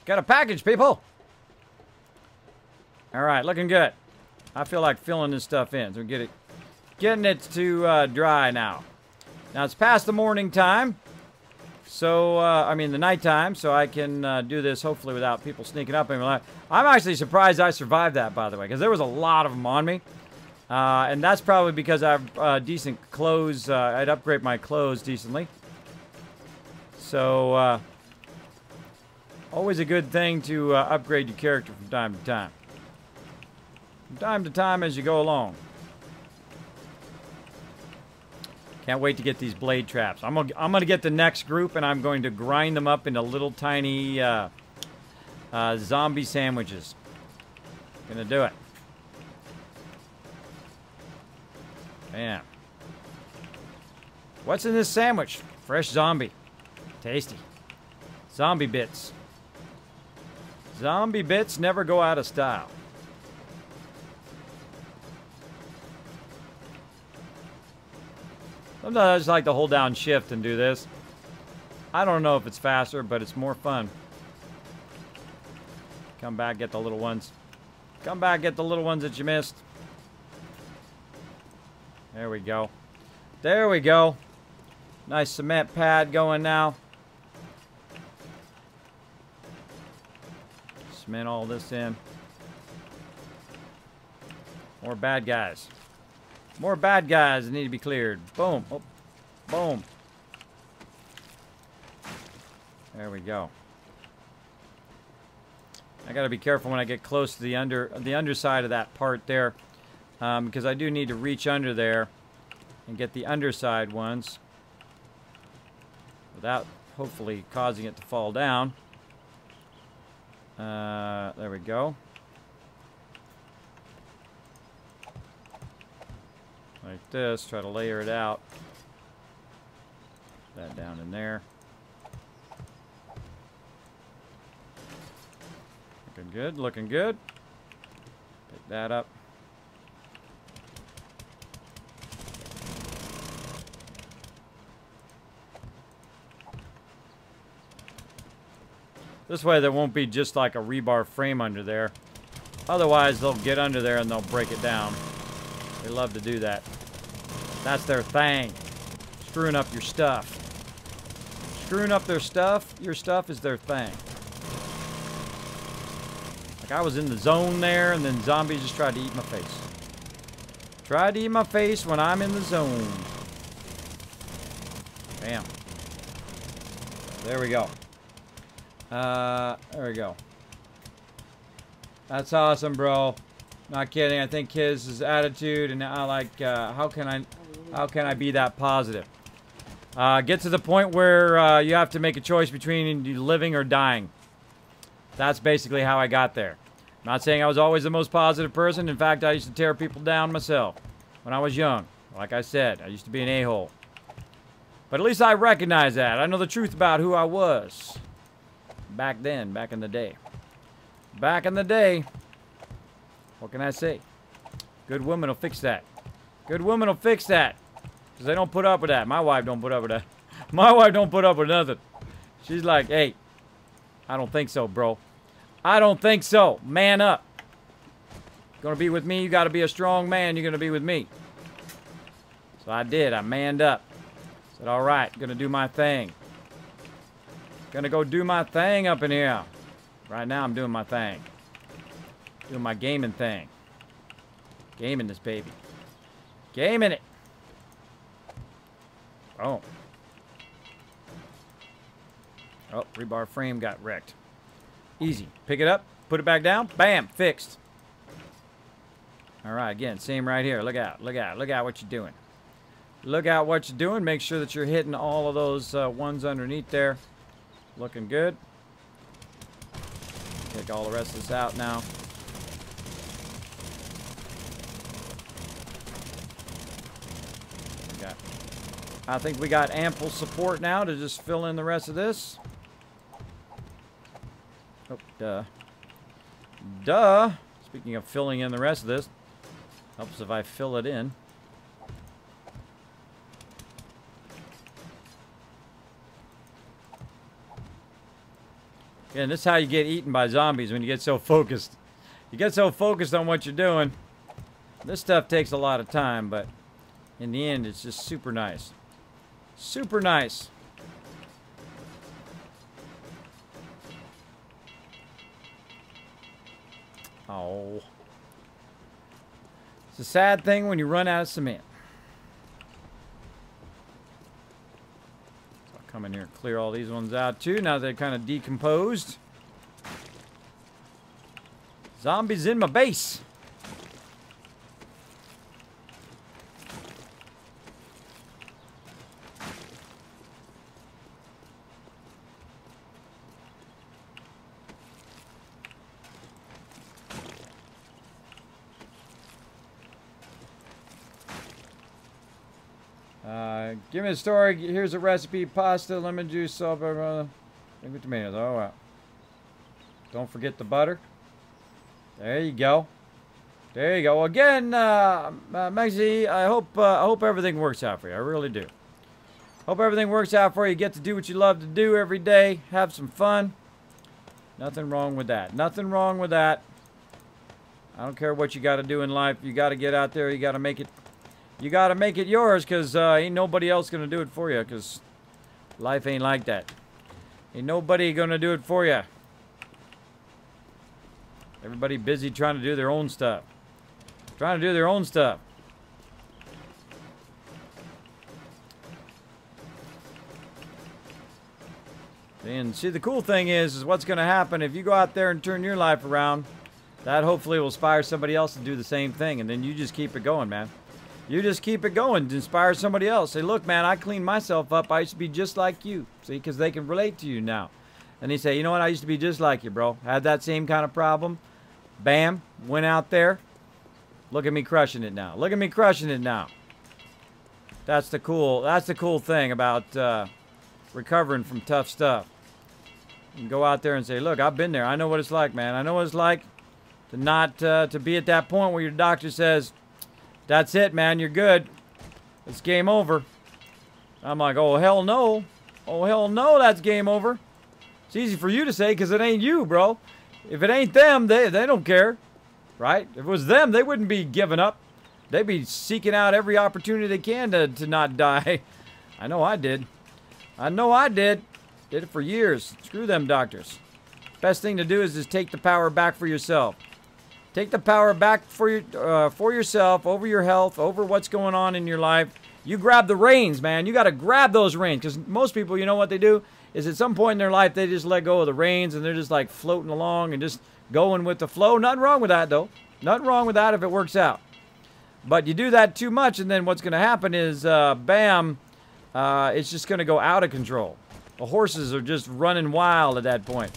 Got a package, people. All right, looking good. I feel like filling this stuff in. So getting it to dry now. Now it's past the morning time. So, I mean the nighttime. So I can do this hopefully without people sneaking up in my life. I'm actually surprised I survived that, by the way, because there was a lot of them on me. And that's probably because I have decent clothes. I'd upgrade my clothes decently. So, always a good thing to upgrade your character from time to time. From time to time as you go along. Can't wait to get these blade traps. I'm gonna get the next group, and I'm going to grind them up into little tiny zombie sandwiches. Gonna do it. Man. What's in this sandwich? Fresh zombie. Tasty. Zombie bits. Zombie bits never go out of style. Sometimes I just like to hold down shift and do this. I don't know if it's faster, but it's more fun. Come back, get the little ones. Come back, get the little ones that you missed. There we go. There we go. Nice cement pad going now. Cement all this in. More bad guys. More bad guys that need to be cleared. Boom. Oh, boom. There we go. I gotta be careful when I get close to the underside of that part there. Because I do need to reach under there and get the underside ones. without hopefully causing it to fall down. There we go. Like this, try to layer it out. That down in there. Looking good, looking good. Pick that up. This way there won't be just like a rebar frame under there. Otherwise they'll get under there and they'll break it down. They love to do that. That's their thing. Screwing up your stuff. Screwing up their stuff, your stuff is their thing. Like I was in the zone there and then zombies just tried to eat my face. Tried to eat my face when I'm in the zone. Bam. There we go. There we go. That's awesome, bro. Not kidding. I think his attitude and I like how can I be that positive? Get to the point where you have to make a choice between living or dying. That's basically how I got there. I'm not saying I was always the most positive person. In fact, I used to tear people down myself when I was young. Like I said, I used to be an a-hole. But at least I recognize that. I know the truth about who I was. Back then, back in the day. Back in the day. What can I say? Good woman will fix that. Good woman will fix that. Because they don't put up with that. My wife don't put up with that. My wife don't put up with nothing. She's like, hey, I don't think so, bro. I don't think so. Man up. Gonna be with me, you gotta be a strong man. You're gonna be with me. So I did. I manned up. Said, all right, gonna do my thing. Gonna go do my thing up in here. Right now I'm doing my thing. Doing my gaming thing. Gaming this baby. Gaming it. Oh. Oh, rebar frame got wrecked. Easy. Pick it up, put it back down, bam, fixed. All right, again, same right here. Look out, look out, look out what you're doing. Look out what you're doing. Make sure that you're hitting all of those ones underneath there. Looking good. Take all the rest of this out now. I think we got ample support now to just fill in the rest of this. Oh, duh. Duh! Speaking of filling in the rest of this, helps if I fill it in. And this is how you get eaten by zombies when you get so focused. You get so focused on what you're doing. This stuff takes a lot of time, but in the end, it's just super nice. Super nice. Oh. It's a sad thing when you run out of cement. So I'll come in here and clear all these ones out too. Now they're kind of decomposed. Zombies in my base. Give me a story. Here's a recipe: pasta, lemon juice, salt, pepper, with tomatoes. Oh wow! Don't forget the butter. There you go. There you go. Again, Maxie, I hope everything works out for you. I really do. Hope everything works out for you. You get to do what you love to do every day. Have some fun. Nothing wrong with that. Nothing wrong with that. I don't care what you got to do in life. You got to get out there. You got to make it. You got to make it yours, because ain't nobody else going to do it for you, because life ain't like that. Ain't nobody going to do it for you. Everybody busy trying to do their own stuff. Trying to do their own stuff. And see, the cool thing is what's going to happen if you go out there and turn your life around. That hopefully will inspire somebody else to do the same thing, and then you just keep it going, man. You just keep it going to inspire somebody else. Say, look, man, I cleaned myself up. I used to be just like you. See, because they can relate to you now. And they say, you know what? I used to be just like you, bro. Had that same kind of problem. Bam. Went out there. Look at me crushing it now. Look at me crushing it now. That's the cool thing about recovering from tough stuff. You can go out there and say, look, I've been there. I know what it's like, man. I know what it's like to not to be at that point where your doctor says, that's it, man. You're good. It's game over. I'm like, oh, hell no. Oh, hell no, that's game over. It's easy for you to say because it ain't you, bro. If it ain't them, they don't care. Right? If it was them, they wouldn't be giving up. They'd be seeking out every opportunity they can to not die. I know I did. I know I did. Did it for years. Screw them doctors. Best thing to do is just take the power back for yourself. Take the power back for yourself, over your health, over what's going on in your life. You grab the reins, man. You got to grab those reins. Because most people, you know what they do? Is at some point in their life, they just let go of the reins and they're just like floating along and just going with the flow. Nothing wrong with that, though. Nothing wrong with that if it works out. But you do that too much, and then what's going to happen is, bam, it's just going to go out of control. The horses are just running wild at that point.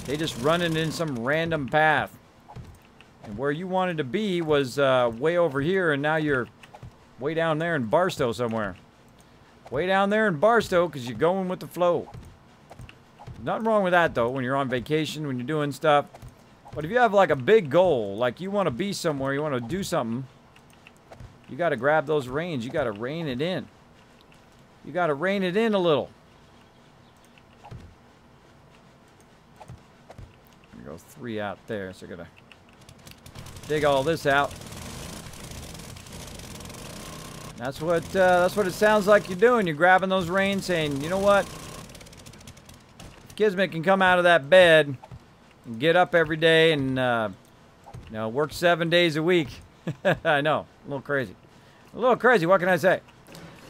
They just running in some random path. And where you wanted to be was way over here, and now you're way down there in Barstow somewhere. Way down there in Barstow because you're going with the flow. Nothing wrong with that, though, when you're on vacation, when you're doing stuff. But if you have, like, a big goal, like you want to be somewhere, you want to do something, you got to grab those reins. You got to rein it in. You got to rein it in a little. I'm going to go 3 out there, so I got to dig all this out. That's what it sounds like you're doing. You're grabbing those reins, saying, you know what? If Kismet can come out of that bed and get up every day and you know, work 7 days a week. I know, a little crazy. A little crazy, what can I say?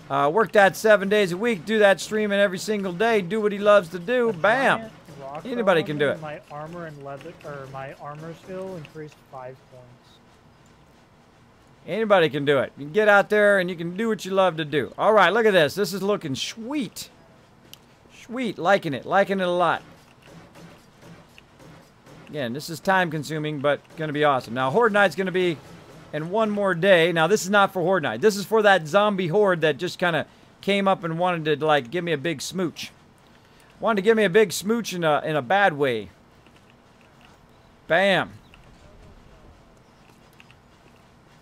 Work that 7 days a week, do that streaming every single day, do what he loves to do, bam. Anybody can do it. My armor and leather, or my armor skill increased 5 points. Anybody can do it. You can get out there and you can do what you love to do. All right, look at this. This is looking sweet. Sweet, liking it a lot. Again, this is time consuming, but going to be awesome. Now, Horde Night's going to be in one more day. Now, this is not for Horde Night. This is for that zombie horde that just kind of came up and wanted to, like, give me a big smooch. Wanted to give me a big smooch in a bad way. Bam.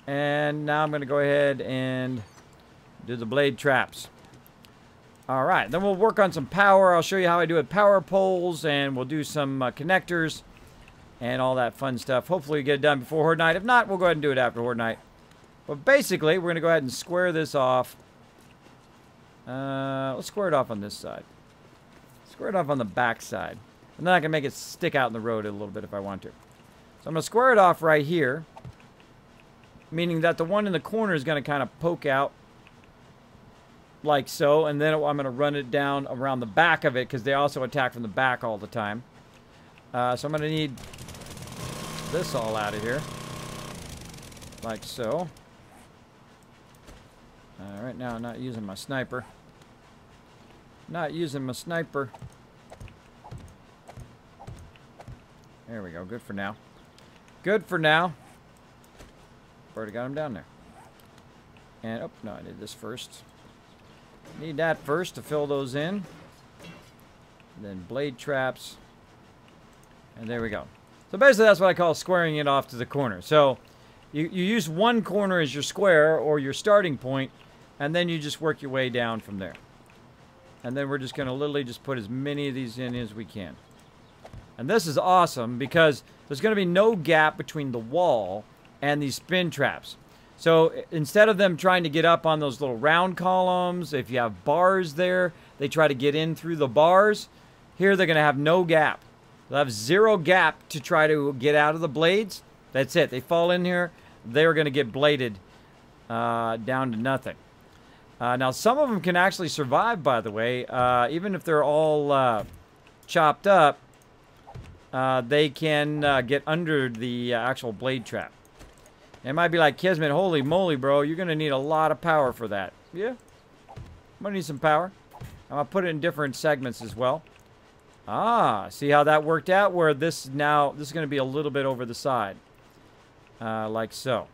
And now I'm going to go ahead and do the blade traps. All right, then we'll work on some power. I'll show you how I do it. Power poles, and we'll do some connectors and all that fun stuff. Hopefully we get it done before Horde Night. If not, we'll go ahead and do it after Horde Night. But basically, we're going to go ahead and square this off. Let's square it off on this side. Square it off on the back side. And then I can make it stick out in the road a little bit if I want to. So I'm going to square it off right here. Meaning that the one in the corner is going to kind of poke out like so. And then I'm going to run it down around the back of it because they also attack from the back all the time. So I'm going to need this all out of here. Like so. Right now I'm not using my sniper. Not using my sniper. There we go. Good for now. Good for now. Already got him down there. And, oh, no, I did this first. Need that first to fill those in. And then blade traps. And there we go. So basically that's what I call squaring it off to the corner. So you use one corner as your square or your starting point, and then you just work your way down from there. And then we're just going to literally just put as many of these in as we can. And this is awesome because there's going to be no gap between the wall and these spin traps. So instead of them trying to get up on those little round columns, if you have bars there, they try to get in through the bars. Here they're going to have no gap. They'll have zero gap to try to get out of the blades. That's it. They fall in here, they're going to get bladed down to nothing. Now some of them can actually survive, by the way. Even if they're all chopped up, they can get under the actual blade trap. It might be like, Kismet, holy moly, bro, you're going to need a lot of power for that. Yeah. I'm going to need some power. I'm going to put it in different segments as well. Ah, see how that worked out? Where this is going to be a little bit over the side. Like so.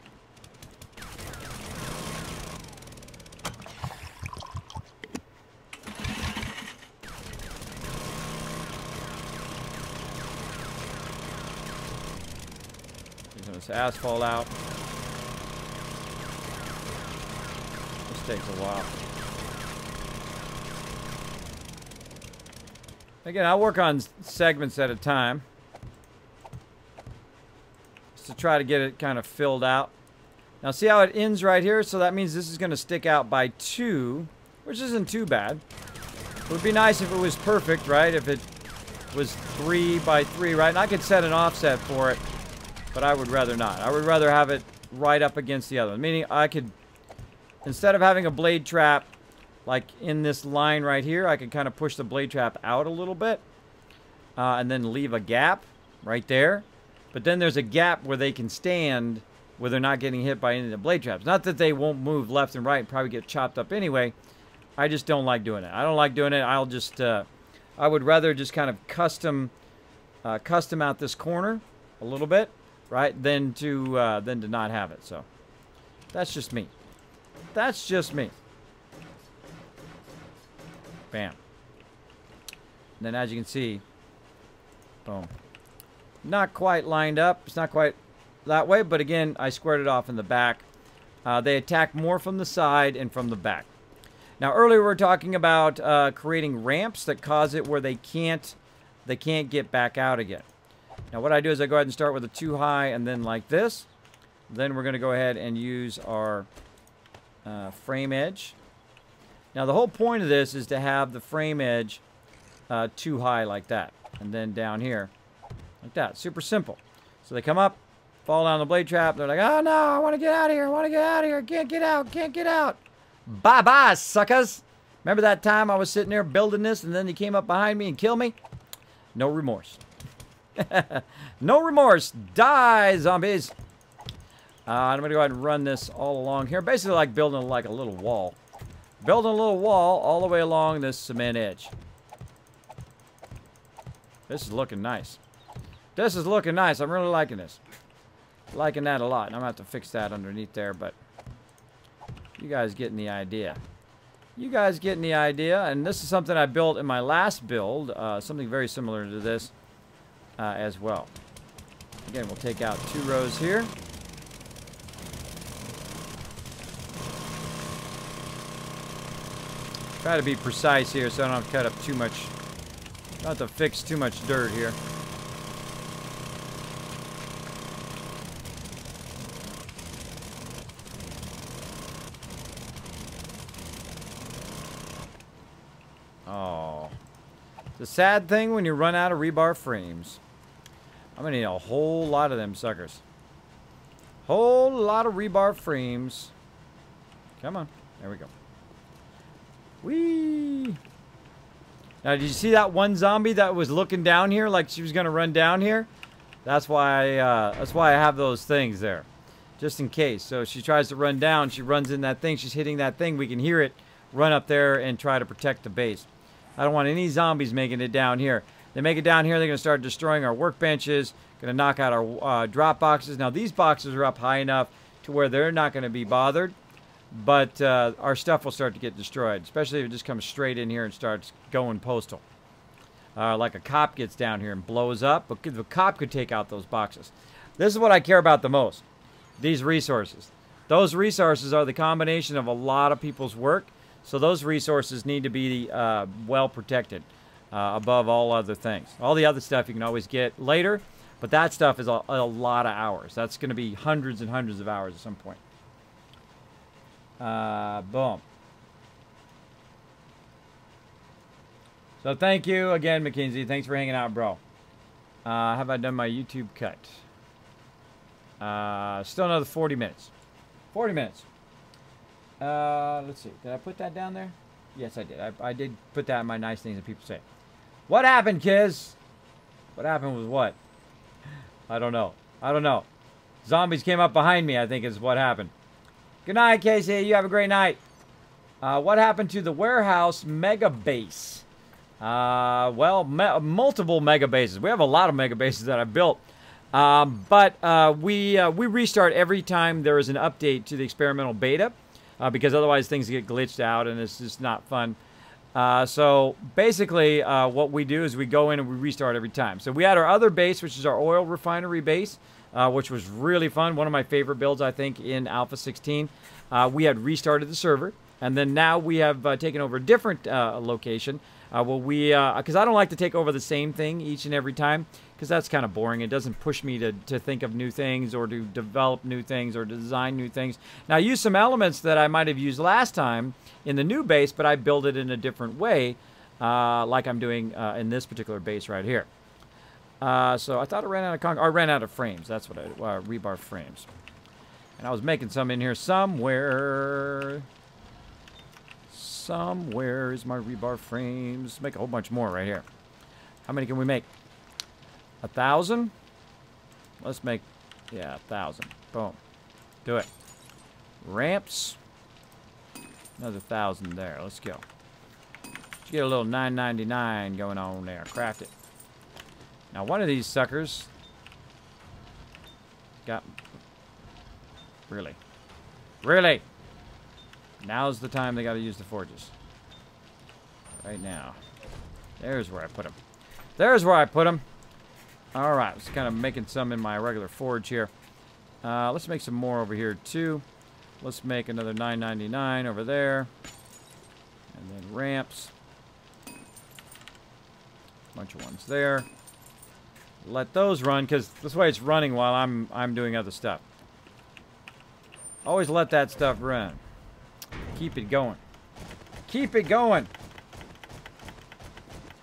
Taking this asphalt out. This takes a while. Again, I'll work on segments at a time. Just to try to get it kind of filled out. Now see how it ends right here? So that means this is going to stick out by 2, which isn't too bad. It would be nice if it was perfect, right? If it was 3 by 3, right? And I could set an offset for it, but I would rather not. I would rather have it right up against the other one. Meaning I could, instead of having a blade trap like in this line right here, I could kind of push the blade trap out a little bit and then leave a gap right there. But then there's a gap where they can stand where they're not getting hit by any of the blade traps. Not that they won't move left and right and probably get chopped up anyway. I just don't like doing it. I don't like doing it. I'll just, I would rather just kind of custom out this corner a little bit, right? Than to not have it. So that's just me. That's just me. Bam. And then as you can see, boom. Not quite lined up. It's not quite that way, but again, I squared it off in the back. They attack more from the side and from the back. Now earlier we were talking about creating ramps that cause it where they can't get back out again. Now what I do is I go ahead and start with a 2 high and then like this. Then we're going to go ahead and use our frame edge. Now the whole point of this is to have the frame edge 2 high like that. And then down here like that. Super simple. So they come up, fall down the blade trap. They're like, oh no, I want to get out of here. I want to get out of here. Can't get out. Can't get out. Bye-bye, suckers. Remember that time I was sitting there building this and then he came up behind me and killed me? No remorse. No remorse. Die, zombies. I'm going to go ahead and run this all along here. Basically like building like a little wall. Building a little wall all the way along this cement edge. This is looking nice. This is looking nice. I'm really liking this. Liking that a lot. And I'm going to have to fix that underneath there, but you guys getting the idea. You guys getting the idea. And this is something I built in my last build. Something very similar to this as well. Again, we'll take out 2 rows here. Try to be precise here so I don't have to cut up too much. Don't have to fix too much dirt here. Oh. It's a sad thing when you run out of rebar frames. I'm going to need a whole lot of them suckers. Whole lot of rebar frames. Come on. There we go. Whee! Now, did you see that one zombie that was looking down here like she was going to run down here? That's why I have those things there. Just in case. So she tries to run down. She runs in that thing. She's hitting that thing. We can hear it run up there and try to protect the base. I don't want any zombies making it down here. They make it down here, they're going to start destroying our workbenches. Going to knock out our drop boxes. Now, these boxes are up high enough to where they're not going to be bothered. But our stuff will start to get destroyed, especially if it just comes straight in here and starts going postal. Like a cop gets down here and blows up, but the cop could take out those boxes. This is what I care about the most, these resources. Those resources are the combination of a lot of people's work, so those resources need to be well protected above all other things. All the other stuff you can always get later, but that stuff is a lot of hours. That's going to be hundreds and hundreds of hours at some point. Boom. So thank you again, Mackenzie. Thanks for hanging out, bro. Have I done my YouTube cut? Still another 40 minutes. 40 minutes. Let's see. Did I put that down there? Yes, I did. I did put that in my nice things that people say. What happened, kids? What happened was what? I don't know. I don't know. Zombies came up behind me, I think is what happened. Good night, Casey. You have a great night. What happened to the warehouse mega base? Well, multiple mega bases. We have a lot of mega bases that I've built. But we restart every time there is an update to the experimental beta. Because otherwise things get glitched out and it's just not fun. So basically what we do is we go in and we restart every time. So we had our other base, which is our oil refinery base, which was really fun. One of my favorite builds, I think, in Alpha 16. We had restarted the server. And then now we have taken over a different location. Because I don't like to take over the same thing each and every time. Because that's kind of boring. It doesn't push me to think of new things or to develop new things or to design new things. Now, I use some elements that I might have used last time in the new base, but I build it in a different way, like I'm doing in this particular base right here. So I thought I ran out of I ran out of frames. That's what rebar frames. And I was making some in here somewhere. Somewhere is my rebar frames. Make a whole bunch more right here. How many can we make? 1,000? Let's make, yeah, 1,000. Boom. Do it. Ramps. Another 1,000 there. Let's go. Let's get a little 999 going on there. Craft it. Now, one of these suckers got... Really? Really? Now's the time they got to use the forges. Right now. There's where I put them. There's where I put them. All right, just kind of making some in my regular forge here. Let's make some more over here too. Let's make another 999 over there, and then ramps. Bunch of ones there. Let those run because this way it's running while I'm doing other stuff. Always let that stuff run. Keep it going. Keep it going.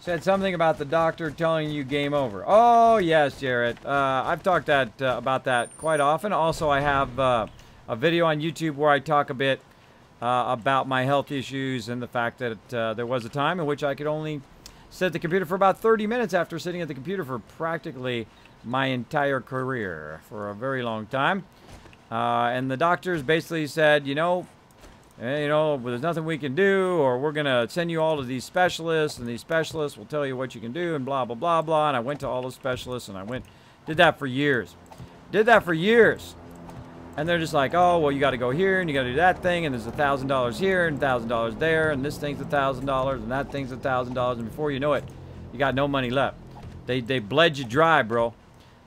Said something about the doctor telling you game over. Oh, yes, Jarrett. I've talked about that quite often. Also, I have a video on YouTube where I talk a bit about my health issues and the fact that there was a time in which I could only sit at the computer for about 30 minutes after sitting at the computer for practically my entire career for a very long time. And the doctors basically said, you know, there's nothing we can do, or we're going to send you all to these specialists, and these specialists will tell you what you can do, and blah, blah, blah, blah. And I went to all those specialists, and did that for years. Did that for years. And they're just like, oh, well, you got to go here, and you got to do that thing, and there's $1,000 here, and $1,000 there, and this thing's $1,000, and that thing's $1,000, and before you know it, you got no money left. They bled you dry, bro.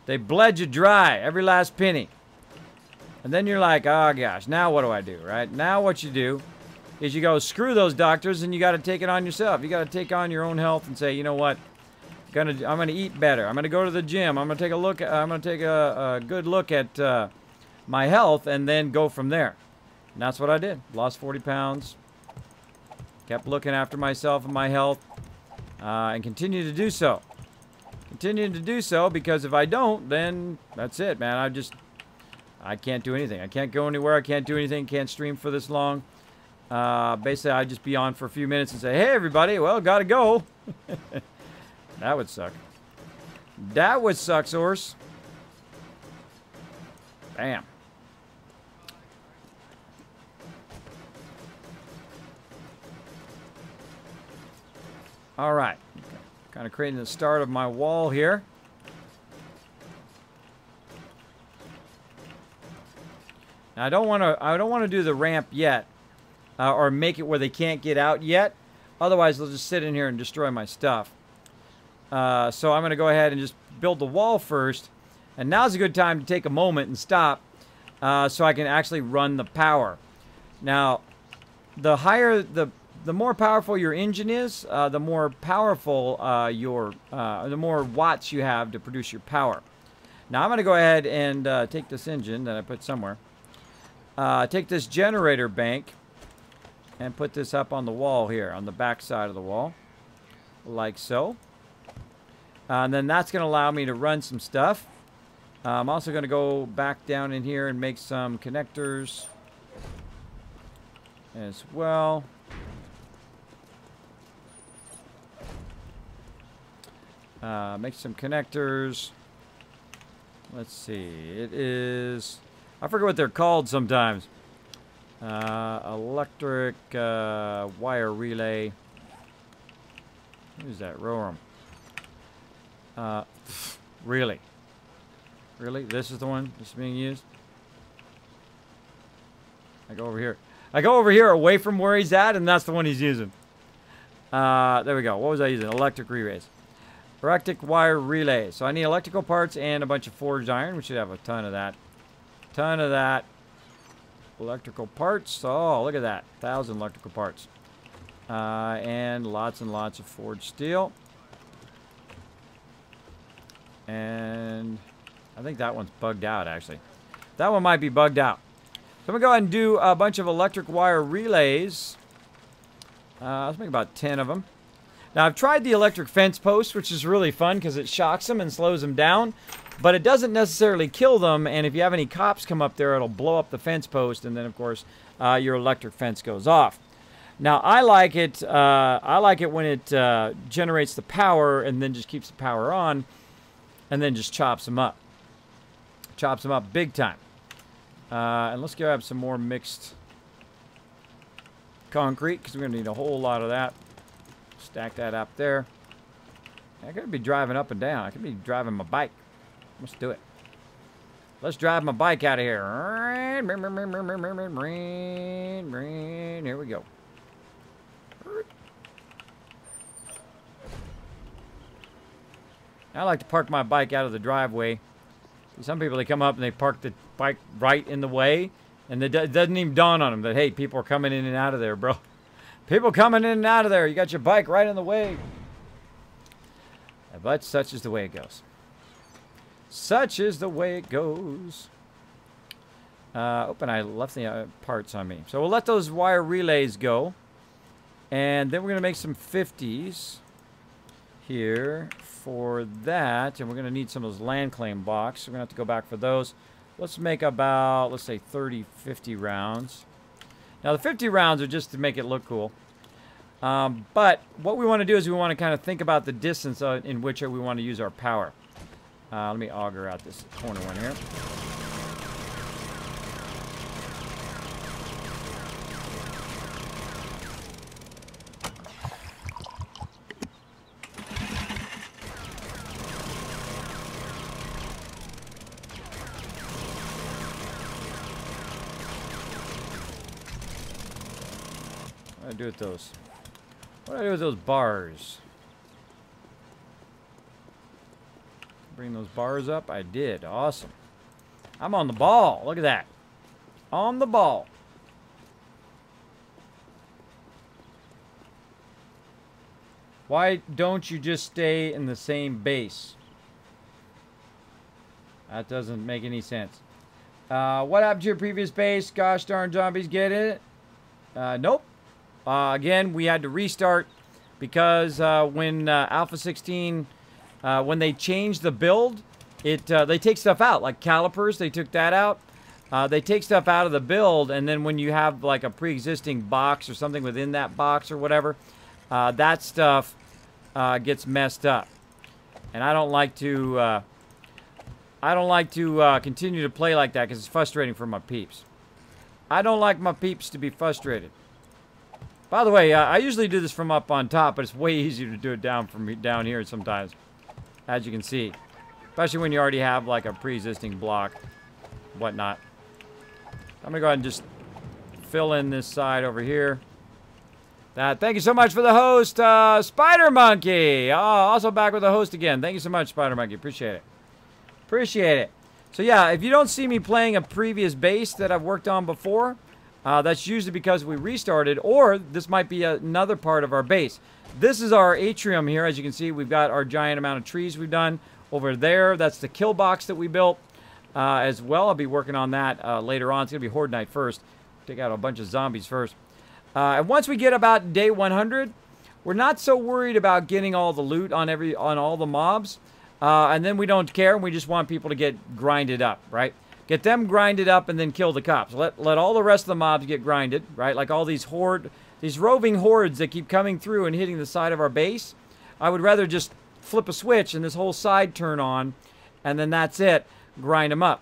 They bled you dry, every last penny. And then you're like, oh gosh, now what do I do, right? Now what you do is you go screw those doctors and you got to take it on yourself. You got to take on your own health and say, you know what? I'm gonna eat better. I'm gonna go to the gym. I'm gonna take a good look at my health and then go from there. And that's what I did. Lost 40 pounds. Kept looking after myself and my health, and continue to do so. Continue to do so because if I don't, then that's it, man. I can't do anything. I can't go anywhere. I can't do anything. Can't stream for this long. Basically, I'd just be on for a few minutes and say, hey, everybody, well, gotta go. That would suck. That would suck, Source. Bam. All right. Kind of creating the start of my wall here. Now, I don't want to do the ramp yet, or make it where they can't get out yet. Otherwise, they'll just sit in here and destroy my stuff. So I'm going to go ahead and just build the wall first. And now's a good time to take a moment and stop, so I can actually run the power. Now, the more powerful your engine is, the more powerful the more watts you have to produce your power. Now I'm going to go ahead and take this engine that I put somewhere. Take this generator bank and put this up on the wall here, on the back side of the wall, like so. And then that's going to allow me to run some stuff. I'm also going to go back down in here and make some connectors as well. Make some connectors. Let's see. It is... I forget what they're called sometimes. Electric wire relay. Who's that? Roram. Really? Really? This is the one that's being used? I go over here. I go over here away from where he's at, and that's the one he's using. There we go. What was I using? Electric relays. Electric wire relay. So I need electrical parts and a bunch of forged iron. We should have a ton of that. Ton of that. Electrical parts. Oh, look at that. 1,000 electrical parts. And lots of forged steel. And I think that one's bugged out, actually. That one might be bugged out. So I'm going to go ahead and do a bunch of electric wire relays. Let's make about 10 of them. Now, I've tried the electric fence post, which is really fun because it shocks them and slows them down. But it doesn't necessarily kill them, and if you have any cops come up there, it'll blow up the fence post, and then, of course, your electric fence goes off. Now, I like it when it generates the power and then just keeps the power on, and then just chops them up. Chops them up big time. And let's grab some more mixed concrete, because we're going to need a whole lot of that. Stack that up there. I could be driving up and down. I could be driving my bike. Let's do it. Let's drive my bike out of here. Here we go. I like to park my bike out of the driveway. Some people, they come up and they park the bike right in the way, and it doesn't even dawn on them that, hey, people are coming in and out of there, bro. People coming in and out of there. You got your bike right in the way. But such is the way it goes. Such is the way it goes. And I left the parts on me. So we'll let those wire relays go. And then we're going to make some 50s here for that. And we're going to need some of those land claim blocks. So we're going to have to go back for those. Let's make about, let's say, 30, 50 rounds. Now, the 50 rounds are just to make it look cool. But what we want to do is we want to kind of think about the distance in which we want to use our power. Let me auger out this corner one here. What do I do with those? What do I do with those bars? Bring those bars up. I did. Awesome. I'm on the ball. Look at that. On the ball. Why don't you just stay in the same base? That doesn't make any sense. What happened to your previous base? Gosh darn zombies, get it? Nope. Again, we had to restart because when Alpha 16... when they changed the build, they take stuff out, like calipers, they took that out. They take stuff out of the build, and then when you have like a pre-existing box or something within that box or whatever, that stuff gets messed up. And I don't like to continue to play like that because it's frustrating for my peeps. I don't like my peeps to be frustrated. By the way, I usually do this from up on top, but it's way easier to do it down here sometimes. As you can see, especially when you already have like a pre-existing block, whatnot. I'm gonna go ahead and just fill in this side over here. Thank you so much for the host, Spider Monkey. Oh, also back with the host again. Thank you so much, Spider Monkey. Appreciate it. Appreciate it. So yeah, if you don't see me playing a previous base that I've worked on before, that's usually because we restarted, or this might be another part of our base. This is our atrium here. As you can see, we've got our giant amount of trees we've done over there. That's the kill box that we built as well. I'll be working on that later on. It's going to be Horde Night first. Take out a bunch of zombies first. And once we get about day 100, we're not so worried about getting all the loot on all the mobs. And then we don't care. We just want people to get grinded up, right? Get them grinded up and then kill the cops. Let all the rest of the mobs get grinded, right? Like all these roving hordes that keep coming through and hitting the side of our base. I would rather just flip a switch and this whole side turn on, and then that's it. grind them up,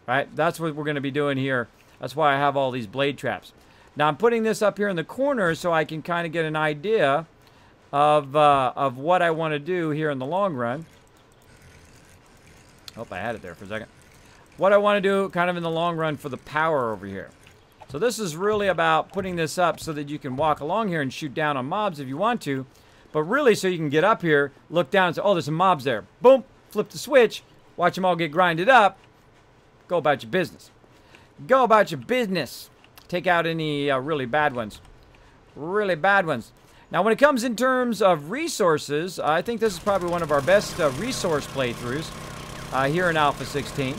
right? That's what we're going to be doing here. That's why I have all these blade traps. Now I'm putting this up here in the corner so I can kind of get an idea of what I want to do here in the long run. Oh, I had it there for a second. What I want to do kind of in the long run for the power over here. So this is really about putting this up so that you can walk along here and shoot down on mobs if you want to. But really so you can get up here, look down and say, oh, there's some mobs there. Boom, flip the switch, watch them all get grinded up. Go about your business. Go about your business. Take out any really bad ones. Really bad ones. Now when it comes in terms of resources, I think this is probably one of our best resource playthroughs here in Alpha 16.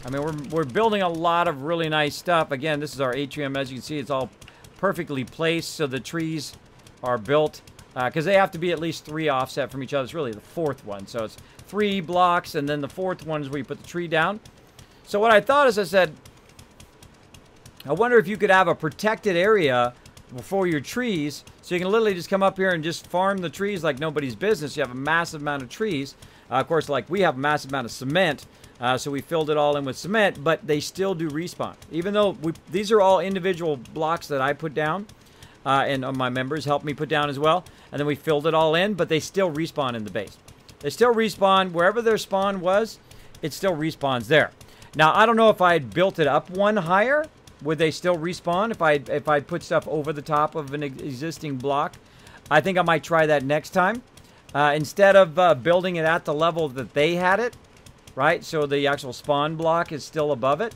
I mean, we're building a lot of really nice stuff. Again, this is our atrium. As you can see, it's all perfectly placed so the trees are built. Because they have to be at least 3 offset from each other. It's really the 4th one. So it's 3 blocks, and then the 4th one is where you put the tree down. So what I thought is I said, I wonder if you could have a protected area for your trees. So you can literally just come up here and just farm the trees like nobody's business. You have a massive amount of trees. Of course, like we have a massive amount of cement. So we filled it all in with cement, but they still do respawn. Even though these are all individual blocks that I put down, and my members helped me put down as well. And then we filled it all in, but they still respawn in the base. They still respawn wherever their spawn was. It still respawns there. Now I don't know if I had built it up one higher, would they still respawn if I put stuff over the top of an existing block? I think I might try that next time. Instead of building it at the level that they had it, right? So the actual spawn block is still above it,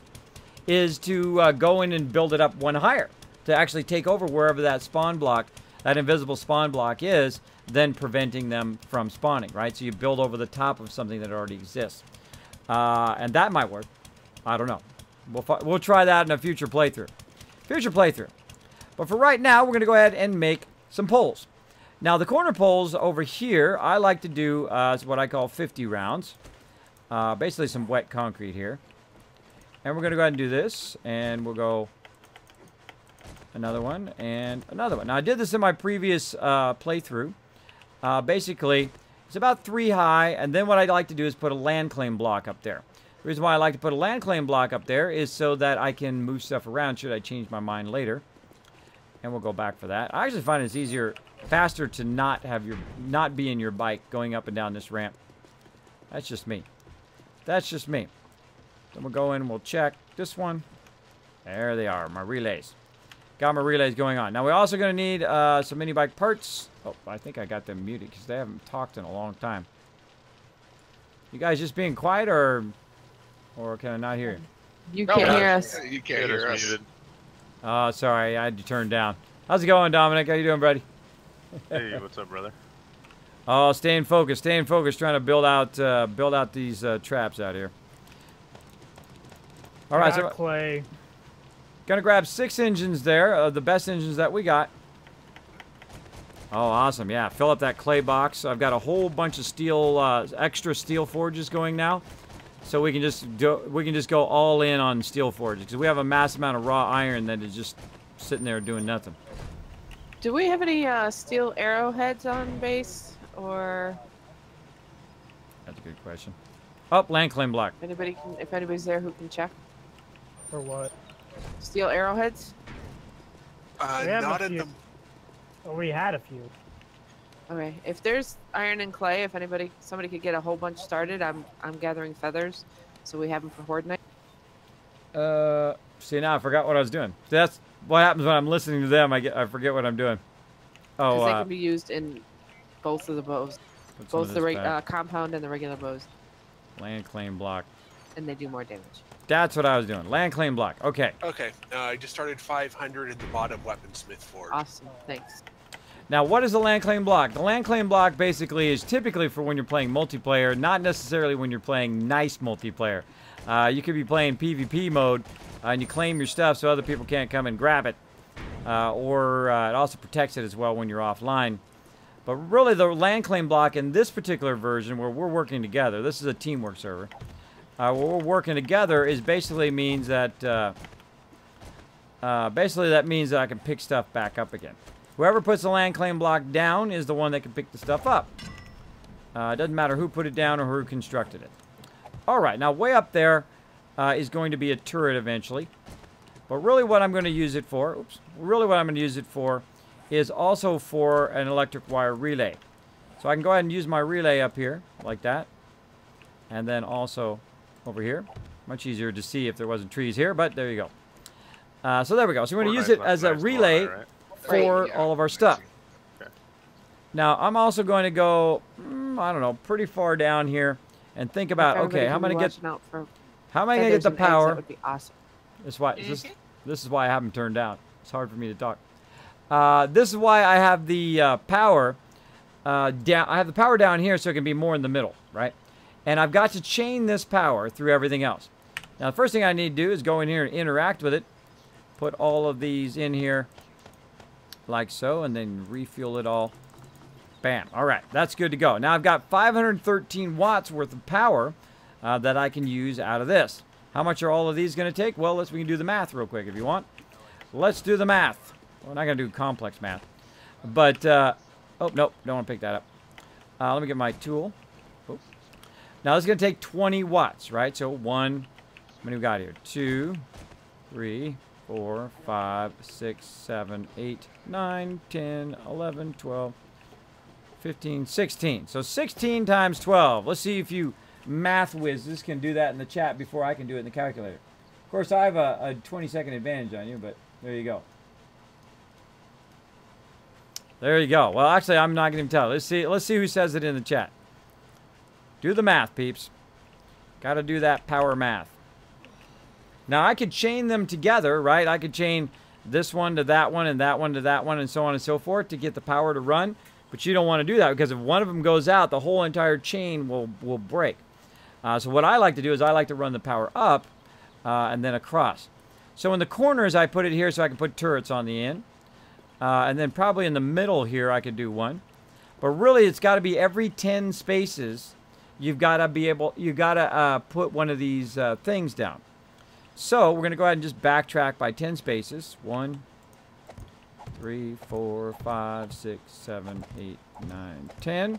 is to go in and build it up one higher to actually take over wherever that spawn block, that invisible spawn block is, then preventing them from spawning, right? So you build over the top of something that already exists. And that might work. I don't know. We'll try that in a future playthrough. But for right now, we're going to go ahead and make some poles. Now, the corner poles over here, I like to do is what I call 50 rounds. Basically some wet concrete here. And we're going to go ahead and do this. And we'll go another one and another one. Now, I did this in my previous playthrough. Basically, it's about 3 high. And then what I'd like to do is put a land claim block up there. The reason why I like to put a land claim block up there is so that I can move stuff around should I change my mind later. And we'll go back for that. I actually find it's easier, faster to not be in your bike going up and down this ramp. That's just me. That's just me. Then we'll go in and we'll check this one. There they are, my relays. Got my relays going on. Now we're also going to need some mini bike parts. Oh, I think I got them muted because they haven't talked in a long time. You guys just being quiet or can I not hear you? You can't hear us. You can't hear us. Muted. Oh, sorry, I had to turn down. How's it going, Dominic? How you doing, buddy? Hey, what's up, brother? Oh, staying focused, trying to build out these traps out here. All right, so clay. gonna grab 6 engines there, the best engines that we got. Oh, awesome! Yeah, fill up that clay box. I've got a whole bunch of steel, extra steel forges going now, so we can just go all in on steel forges because we have a massive amount of raw iron that is just sitting there doing nothing. Do we have any steel arrowheads on base, or That's a good question. Oh, land claim block. if anybody's there who can check? For what? Steel arrowheads? We have Not a in few. the. Oh, we had a few. Okay. If there's iron and clay, if somebody could get a whole bunch started, I'm gathering feathers, so we have them for horde night. See, now I forgot what I was doing. That's what happens when I'm listening to them. I forget what I'm doing. Because Oh, they can be used in both of the bows, put some of both this the back. compound and the regular bows, Land claim block. and they do more damage. That's what I was doing. Land claim block. Okay. Okay, I just started 500 in the bottom weaponsmith forge. Awesome. Thanks. Now, what is the land claim block? The land claim block basically is typically for when you're playing multiplayer, not necessarily when you're playing nice multiplayer. You could be playing PvP mode, and you claim your stuff so other people can't come and grab it. Or it also protects it as well when you're offline. But really, the land claim block in this particular version, where we're working together, this is a teamwork server. Where we're working together is basically means that that means that I can pick stuff back up again. Whoever puts the land claim block down is the one that can pick the stuff up. It doesn't matter who put it down or who constructed it. All right, now way up there is going to be a turret eventually. But really what I'm going to use it for, really what I'm going to use it for is also for an electric wire relay. So I can go ahead and use my relay up here like that. And then also over here. Much easier to see if there wasn't trees here, but there you go. So there we go. So we're going to use it as a relay for all of our stuff. Okay. Now I'm also going to go, I don't know, pretty far down here and think about, okay, how am I going to get the power? That would be awesome. This is why I have them turned down. It's hard for me to talk. This is why I have the power down. I have the power down here so it can be more in the middle, right? And I've got to chain this power through everything else. Now, the first thing I need to do is go in here and interact with it. Put all of these in here like so, and then refuel it all. Bam. All right, that's good to go. Now, I've got 513 watts worth of power that I can use out of this. How much are all of these going to take? Well, we can do the math real quick if you want. Let's do the math. We're not going to do complex math. But, oh, nope, don't want to pick that up. Let me get my tool. Oh. Now, this is going to take 20 watts, right? So, 1, how many we got here? 2, 3, 4, 5, 6, 7, 8, 9, 10, 11, 12, 15, 16. So, 16 times 12. Let's see if you math whizzes can do that in the chat before I can do it in the calculator. Of course, I have a 20-second advantage on you, but there you go. There you go. Well, actually, I'm not going to tell. Let's see who says it in the chat. Do the math, peeps. Got to do that power math. Now, I could chain them together, right? I could chain this one to that one and that one to that one and so on and so forth to get the power to run. But you don't want to do that because if one of them goes out, the whole entire chain will break. So what I like to do is I like to run the power up and then across. So in the corners, I put it here so I can put turrets on the end. And then probably in the middle here, I could do one. But really, it's got to be every 10 spaces, you've got to put one of these things down. So we're going to go ahead and just backtrack by 10 spaces. 1, 3, 4, 5, 6, 7, 8, 9, 10.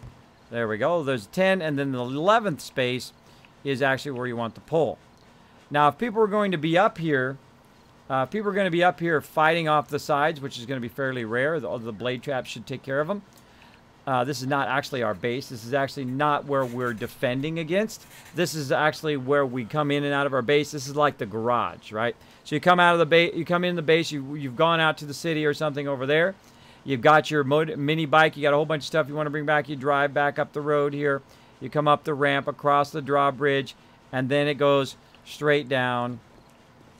There we go. There's 10, and then the 11th space is actually where you want the pole. Now, if people are going to be up here, fighting off the sides, which is going to be fairly rare. The blade traps should take care of them. This is not actually our base. This is actually not where we're defending against. This is actually where we come in and out of our base. This is like the garage, right? So you come out of the base, you come in the base, you've gone out to the city or something over there. You've got your mini bike. You got a whole bunch of stuff you want to bring back. You drive back up the road here. You come up the ramp across the drawbridge, and then it goes straight down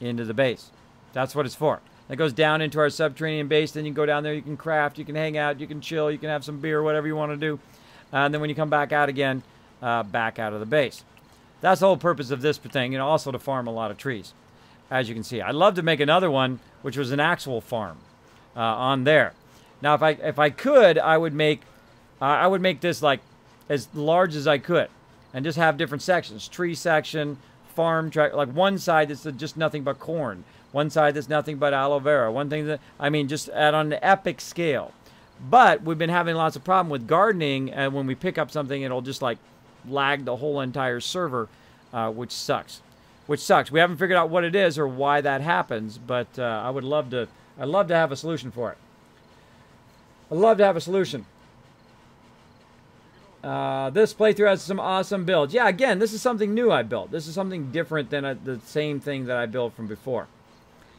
into the base. That's what it's for. It goes down into our subterranean base. Then you can go down there. You can craft. You can hang out. You can chill. You can have some beer, whatever you want to do. And then when you come back out again, back out of the base. That's the whole purpose of this thing, and also to farm a lot of trees, as you can see. I'd love to make another one, which was an actual farm on there. Now, if I could, I would make this like as large as I could, and just have different sections: tree section, farm track. Like one side that's just nothing but corn. One side that's nothing but aloe vera. One thing that, I mean, just on an epic scale. But we've been having lots of problem with gardening, and when we pick up something, it'll just like lag the whole entire server, which sucks. We haven't figured out what it is or why that happens, but I'd love to have a solution for it. I'd love to have a solution. This playthrough has some awesome builds. Yeah, again, this is something new I built. This is something different than the same thing that I built from before.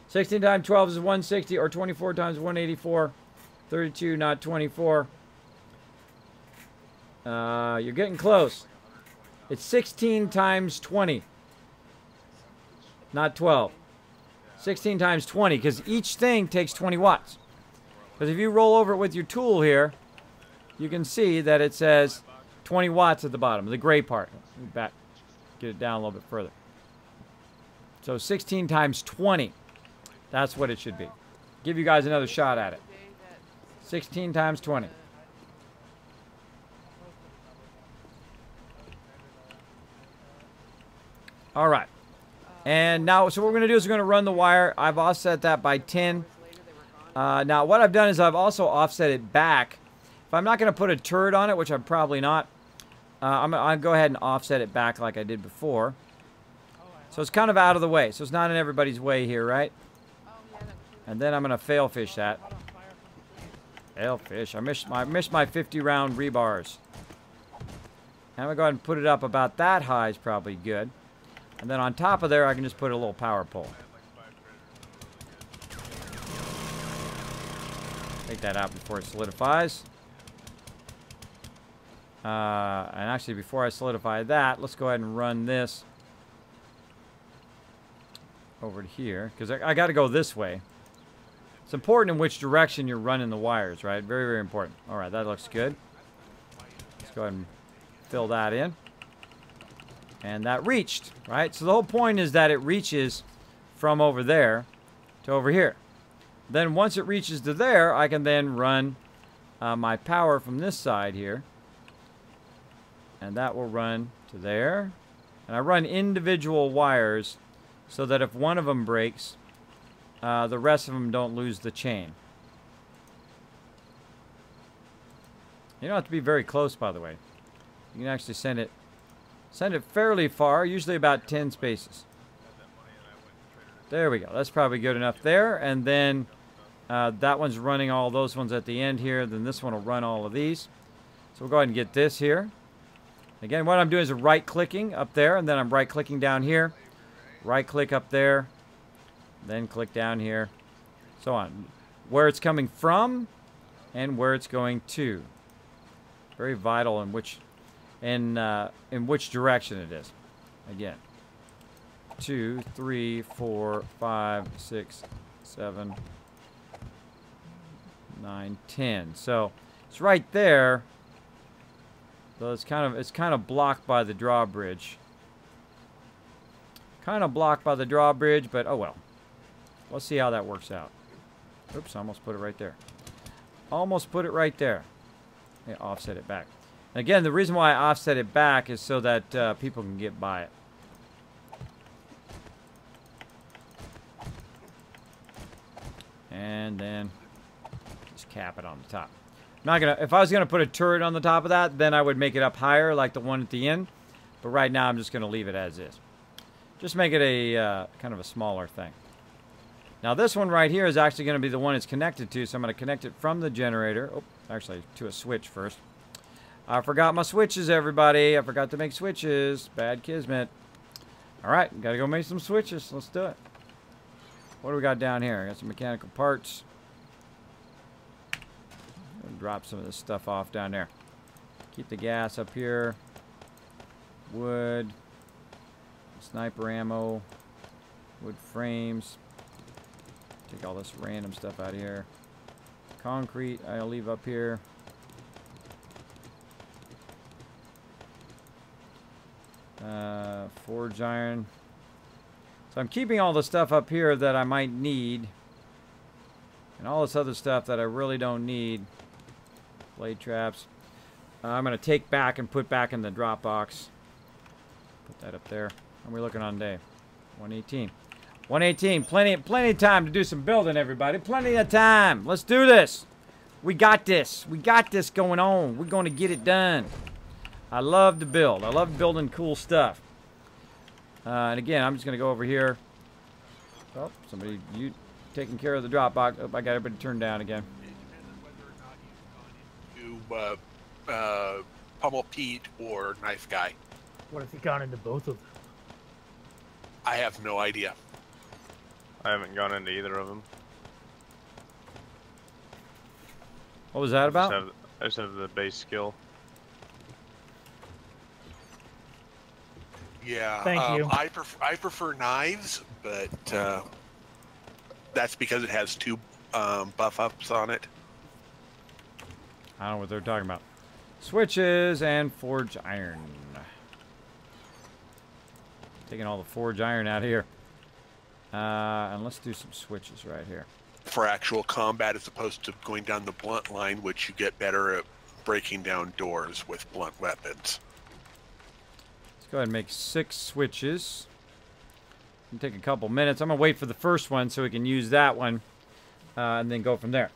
16 times 12 is 160, or 24 times 184. 32, not 24. You're getting close. It's 16 times 20. Not 12. 16 times 20, because each thing takes 20 watts. Because if you roll over it with your tool here, you can see that it says 20 watts at the bottom, the gray part. Let me back, get it down a little bit further. So 16 times 20. That's what it should be. Give you guys another shot at it. 16 times 20. All right. And now, so what we're going to do is we're going to run the wire. I've offset that by 10. Now, what I've done is I've also offset it back. If I'm not going to put a turret on it, which I'm probably not, I'll go ahead and offset it back like I did before. So it's kind of out of the way. So it's not in everybody's way here, right? And then I'm going to fail fish that. Fail fish. I missed my 50 round rebars. I'm going to go ahead and put it up about that high is probably good. And then on top of there, I can just put a little power pole. Take that out before it solidifies. And actually, before I solidify that, let's go ahead and run this over to here. Because I got to go this way. It's important in which direction you're running the wires, right? Very, very important. All right, that looks good. Let's go ahead and fill that in. And that reached, right? So the whole point is that it reaches from over there to over here. Then once it reaches to there, I can then run my power from this side here. And that will run to there. And I run individual wires so that if one of them breaks, the rest of them don't lose the chain. You don't have to be very close, by the way. You can actually send it fairly far, usually about 10 spaces. There we go. That's probably good enough there. And then that one's running all those ones at the end here. Then this one will run all of these. So we'll go ahead and get this here. Again, what I'm doing is right-clicking up there, and then I'm right-clicking down here. Right-click up there. Then click down here. So on. Where it's coming from and where it's going to. Very vital in which direction it is. Again. 2, 3, 4, 5, 6, 7, 9, 10. So it's right there. So it's kind of blocked by the drawbridge. Kind of blocked by the drawbridge, but oh well. Let's see how that works out. Oops, I almost put it right there. Almost put it right there. Yeah, offset it back. And again, the reason why I offset it back is so that people can get by it. And then just cap it on the top. Not gonna. If I was gonna put a turret on the top of that, then I would make it up higher, like the one at the end. But right now, I'm just gonna leave it as is. Just make it a kind of a smaller thing. Now this one right here is actually going to be the one it's connected to, so I'm going to connect it from the generator. Oh, actually to a switch first. I forgot my switches, everybody. I forgot to make switches. Bad Kismet. All right, got to go make some switches. Let's do it. What do we got down here? I got some mechanical parts. Drop some of this stuff off down there. Keep the gas up here. Wood. Sniper ammo. Wood frames. Take all this random stuff out of here. Concrete I'll leave up here. Forge iron. So I'm keeping all the stuff up here that I might need. And all this other stuff that I really don't need. Blade traps. I'm going to take back and put back in the drop box. Put that up there. How are we looking on day? 118. 118. Plenty of time to do some building, everybody. Plenty of time. Let's do this. We got this. We got this going on. We're going to get it done. I love to build. I love building cool stuff. And again, I'm just going to go over here. Oh, somebody, you taking care of the drop box. Oh, I got everybody turned down again. To Pummel Pete or Knife Guy. What if he got into both of them? I have no idea. I haven't gone into either of them. What was that about? I just have the base skill. Yeah, Thank you. I prefer knives, but that's because it has 2 buff ups on it. I don't know what they're talking about. Switches and forge iron. Taking all the forge iron out of here. And let's do some switches right here. For actual combat as opposed to going down the blunt line, which you get better at breaking down doors with blunt weapons. Let's go ahead and make 6 switches. It'll take a couple minutes. I'm going to wait for the first one so we can use that one. And then go from there.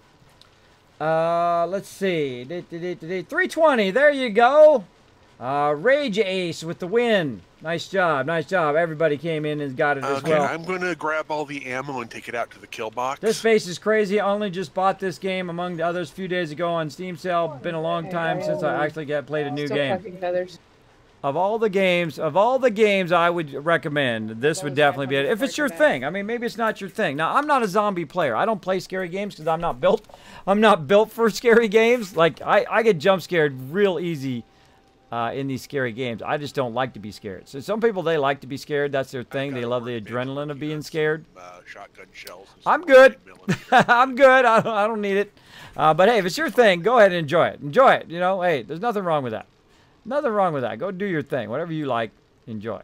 Let's see. 320. There you go. Rage Ace with the win. Nice job, nice job. Everybody came in and got it as Okay, well. I'm going to grab all the ammo and take it out to the kill box. This face is crazy. I only just bought this game among the others a few days ago on Steam sale. Been a long time since I actually played a new Still game. collecting feathers. Of all the games I would recommend, this would definitely be it. If it's your thing. I mean, maybe it's not your thing. Now, I'm not a zombie player. I don't play scary games because I'm not built for scary games. Like, I get jump scared real easy in these scary games. I just don't like to be scared. So some people, they like to be scared. That's their thing. They love the adrenaline of being scared. Shotgun shells. I'm good. I'm good. I don't need it. But hey, if it's your thing, go ahead and enjoy it. Enjoy it. You know, hey, there's nothing wrong with that. Nothing wrong with that. Go do your thing. Whatever you like, enjoy.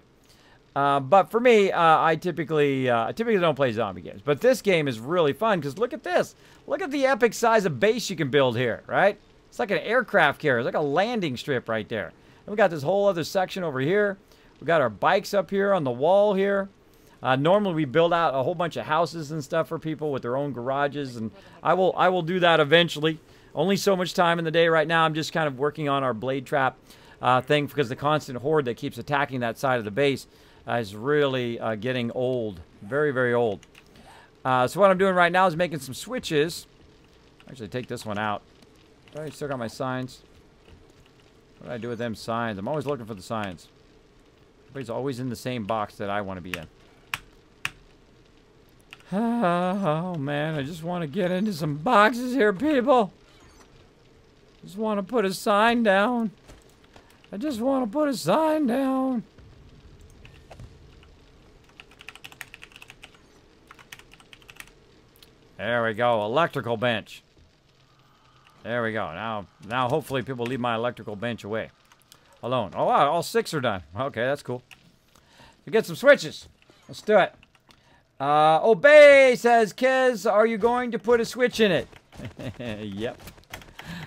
But for me, I typically don't play zombie games. But this game is really fun because look at this. Look at the epic size of base you can build here, right? It's like an aircraft carrier. It's like a landing strip right there. And we got this whole other section over here. We got our bikes up here on the wall here. Normally we build out a whole bunch of houses and stuff for people with their own garages, and I will do that eventually. Only so much time in the day right now. I'm just kind of working on our blade trap thing because the constant horde that keeps attacking that side of the base is really getting old. Very, very old. So what I'm doing right now is making some switches. Actually, take this one out. Do I still got my signs? What do I do with them signs? I'm always looking for the signs. Everybody's always in the same box that I want to be in. Oh, man. I just want to get into some boxes here, people. Just want to put a sign down. I just want to put a sign down. There we go. Electrical bench. There we go. Now hopefully people leave my electrical bench away. Alone. Oh, wow. All 6 are done. Okay, that's cool. We get some switches. Let's do it. Obey says, Kez, are you going to put a switch in it? Yep.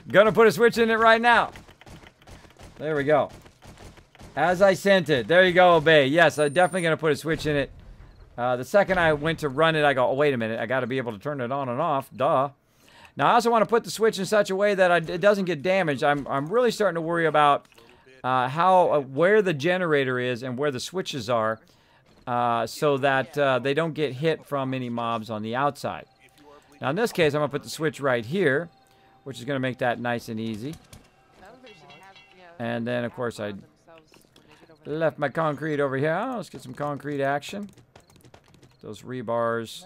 Gonna put a switch in it right now. There we go. As I sent it. There you go, Obey. Yes, I'm definitely gonna put a switch in it. The second I went to run it, I go, oh, wait a minute. I got to be able to turn it on and off. Duh. Now, I also want to put the switch in such a way that it doesn't get damaged. I'm really starting to worry about where the generator is and where the switches are so that they don't get hit from any mobs on the outside. Now, in this case, I'm going to put the switch right here, which is going to make that nice and easy. And then, of course, I left my concrete over here. Oh, let's get some concrete action. Those rebars.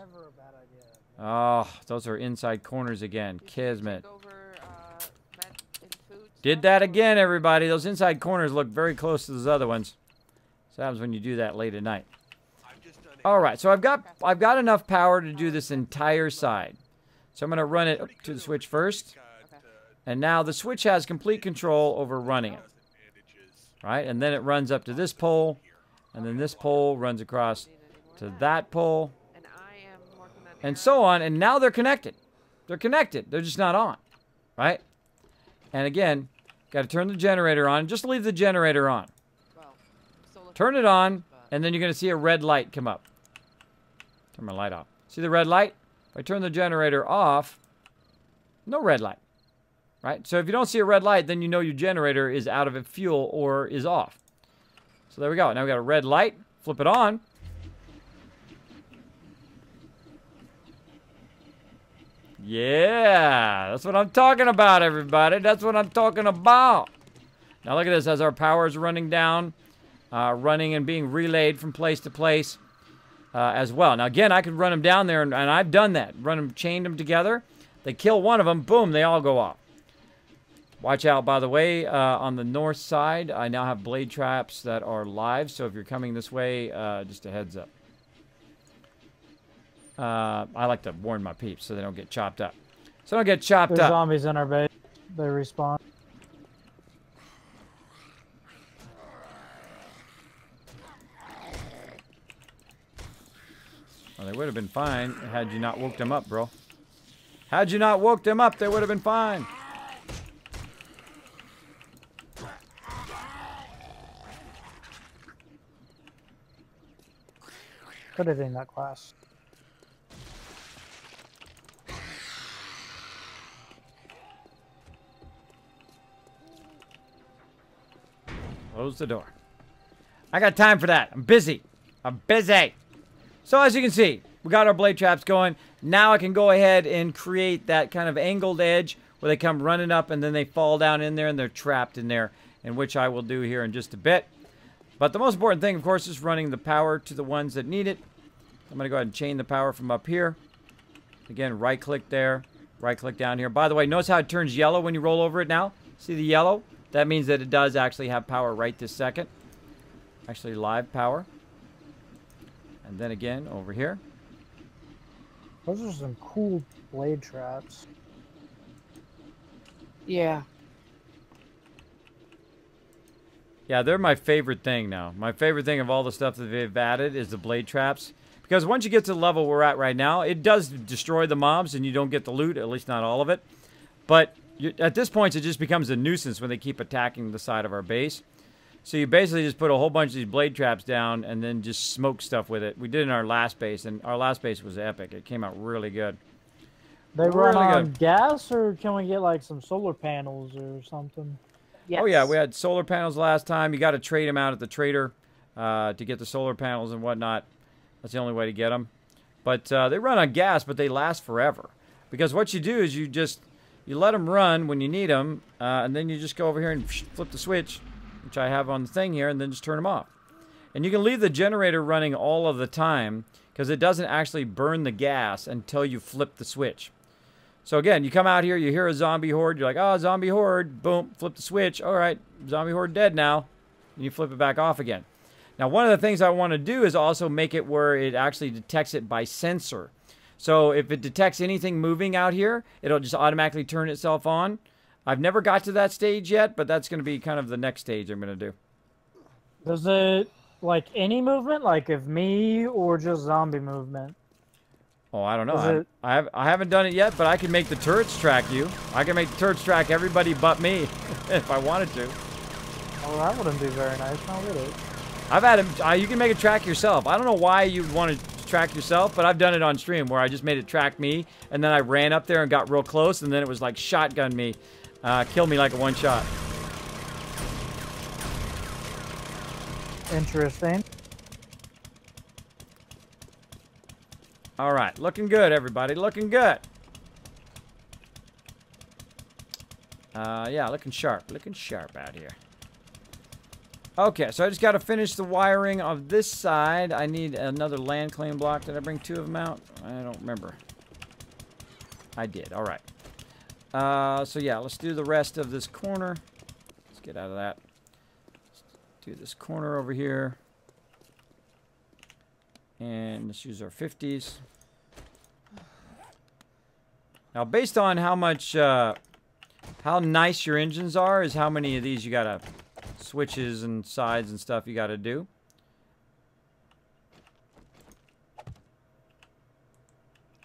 Oh, those are inside corners again. Kismet. Did that again, everybody. Those inside corners look very close to those other ones. So that happens when you do that late at night. All right, so I've got enough power to do this entire side. So I'm going to run it to the switch first. And now the switch has complete control over running it. Right? And then it runs up to this pole. And then this pole runs across to that pole. And so on. And now they're connected. They're connected. They're just not on. Right? And again, got to turn the generator on. Just leave the generator on. Turn it on. And then you're going to see a red light come up. Turn my light off. See the red light? If I turn the generator off, no red light. Right? So if you don't see a red light, then you know your generator is out of fuel or is off. So there we go. Now we got a red light. Flip it on. Yeah, that's what I'm talking about, everybody. That's what I'm talking about. Now look at this. As our power is running down, running and being relayed from place to place as well. Now again, I could run them down there, and I've done that. Run them, chained them together. They kill one of them, boom, they all go off. Watch out, by the way, on the north side, I now have blade traps that are live. So if you're coming this way, just a heads up. I like to warn my peeps so they don't get chopped up. So don't get chopped There's up. zombies in our base. They respawn. Well, they would have been fine had you not woke them up, bro. Had you not woke them up, they would have been fine. Put it in that class. Close the door. I got time for that. I'm busy. I'm busy. So as you can see, we got our blade traps going. Now I can go ahead and create that kind of angled edge where they come running up and then they fall down in there and they're trapped in there, and which I will do here in just a bit. But the most important thing, of course, is running the power to the ones that need it. I'm going to go ahead and chain the power from up here. Again, right-click there. Right-click down here. By the way, notice how it turns yellow when you roll over it now? See the yellow? That means that it does actually have power right this second. Actually, live power. And then again, over here. Those are some cool blade traps. Yeah. Yeah, they're my favorite thing now. My favorite thing of all the stuff that they've added is the blade traps. Because once you get to the level we're at right now, it does destroy the mobs and you don't get the loot, at least not all of it. But at this point, it just becomes a nuisance when they keep attacking the side of our base. So you basically just put a whole bunch of these blade traps down and then just smoke stuff with it. We did it in our last base, and our last base was epic. It came out really good. They run Really on good. gas, or can we get like some solar panels or something? Yes. Oh yeah, we had solar panels last time. You got to trade them out at the trader to get the solar panels and whatnot. That's the only way to get them. But they run on gas, but they last forever. Because what you do is you let them run when you need them, and then you just go over here and flip the switch, which I have on the thing here, and then just turn them off. And you can leave the generator running all of the time because it doesn't actually burn the gas until you flip the switch. So again, you come out here, you hear a zombie horde, you're like, oh, zombie horde, boom, flip the switch, all right, zombie horde dead now, and you flip it back off again. Now, one of the things I want to do is also make it where it actually detects it by sensor. So if it detects anything moving out here, it'll just automatically turn itself on. I've never got to that stage yet, but that's going to be kind of the next stage I'm going to do. Does it like any movement, like if me or just zombie movement? Oh, I don't know. I haven't done it yet, but I can make the turrets track you. I can make the turrets track everybody but me if I wanted to. Oh, that wouldn't be very nice, now would it? I've had it. You can make it track yourself. I don't know why you'd want to track yourself, but I've done it on stream where I just made it track me, and then I ran up there and got real close, and then it was like shotgun me, kill me like a one shot. Interesting. All right, looking good, everybody. Looking good. Yeah, looking sharp. Looking sharp out here. Okay, so I just got to finish the wiring of this side. I need another land claim block. Did I bring 2 of them out? I don't remember. I did. All right. So yeah, let's do the rest of this corner. Let's get out of that. Let's do this corner over here. And let's use our 50s. Now, based on how much, how nice your engines are, is how many of these you gotta, switches and sides and stuff you gotta do.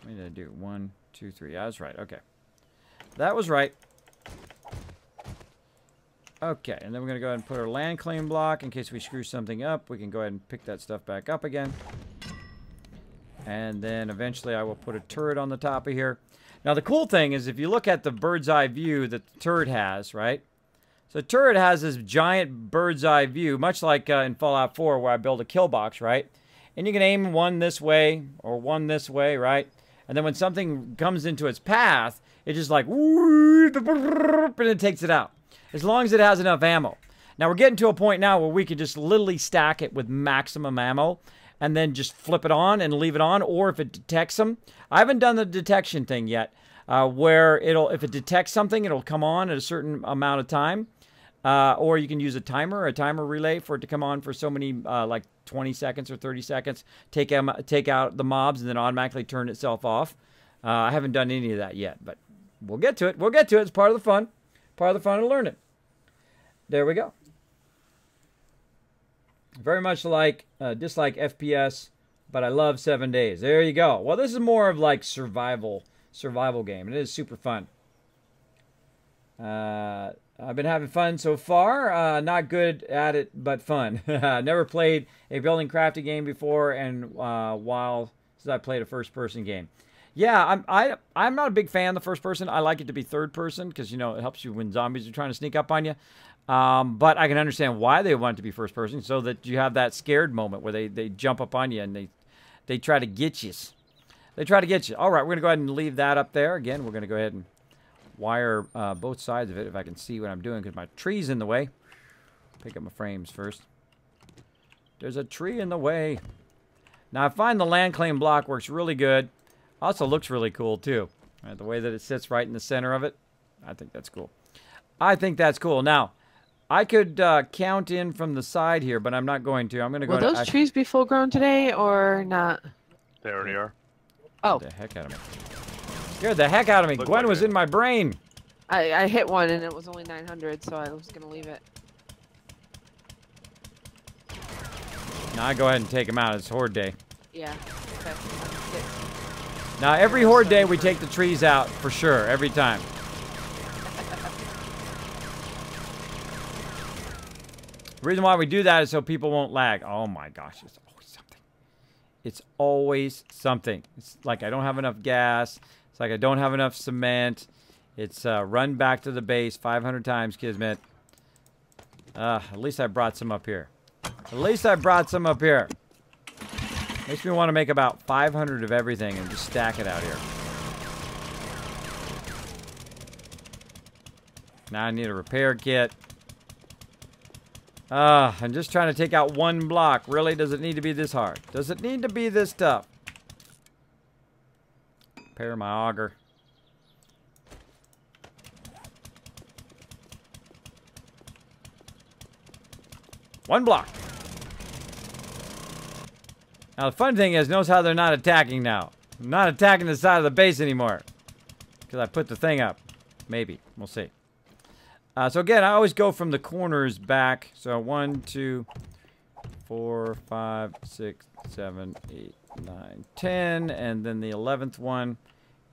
What did I do? 1, 2, 3. I was right. Okay. That was right. Okay, and then we're gonna go ahead and put our land claim block in case we screw something up. We can go ahead and pick that stuff back up again. And then eventually I will put a turret on the top of here. Now the cool thing is if you look at the bird's eye view that the turret has, right? So the turret has this giant bird's eye view, much like in Fallout 4 where I build a kill box, right? And you can aim one this way or one this way, right? And then when something comes into its path, it just like, and it takes it out. As long as it has enough ammo. Now we're getting to a point now where we can just literally stack it with maximum ammo and then just flip it on and leave it on, or if it detects them. I haven't done the detection thing yet, where if it detects something, it'll come on at a certain amount of time, or you can use a timer relay for it to come on for so many, like 20 seconds or 30 seconds, take out the mobs and then automatically turn itself off. I haven't done any of that yet, but we'll get to it. We'll get to it. It's part of the fun. Part of the fun of learning. There we go. Very much like, dislike FPS, but I love 7 days. There you go. Well, this is more of like survival game. It is super fun. I've been having fun so far. Not good at it, but fun. Never played a building crafting game before, and since I played a first-person game. Yeah, I'm not a big fan of the first person. I like it to be third person because, you know, it helps you when zombies are trying to sneak up on you. But I can understand why they want it to be first person, so that you have that scared moment where they jump up on you and they try to get you. They try to get you. All right, we're going to go ahead and leave that up there. Again, we're going to go ahead and wire both sides of it if I can see what I'm doing because my tree's in the way. Pick up my frames first. There's a tree in the way. Now, I find the land claim block works really good. Also looks really cool, too. Right, the way that it sits right in the center of it. I think that's cool. I think that's cool. Now, I could count in from the side here, but I'm not going to. I'm going to go... Will those trees be full grown today or not? They already are. Oh. Scared the heck out of me. Scared the heck out of me. Looked Gwen like was it. in my brain. I hit one and it was only 900, so I was going to leave it. Now, I go ahead and take him out. It's Horde Day. Yeah. Okay. Now, every Horde Day, we take the trees out for sure. Every time. The reason why we do that is so people won't lag. Oh my gosh, it's always something. It's always something. It's like I don't have enough gas. It's like I don't have enough cement. It's run back to the base 500 times, Kismet. At least I brought some up here. At least I brought some up here. Makes me want to make about 500 of everything and just stack it out here. Now I need a repair kit. I'm just trying to take out one block. Really? Does it need to be this hard? Does it need to be this tough? Repair my auger. One block. Now the fun thing is, notice how they're not attacking now. I'm not attacking the side of the base anymore. Because I put the thing up. Maybe. We'll see. So again, I always go from the corners back. So 1, 2, 4, 5, 6, 7, 8, 9, 10. And then the 11th one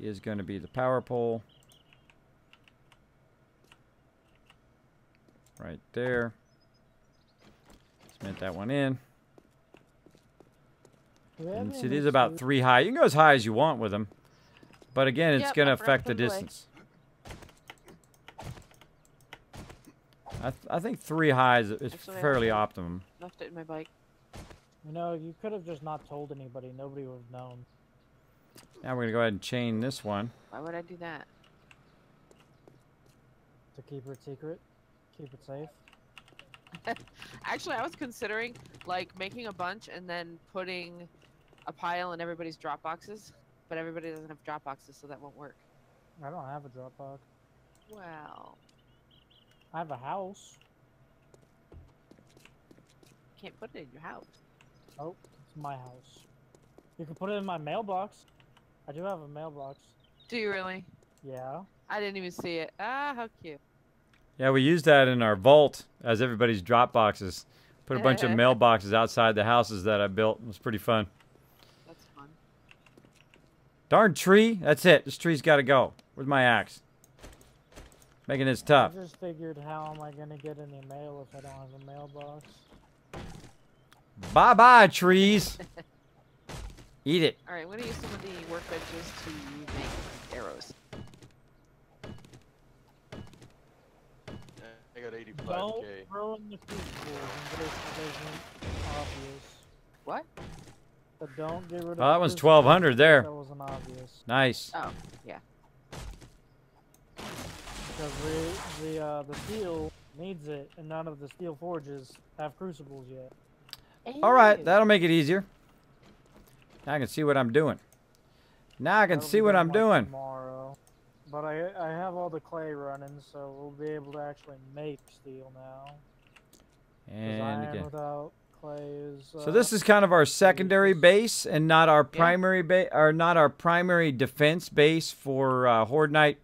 is going to be the power pole. Right there. Cement that one in. And see, these are about 3 high. You can go as high as you want with them. But again, it's going to affect the distance. I think 3 high is fairly optimum. Left it in my bike. You know, you could have just not told anybody. Nobody would have known. Now we're going to go ahead and chain this one. Why would I do that? To keep it secret. Keep it safe. Actually, I was considering, like, making a bunch and then putting a pile in everybody's drop boxes. But everybody doesn't have drop boxes, so that won't work. I don't have a drop box. Well... I have a house. Can't put it in your house. Oh, it's my house. You can put it in my mailbox. I do have a mailbox. Do you really? Yeah. I didn't even see it. Ah, how cute. Yeah, we use that in our vault as everybody's drop boxes. Put a bunch of mailboxes outside the houses that I built. It was pretty fun. That's fun. Darn tree. That's it. This tree's got to go. Where's my axe? Making this tough. I just figured, how am I going to get any mail if I don't have a mailbox? Bye-bye, trees. Eat it. Alright, I'm going to use some of the workbenches to make arrows. I got 85k. Don't ruin the crucibles in case it isn't obvious. What? But don't get rid of Oh, that one's crucibles 1200 there. That wasn't obvious. Nice. Oh, yeah. Because the steel needs it, and none of the steel forges have crucibles yet. All right, that'll make it easier. Now I can see what I'm doing. Now I can That'll see be what done, I'm like, doing. tomorrow. But I have all the clay running, so we'll be able to actually make steel now. 'Cause And iron again. without clay is. So this is kind of our secondary base and not our primary base, or not our primary defense base for Horde Night.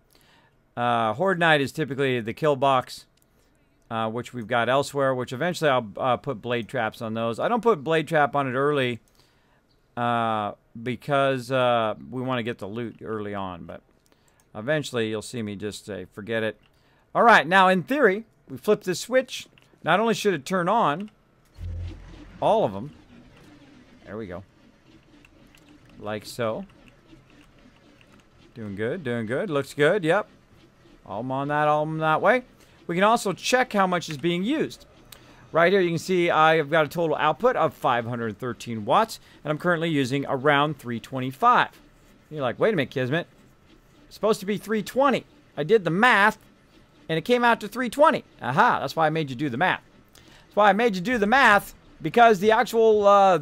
Horde Night is typically the kill box, which we've got elsewhere, which eventually I'll put blade traps on those. I don't put blade trap on it early because we want to get the loot early on, but eventually you'll see me just say, forget it. All right, now in theory, we flip this switch. Not only should it turn on, all of them. There we go. Like so. Doing good, doing good. Looks good, yep. All on that way. We can also check how much is being used. Right here you can see I've got a total output of 513 watts, and I'm currently using around 325. You're like, wait a minute, Kismet. It's supposed to be 320. I did the math, and it came out to 320. Aha, that's why I made you do the math. That's why I made you do the math, because the actual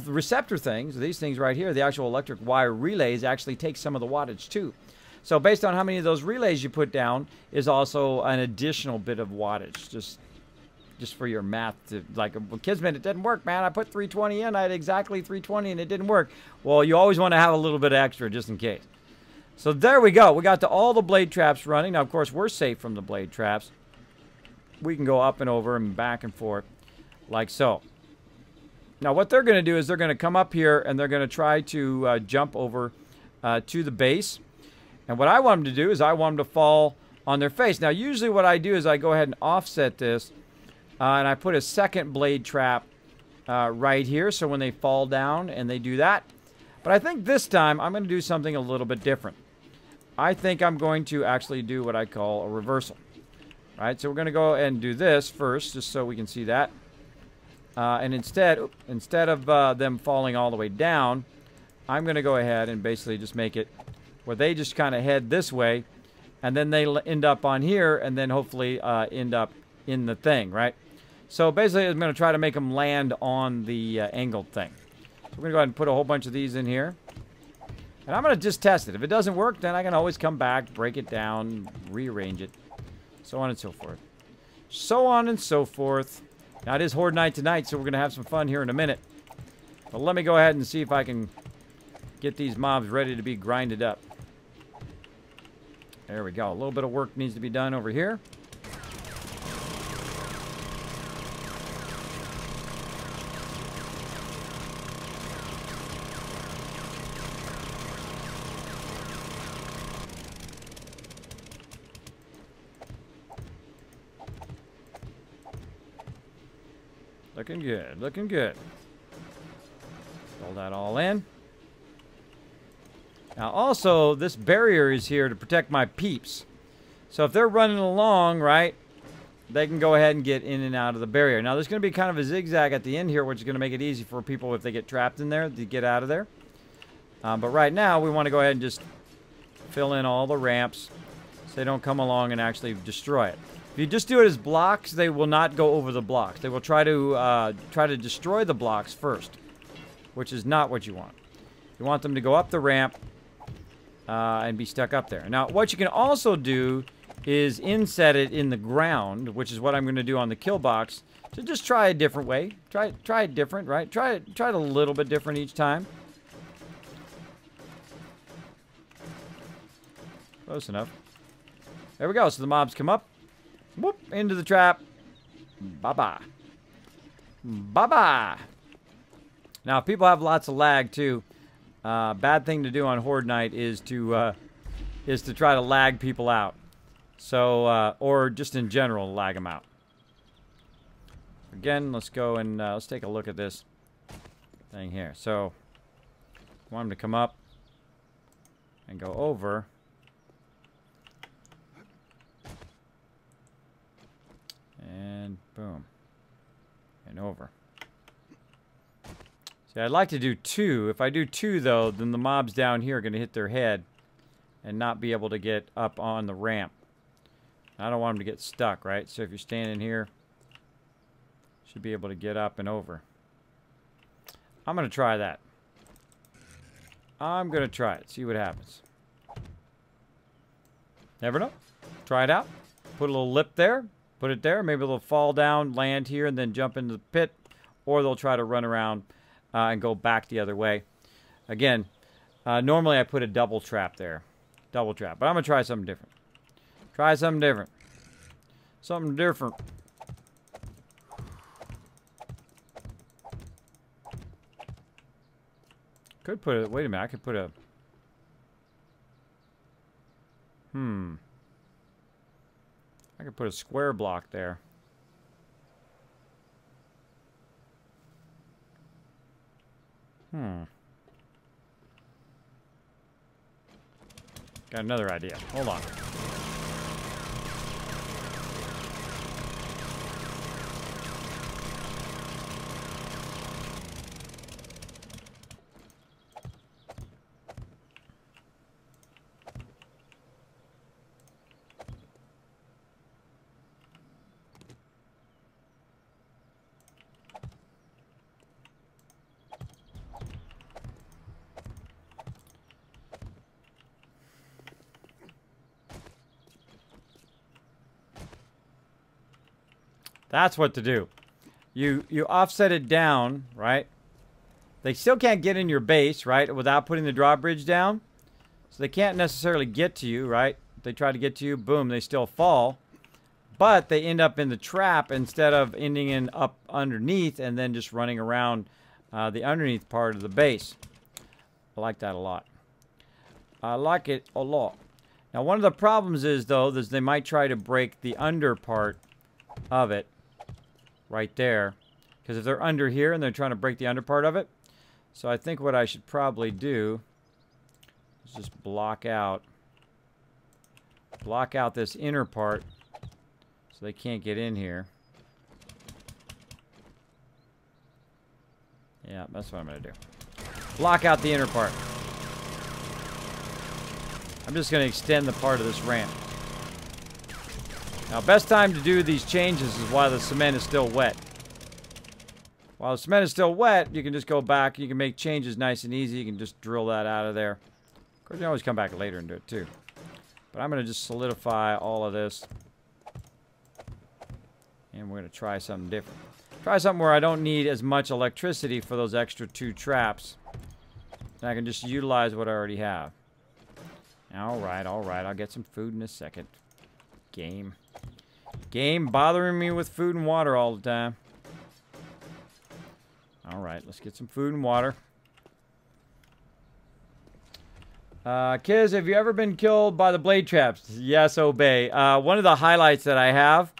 receptor things, these things right here, the actual electric wire relays actually take some of the wattage too. So based on how many of those relays you put down is also an additional bit of wattage, just for your math. To, like, well, Kismet, it didn't work, man. I put 320 in, I had exactly 320 and it didn't work. Well, you always want to have a little bit extra just in case. So there we go. We got to all the blade traps running. Now, of course, we're safe from the blade traps. We can go up and over and back and forth like so. Now, what they're going to do is they're going to come up here and they're going to try to jump over to the base. And what I want them to do is I want them to fall on their face. Now, usually what I do is I go ahead and offset this and I put a second blade trap right here. So when they fall down and they do that. But I think this time I'm going to do something a little bit different. I think I'm going to actually do what I call a reversal. All right, so we're going to go and do this first just so we can see that. And instead of them falling all the way down, I'm going to go ahead and basically just make it where they just kind of head this way, and then they end up on here, and then hopefully end up in the thing, right? So basically, I'm going to try to make them land on the angled thing. So we're going to go ahead and put a whole bunch of these in here. And I'm going to just test it. If it doesn't work, then I can always come back, break it down, rearrange it, so on and so forth. So on and so forth. Now, it is Horde Night tonight, so we're going to have some fun here in a minute. But let me go ahead and see if I can get these mobs ready to be grinded up. There we go. A little bit of work needs to be done over here. Looking good, looking good. Roll that all in. Now also, this barrier is here to protect my peeps. So if they're running along, right, they can go ahead and get in and out of the barrier. Now there's going to be kind of a zigzag at the end here, which is going to make it easy for people if they get trapped in there to get out of there. But right now, we want to go ahead and just fill in all the ramps so they don't come along and actually destroy it. If you just do it as blocks, they will not go over the blocks. They will try to destroy the blocks first, which is not what you want. You want them to go up the ramp and be stuck up there. Now, what you can also do is inset it in the ground, which is what I'm going to do on the kill box, to just try a different way. Try it different, right? Try it a little bit different each time. Close enough. There we go. So the mobs come up. Whoop, into the trap. Bye-bye. Bye-bye. Now, if people have lots of lag, too, bad thing to do on Horde Night is to try to lag people out. So, or just in general, lag them out. Again, let's go and let's take a look at this thing here. So, I want them to come up and go over. And boom. And over. See, I'd like to do 2. If I do 2, though, then the mobs down here are going to hit their head and not be able to get up on the ramp. I don't want them to get stuck, right? So if you're standing here, you should be able to get up and over. I'm going to try that. I'm going to try it. See what happens. Never know. Try it out. Put a little lip there. Put it there. Maybe they'll fall down, land here, and then jump into the pit. Or they'll try to run around and go back the other way. Again, normally I put a double trap there. Double trap. But I'm going to try something different. Try something different. Something different. Could put a... Wait a minute. I could put a... I could put a square block there. Got another idea. Hold on. That's what to do. You offset it down, right? They still can't get in your base, right, without putting the drawbridge down. So they can't necessarily get to you, right? If they try to get to you, boom, they still fall. But they end up in the trap instead of ending in up underneath and then just running around the underneath part of the base. I like that a lot. I like it a lot. Now, one of the problems is, though, is they might try to break the under part of it right there. Because if they're under here and they're trying to break the under part of it. So I think what I should probably do is just block out this inner part so they can't get in here. Yeah, that's what I'm going to do. Block out the inner part. I'm just going to extend the part of this ramp. Now, best time to do these changes is while the cement is still wet. While the cement is still wet, you can just go back. You can make changes nice and easy. You can just drill that out of there. Of course, you can always come back later and do it too. But I'm going to just solidify all of this. And we're going to try something different. Try something where I don't need as much electricity for those extra 2 traps. And I can just utilize what I already have. Alright, alright. I'll get some food in a second. Game. Game bothering me with food and water all the time. Alright, let's get some food and water. Kiz, have you ever been killed by the blade traps? Yes, obey. One of the highlights that I have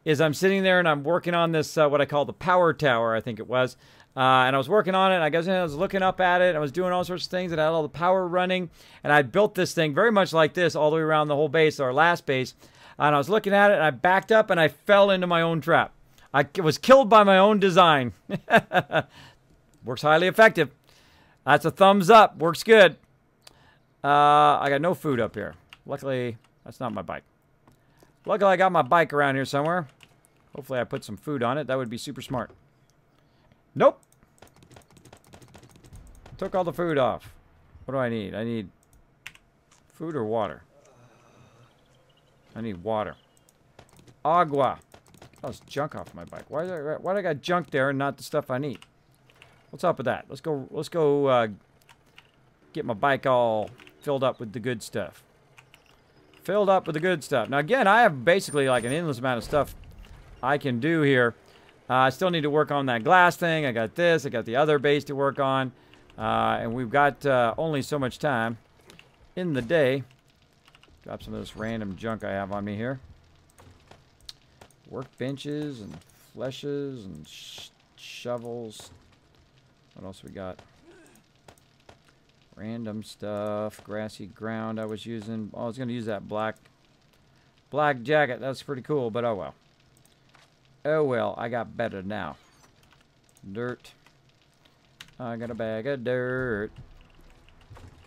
is I'm sitting there and I'm working on this, what I call the power tower, I think it was. And I was working on it, and I was looking up at it, and I was doing all sorts of things, and I had all the power running, and I built this thing very much like this all the way around the whole base, our last base. And I was looking at it, and I backed up, and I fell into my own trap. I was killed by my own design. Works highly effective. That's a thumbs up. Works good. I got no food up here. Luckily, that's not my bike. Luckily, I got my bike around here somewhere. Hopefully, I put some food on it. That would be super smart. Nope. Took all the food off. What do I need? I need food or water? I need water. Agua. Oh, it's junk off my bike. Why do I got junk there and not the stuff I need? What's up with that? Let's go get my bike all filled up with the good stuff. Filled up with the good stuff. Now again, I have basically like an endless amount of stuff I can do here. I still need to work on that glass thing. I got this. I got the other base to work on. And we've got only so much time in the day. Drop some of this random junk I have on me here. Workbenches and fleshes and shovels. What else we got? Random stuff. Grassy ground I was using. Oh, I was going to use that black jacket. That's pretty cool, but oh well. Oh well, I got better now. Dirt. I got a bag of dirt.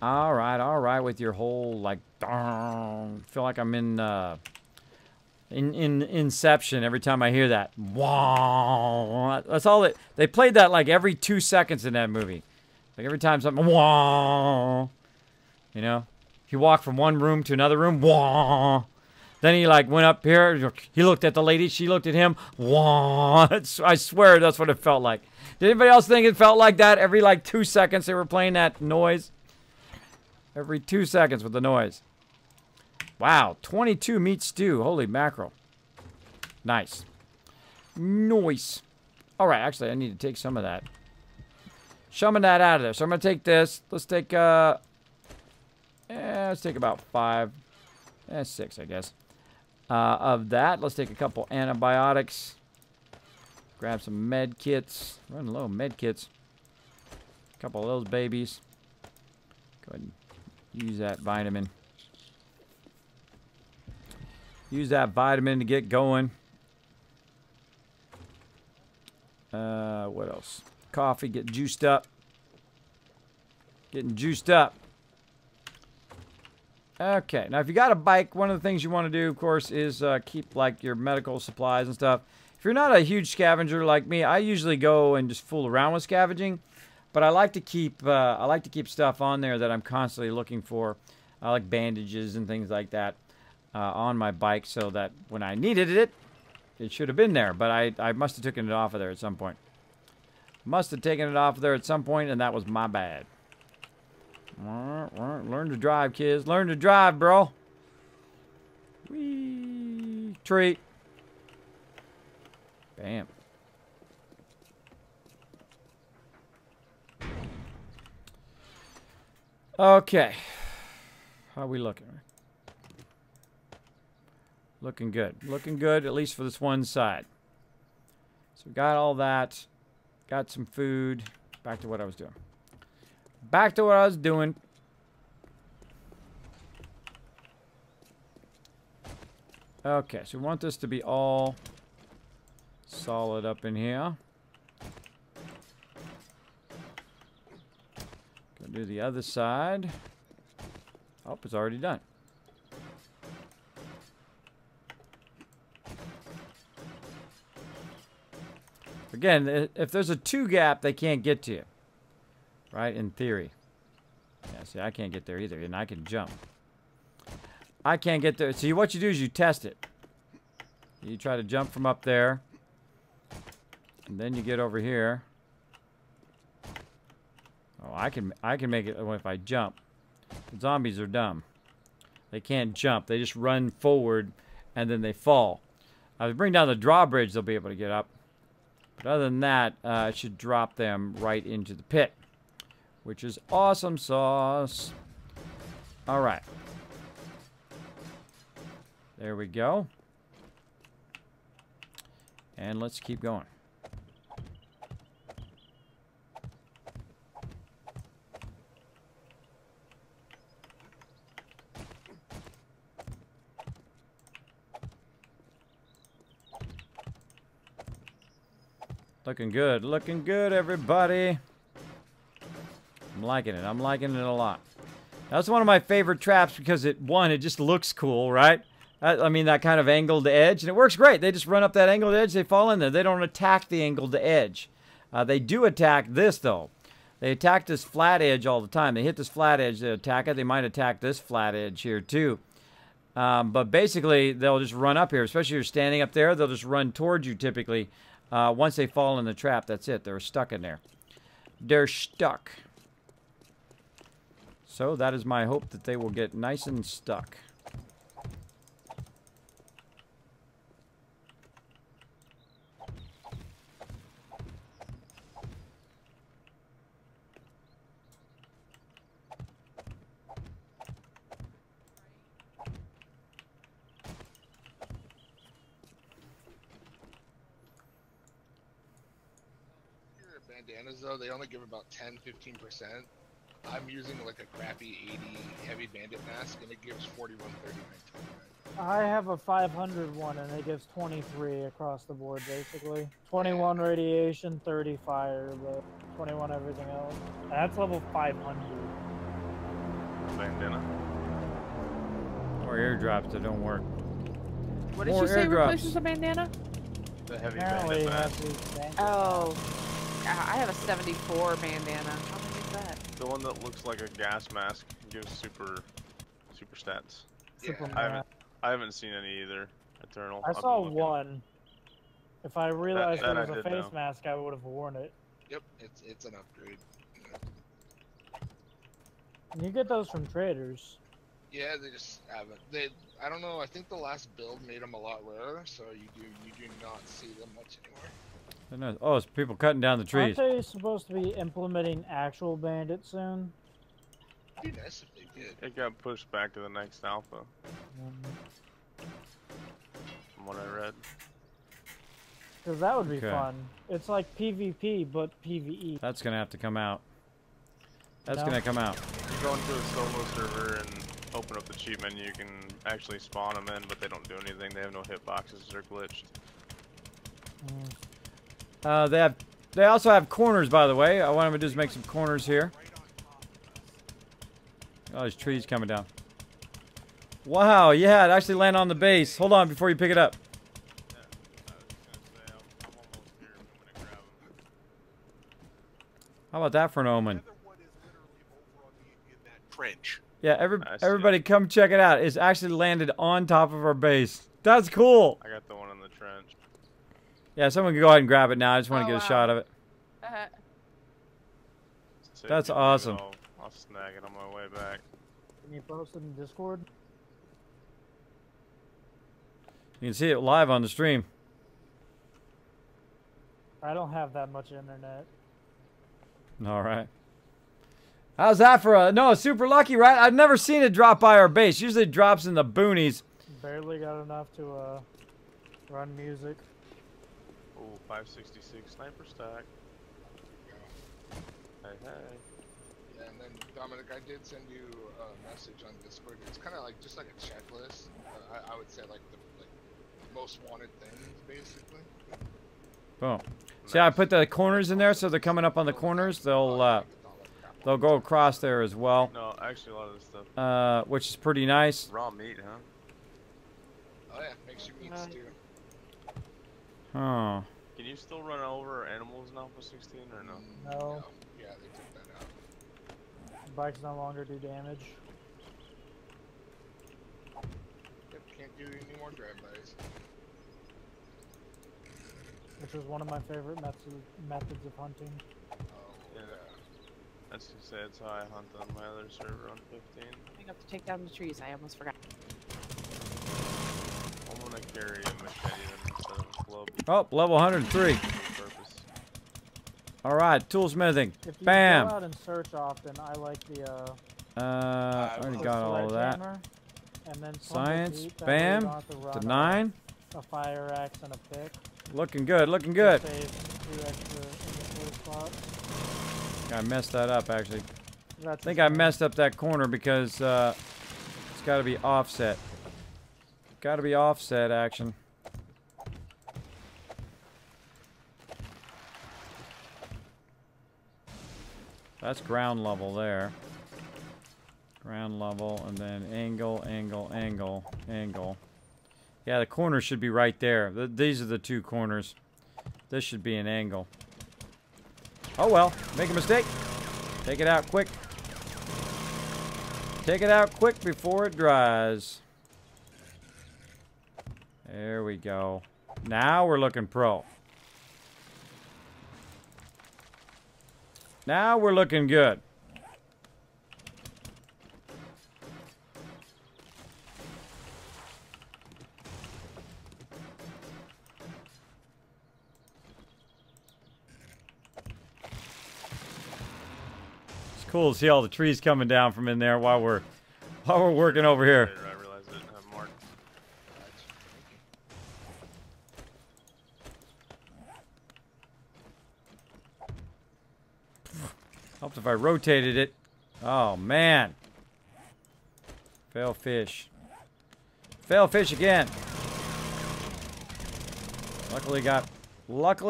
Alright, with your whole, like, feel like I'm in Inception every time I hear that. Wow. That's all it, they played that like every 2 seconds in that movie. Like every time something, wow. You know? He walked from one room to another room, wow. Then he like went up here, he looked at the lady, she looked at him, wow. I swear that's what it felt like. Did anybody else think it felt like that? Every like 2 seconds they were playing that noise? Every 2 seconds with the noise. Wow, 22 meat stew. Holy mackerel. Nice. Nice. Alright, actually I need to take some of that. Shoving that out of there. So I'm going to take this. Let's take, let's take about 6, I guess. Of that, let's take a couple antibiotics. Grab some med kits. Running low on med kits. A couple of those babies. Go ahead and use that vitamin. Use that vitamin to get going. What else? Coffee, get juiced up. Getting juiced up. Okay, now if you got a bike, one of the things you want to do, of course, is keep like your medical supplies and stuff. If you're not a huge scavenger like me, I usually go and just fool around with scavenging, but I like to keep stuff on there that I'm constantly looking for. I like bandages and things like that on my bike, so that when I needed it, it should have been there. But I must have taken it off of there at some point. Must have taken it off of there at some point, and that was my bad. Learn to drive, kids. Learn to drive, bro. Whee! Treat. Bam. Okay. How are we looking? Looking good. Looking good, at least for this one side. So we got all that. Got some food. Back to what I was doing. Back to what I was doing. Okay, so we want this to be all solid up in here. Gonna do the other side. Oh, it's already done. Again, if there's a 2 gap, they can't get to you. Right? In theory. Yeah, see, I can't get there either, and I can jump. I can't get there. See, what you do is you test it. You try to jump from up there. And then you get over here. Oh, I can make it if I jump. The zombies are dumb. They can't jump. They just run forward, and then they fall. If I bring down the drawbridge, they'll be able to get up. But other than that, it should drop them right into the pit. Which is awesome sauce. All right. There we go. And let's keep going. Looking good, everybody. I'm liking it. I'm liking it a lot. That's one of my favorite traps because it just looks cool, right? I mean, that kind of angled edge, and it works great. They just run up that angled edge, they fall in there. They don't attack the angled edge. They do attack this, though. They attack this flat edge all the time. They hit this flat edge, they attack it. They might attack this flat edge here, too. But basically, they'll just run up here. Especially if you're standing up there, they'll just run towards you, typically. Once they fall in the trap, that's it. They're stuck in there. They're stuck. So that is my hope that they will get nice and stuck. Bandanas though, they only give about 10-15%. I'm using like a crappy 80 heavy bandit mask and it gives 41, 39, 29. I have a 500 one and it gives 23 across the board basically. 21 radiation, 30 fire, but 21 everything else. And that's level 500. Bandana. Or airdrops that don't work. What did More you say airdrops. replaces a bandana? The heavy Apparently bandit it has mask. these Oh. I have a 74 bandana. How much is that? The one that looks like a gas mask gives super stats. Superman. I haven't seen any either. Eternal. I I've been saw looking. one. If I realized that it I was a did face know. mask, I would have worn it. Yep, it's an upgrade. And you get those from traders. Yeah, they just haven't. I don't know. I think the last build made them a lot rarer, so you do not see them much anymore. Oh, it's people cutting down the trees. Aren't they supposed to be implementing actual bandits soon? It'd be nice if they did. It got pushed back to the next alpha, from what I read. Because that would be Okay. fun. It's like PvP, but PvE. That's gonna have to come out. That's No. gonna come out. You go into a solo server and open up the cheat menu, you can actually spawn them in, but they don't do anything. They have no hitboxes. They're glitched. They also have corners, by the way. I want to just make some corners here. Oh, there's trees coming down. Wow, yeah, it actually landed on the base. Hold on before you pick it up. How about that for an omen? The other one is literally over on in that trench. Yeah, everybody come check it out. It's actually landed on top of our base. That's cool. I got the one in the trench. Yeah, someone can go ahead and grab it now. I just want to get a shot of it. So That's if you do, awesome. I'll snag it on my way back. Can you post it in Discord? You can see it live on the stream. I don't have that much internet. All right. How's that for a... No, super lucky, right? I've never seen it drop by our base. Usually it drops in the boonies. Barely got enough to run music. Ooh, 566 sniper stack. Hey, hey. Yeah, and then Dominic, I did send you a message on Discord. It's kind of like just like a checklist. I would say like the most wanted things, basically. Boom. See how I put the corners in there so they're coming up on the corners? They'll go across there as well. No, actually a lot of this stuff. Which is pretty nice. Raw meat, huh? Oh yeah, makes your meats too. Huh. Can you still run over animals in Alpha 16 or no? No. Yeah, they took that out. Bikes no longer do damage. Yep, can't do any more drive-bys. Which was one of my favorite methods of hunting. Oh, Yeah. That's to say, it's how I hunt on my other server on 15. I have to take down the trees. I almost forgot. I'm gonna carry a machete then instead of a club. Oh, level 103. For purpose. All right, toolsmithing. If you Bam. go out and search often, I like the I already got all of that. sledgehammer, and then Science. that way you Bam. don't have to run To 9. a fire axe and a pick. Looking good, looking good. Saves 2 extra inventory spots. I messed that up, actually. I That's think I messed up that corner because it's got to be offset. Got to be offset action. That's ground level there. Ground level, and then angle, angle, angle, angle. Yeah, the corner should be right there. These are the two corners. This should be an angle. Oh well, make a mistake. Take it out quick. Take it out quick before it dries. There we go. Now we're looking pro. Now we're looking good. It's cool to see all the trees coming down from in there while we're working over here. I realized I didn't have mark. Helped if I rotated it. Oh man. Fail fish. Fail fish again. Luckily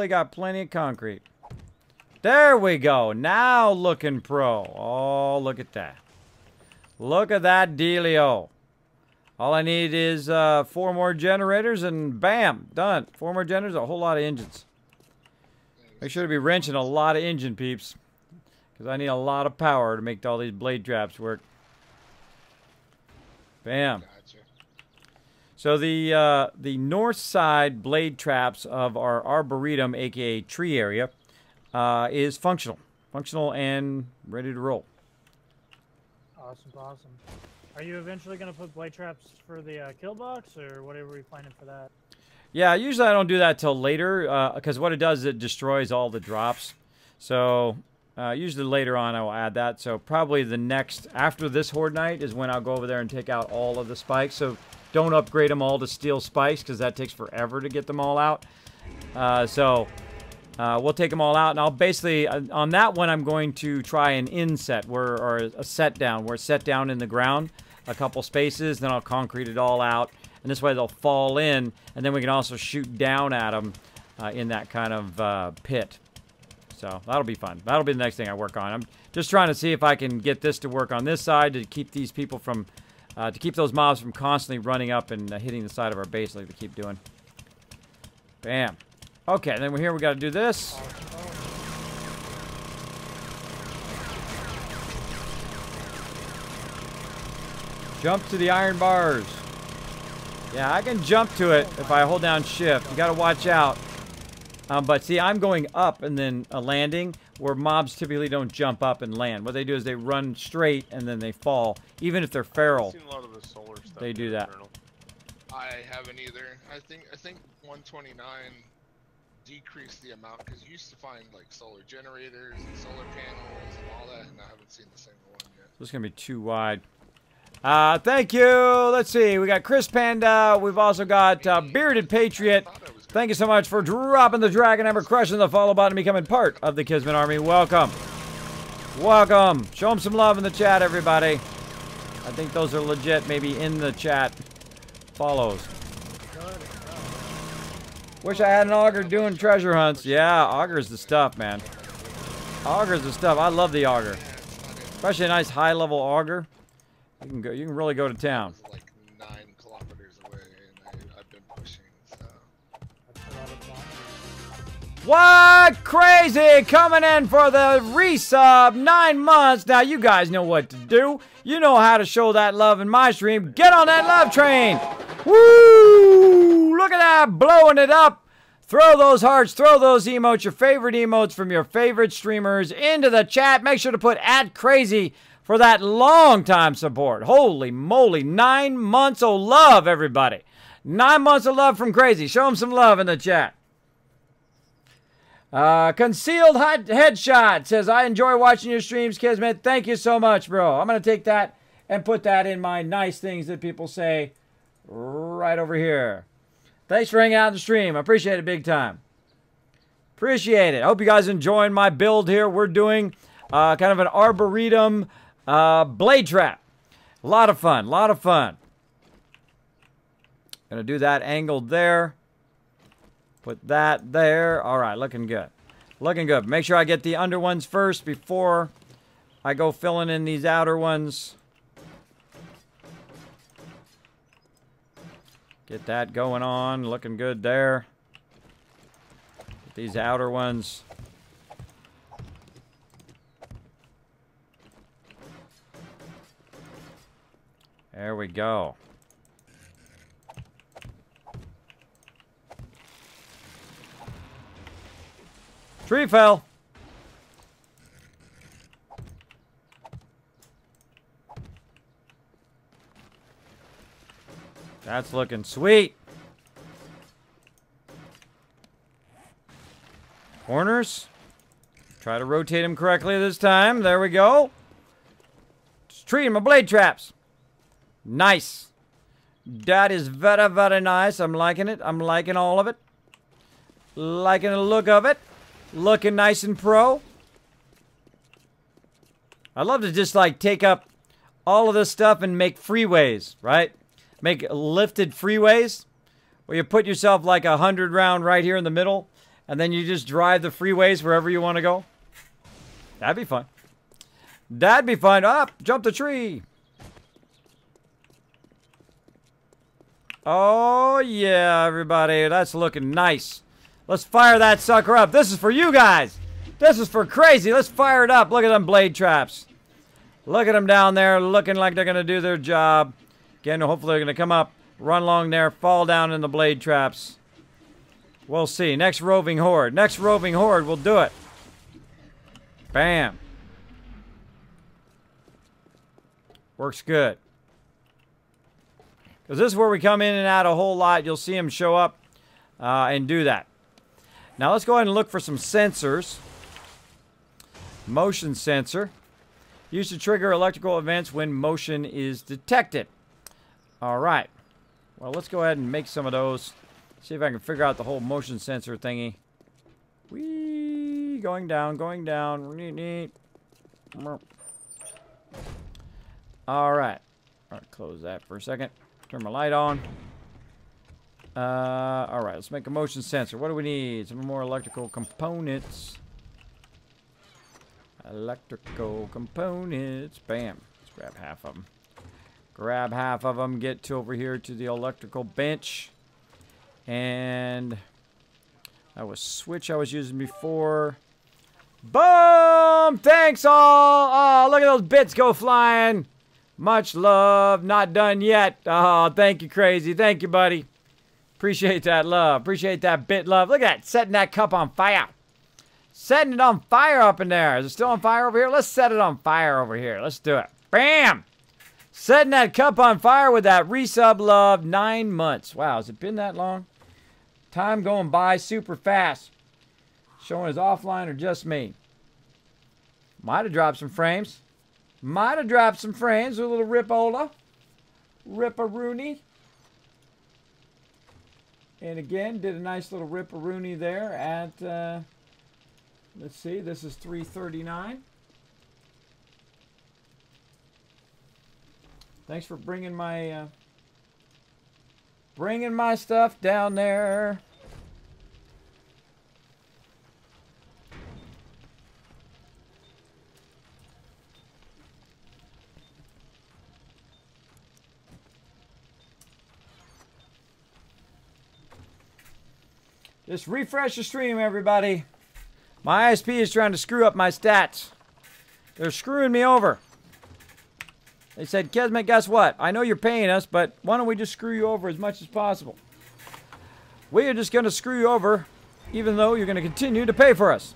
got plenty of concrete. There we go. Now looking pro. Oh, look at that. Look at that dealio. All I need is 4 more generators and bam, done. 4 more generators, a whole lot of engines. Make sure to be wrenching a lot of engine peeps, because I need a lot of power to make all these blade traps work. Bam. Gotcha. So the north side blade traps of our arboretum, aka tree area, is functional and ready to roll. Awesome, awesome. Are you eventually going to put blade traps for the kill box, or whatever we planning for that? Yeah, usually I don't do that till later, because what it does is it destroys all the drops. So usually later on I will add that. So probably the next, after this horde night, is when I'll go over there and take out all of the spikes. So don't upgrade them all to steel spikes, because that takes forever to get them all out. We'll take them all out, and I'll basically, on that one, I'm going to try an inset, or a set down, where it's set down in the ground. a couple spaces, then I'll concrete it all out. And this way they'll fall in, and then we can also shoot down at them in that kind of pit. So that'll be fun. That'll be the next thing I work on. I'm just trying to see if I can get this to work on this side to keep these people from, to keep those mobs from constantly running up and hitting the side of our base like they keep doing. Bam. Okay, and then we're here. We got to do this. Jump to the iron bars. Yeah, I can jump to it if I hold down shift. You got to watch out. But see, I'm going up and then landing, where mobs typically don't jump up and land. What they do is they run straight and then they fall. Even if they're feral, I've seen a lot of the solar stuff they do that. Eternal. I haven't either. I think 129 decreased the amount because you used to find like solar generators and solar panels and all that, and I haven't seen the single one yet. This is going to be too wide. Thank you. Let's see. We got Chris Panda. We've also got Bearded Patriot. Thank you so much for dropping the Dragon Ember, crushing the follow button, and becoming part of the Kismet Army. Welcome. Welcome. Show them some love in the chat, everybody. I think those are legit, maybe in the chat. Follows. Wish I had an auger doing treasure hunts. Yeah, auger's the stuff, man. Auger's the stuff. I love the auger. Especially a nice high-level auger. You can go. You can really go to town. It's like 9 kilometers away, and I've been pushing. So. What? Crazy coming in for the resub. 9 months. Now you guys know what to do. You know how to show that love in my stream. Get on that love train. Woo! Look at that, blowing it up. Throw those hearts, throw those emotes, your favorite emotes from your favorite streamers into the chat. Make sure to put @crazy for that long time support. Holy moly, 9 months of love, everybody. 9 months of love from Crazy. Show him some love in the chat. Concealed Headshot says, I enjoy watching your streams, Kismet. Thank you so much, bro. I'm going to take that and put that in my nice things that people say right over here. Thanks for hanging out in the stream. I appreciate it big time. Appreciate it. I hope you guys enjoying my build here. We're doing kind of an Arboretum blade trap. A lot of fun. A lot of fun. Gonna do that angled there. Put that there. All right, looking good. Looking good. Make sure I get the under ones first before I go filling in these outer ones. Get that going on. Looking good there. Get these outer ones. There we go. Tree fell. That's looking sweet. Corners. Try to rotate them correctly this time. There we go. Just treating my blade traps. Nice. That is very, very nice. I'm liking it. I'm liking all of it. Liking the look of it. Looking nice and pro. I love to just like take up all of this stuff and make freeways, right? Make lifted freeways where you put yourself like 100 round right here in the middle and then you just drive the freeways wherever you want to go. That'd be fun. That'd be fun. Up, jump the tree. Oh yeah, everybody, that's looking nice. Let's fire that sucker up. This is for you guys. This is for Crazy. Let's fire it up. Look at them blade traps. Look at them down there looking like they're going to do their job. Again, hopefully they're going to come up, run along there, fall down in the blade traps. We'll see. Next roving horde. Next roving horde will do it. Bam. Works good. Because this is where we come in and out a whole lot. You'll see them show up and do that. Now let's go ahead and look for some sensors. Motion sensor. Used to trigger electrical events when motion is detected. All right. Well, let's go ahead and make some of those. See if I can figure out the whole motion sensor thingy. Whee! Going down, going down. Neat, neat. All right. Alright, close that for a second. Turn my light on. Alright, let's make a motion sensor. What do we need? Some more electrical components. Electrical components. Bam. Let's grab half of them. Grab half of them. Get to over here to the electrical bench. And that was switch I was using before. Boom! Thanks all! Oh, look at those bits go flying. Much love. Not done yet. Oh, thank you, Crazy. Thank you, buddy. Appreciate that love. Appreciate that bit love. Look at that. Setting that cup on fire. Setting it on fire up in there. Is it still on fire over here? Let's set it on fire over here. Let's do it. Bam! Setting that cup on fire with that resub love. 9 months. Wow, has it been that long? Time going by super fast. Showing is offline or just me. Might have dropped some frames. Might have dropped some frames with a little Rip-ola. Rip-a-rooney. And again, did a nice little Rip-a-rooney there at, let's see, this is 339. Thanks for bringing my stuff down there. Just refresh the stream, everybody. My ISP is trying to screw up my stats. They're screwing me over. They said, Kismet, guess what? I know you're paying us, but why don't we just screw you over as much as possible? We are just going to screw you over, even though you're going to continue to pay for us.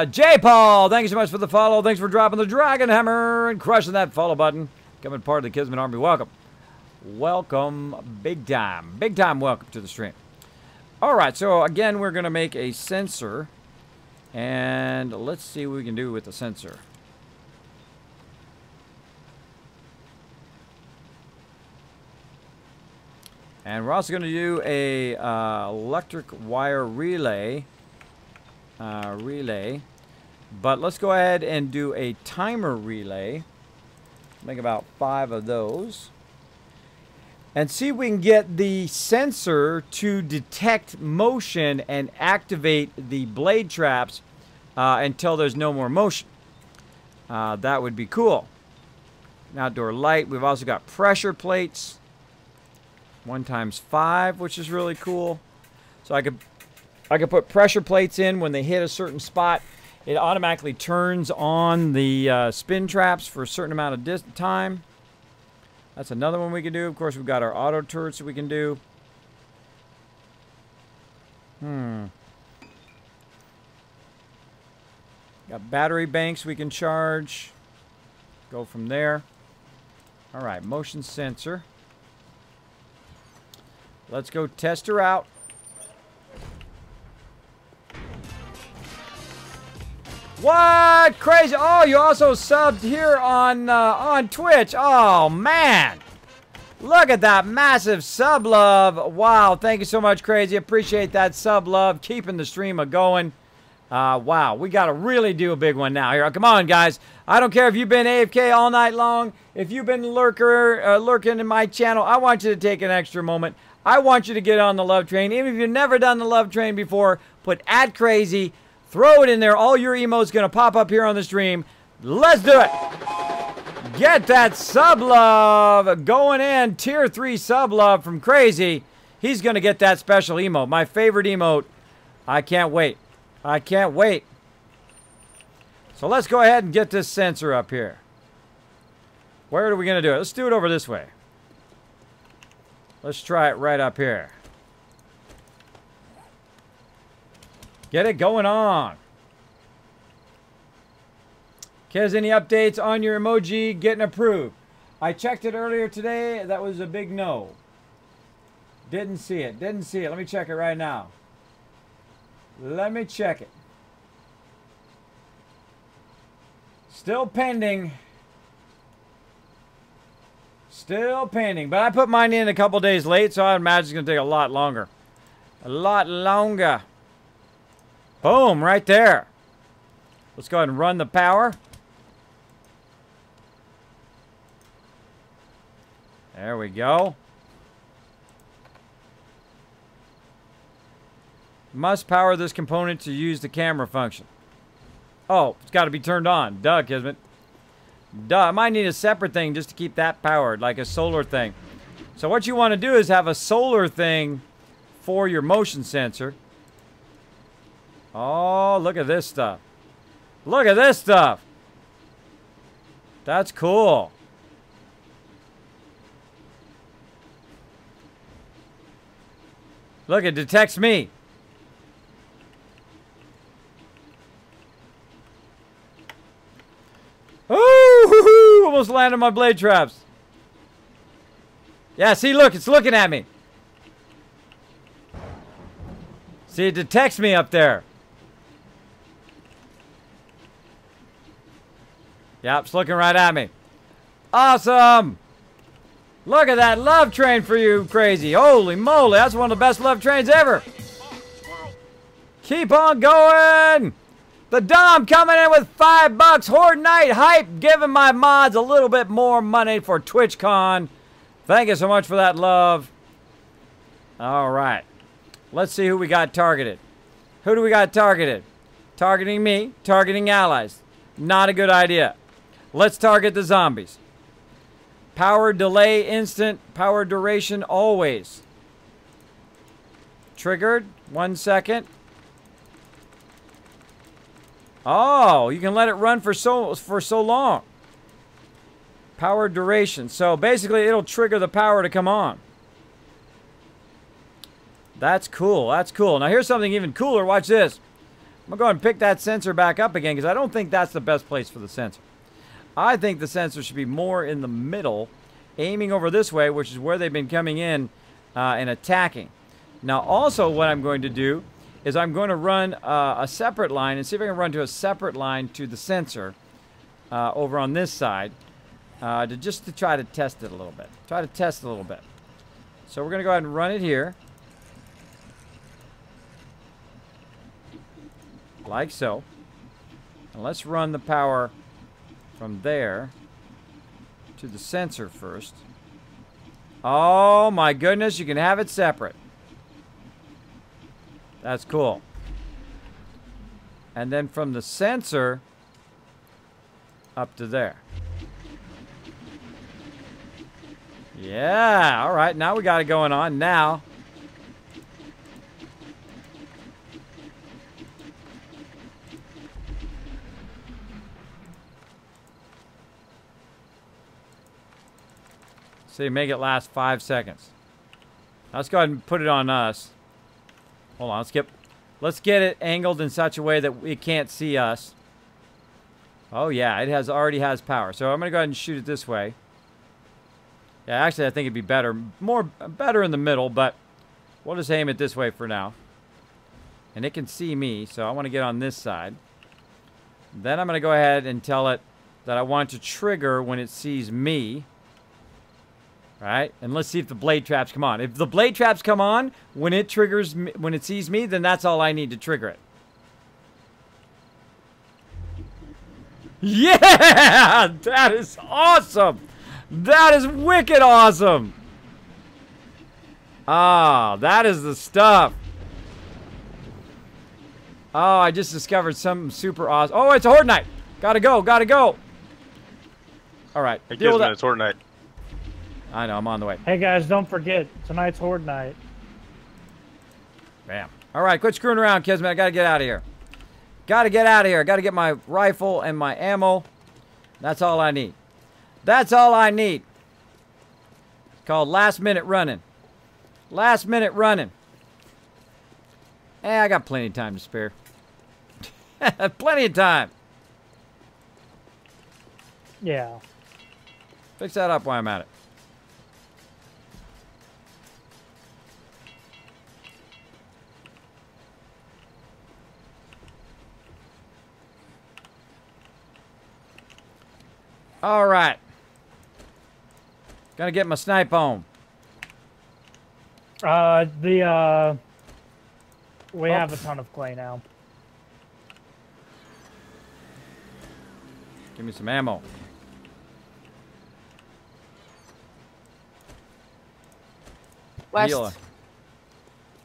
J. Paul, thank you so much for the follow. Thanks for dropping the Dragon Hammer and crushing that follow button. Becoming part of the Kismet Army. Welcome. Welcome. Big time. Big time welcome to the stream. Alright, so again, we're going to make a sensor. And let's see what we can do with the sensor. And we're also going to do a electric wire relay. But let's go ahead and do a timer relay. Make about 5 of those. And see if we can get the sensor to detect motion and activate the blade traps until there's no more motion. That would be cool. An outdoor light. We've also got pressure plates. 1x5, which is really cool. So I could put pressure plates in when they hit a certain spot. It automatically turns on the spin traps for a certain amount of time. That's another one we can do. Of course, we've got our auto turrets that we can do. Got battery banks we can charge. Go from there. All right, motion sensor. Let's go test her out. What? Crazy. Oh, you also subbed here on Twitch. Oh, man. Look at that massive sub love. Wow. Thank you so much, Crazy. Appreciate that sub love. Keeping the stream going. Wow. We got to really do a big one now here. Come on, guys. I don't care if you've been AFK all night long. If you've been lurking in my channel, I want you to take an extra moment. I want you to get on the love train. Even if you've never done the love train before, put @crazy. Throw it in there. All your emotes going to pop up here on the stream. Let's do it. Get that sub love going in. Tier 3 sub love from Crazy. He's going to get that special emote. My favorite emote. I can't wait. I can't wait. So let's go ahead and get this sensor up here. Where are we going to do it? Let's do it over this way. Let's try it right up here. Get it going on. Kez, any updates on your emoji getting approved? I checked it earlier today. That was a big no. Didn't see it. Didn't see it. Let me check it right now. Let me check it. Still pending. Still pending. But I put mine in a couple days late, so I imagine it's going to take a lot longer. A lot longer. Boom, right there. Let's go ahead and run the power. There we go. Must power this component to use the camera function. Oh, it's got to be turned on. Duh, Kismet. Duh, I might need a separate thing just to keep that powered, like a solar thing. So what you want to do is have a solar thing for your motion sensor. Oh, look at this stuff. Look at this stuff. That's cool. Look, it detects me. Ooh, almost landed my blade traps. Yeah, see, look, it's looking at me. See, it detects me up there. Yep, it's looking right at me. Awesome. Look at that love train for you, crazy. Holy moly, that's one of the best love trains ever. Keep on going. The Dom coming in with $5. Horde Night Hype giving my mods a little bit more money for TwitchCon. Thank you so much for that love. All right. Let's see who we got targeted. Who do we got targeted? Targeting me, targeting allies. Not a good idea. Let's target the zombies. Power delay instant, power duration always. Triggered, 1 second. Oh, you can let it run for so long. Power duration. So basically it'll trigger the power to come on. That's cool. That's cool. Now here's something even cooler. Watch this. I'm going to go ahead and pick that sensor back up again because I don't think that's the best place for the sensor. I think the sensor should be more in the middle, aiming over this way, which is where they've been coming in and attacking. Now also what I'm going to do is I'm going to run a separate line and see if I can run to a separate line to the sensor over on this side just to try to test it a little bit. Try to test it a little bit. So we're going to go ahead and run it here. Like so. And let's run the power from there to the sensor first. Oh my goodness, you can have it separate. That's cool. And then from the sensor up to there. Yeah, all right, now we got it going on. Now, see, make it last 5 seconds. Let's go ahead and put it on us. Hold on, let's get it angled in such a way that it can't see us. Oh yeah, it already has power. So I'm gonna go ahead and shoot it this way. Yeah, actually I think it'd be better in the middle, but we'll just aim it this way for now. And it can see me, so I want to get on this side. Then I'm gonna go ahead and tell it that I want it to trigger when it sees me. Right? And let's see if the blade traps come on. If the blade traps come on when it triggers me, when it sees me, then that's all I need to trigger it. Yeah! That is awesome! That is wicked awesome! Ah, that is the stuff. Oh, I just discovered something super awesome. Oh, it's a Horde Night! Gotta go, gotta go! Alright, Hey, deal with Kismet, that. it's Horde Night. I know, I'm on the way. Hey guys, don't forget, tonight's Horde Night. Bam. Alright, quit screwing around, Kismet. I gotta get out of here. Gotta get out of here. Gotta get my rifle and my ammo. That's all I need. That's all I need. It's called last minute running. Last minute running. Hey, I got plenty of time to spare. Plenty of time. Yeah. Fix that up while I'm at it. All right. Gonna get my snipe on. We have a ton of clay now. Give me some ammo. West. Healer.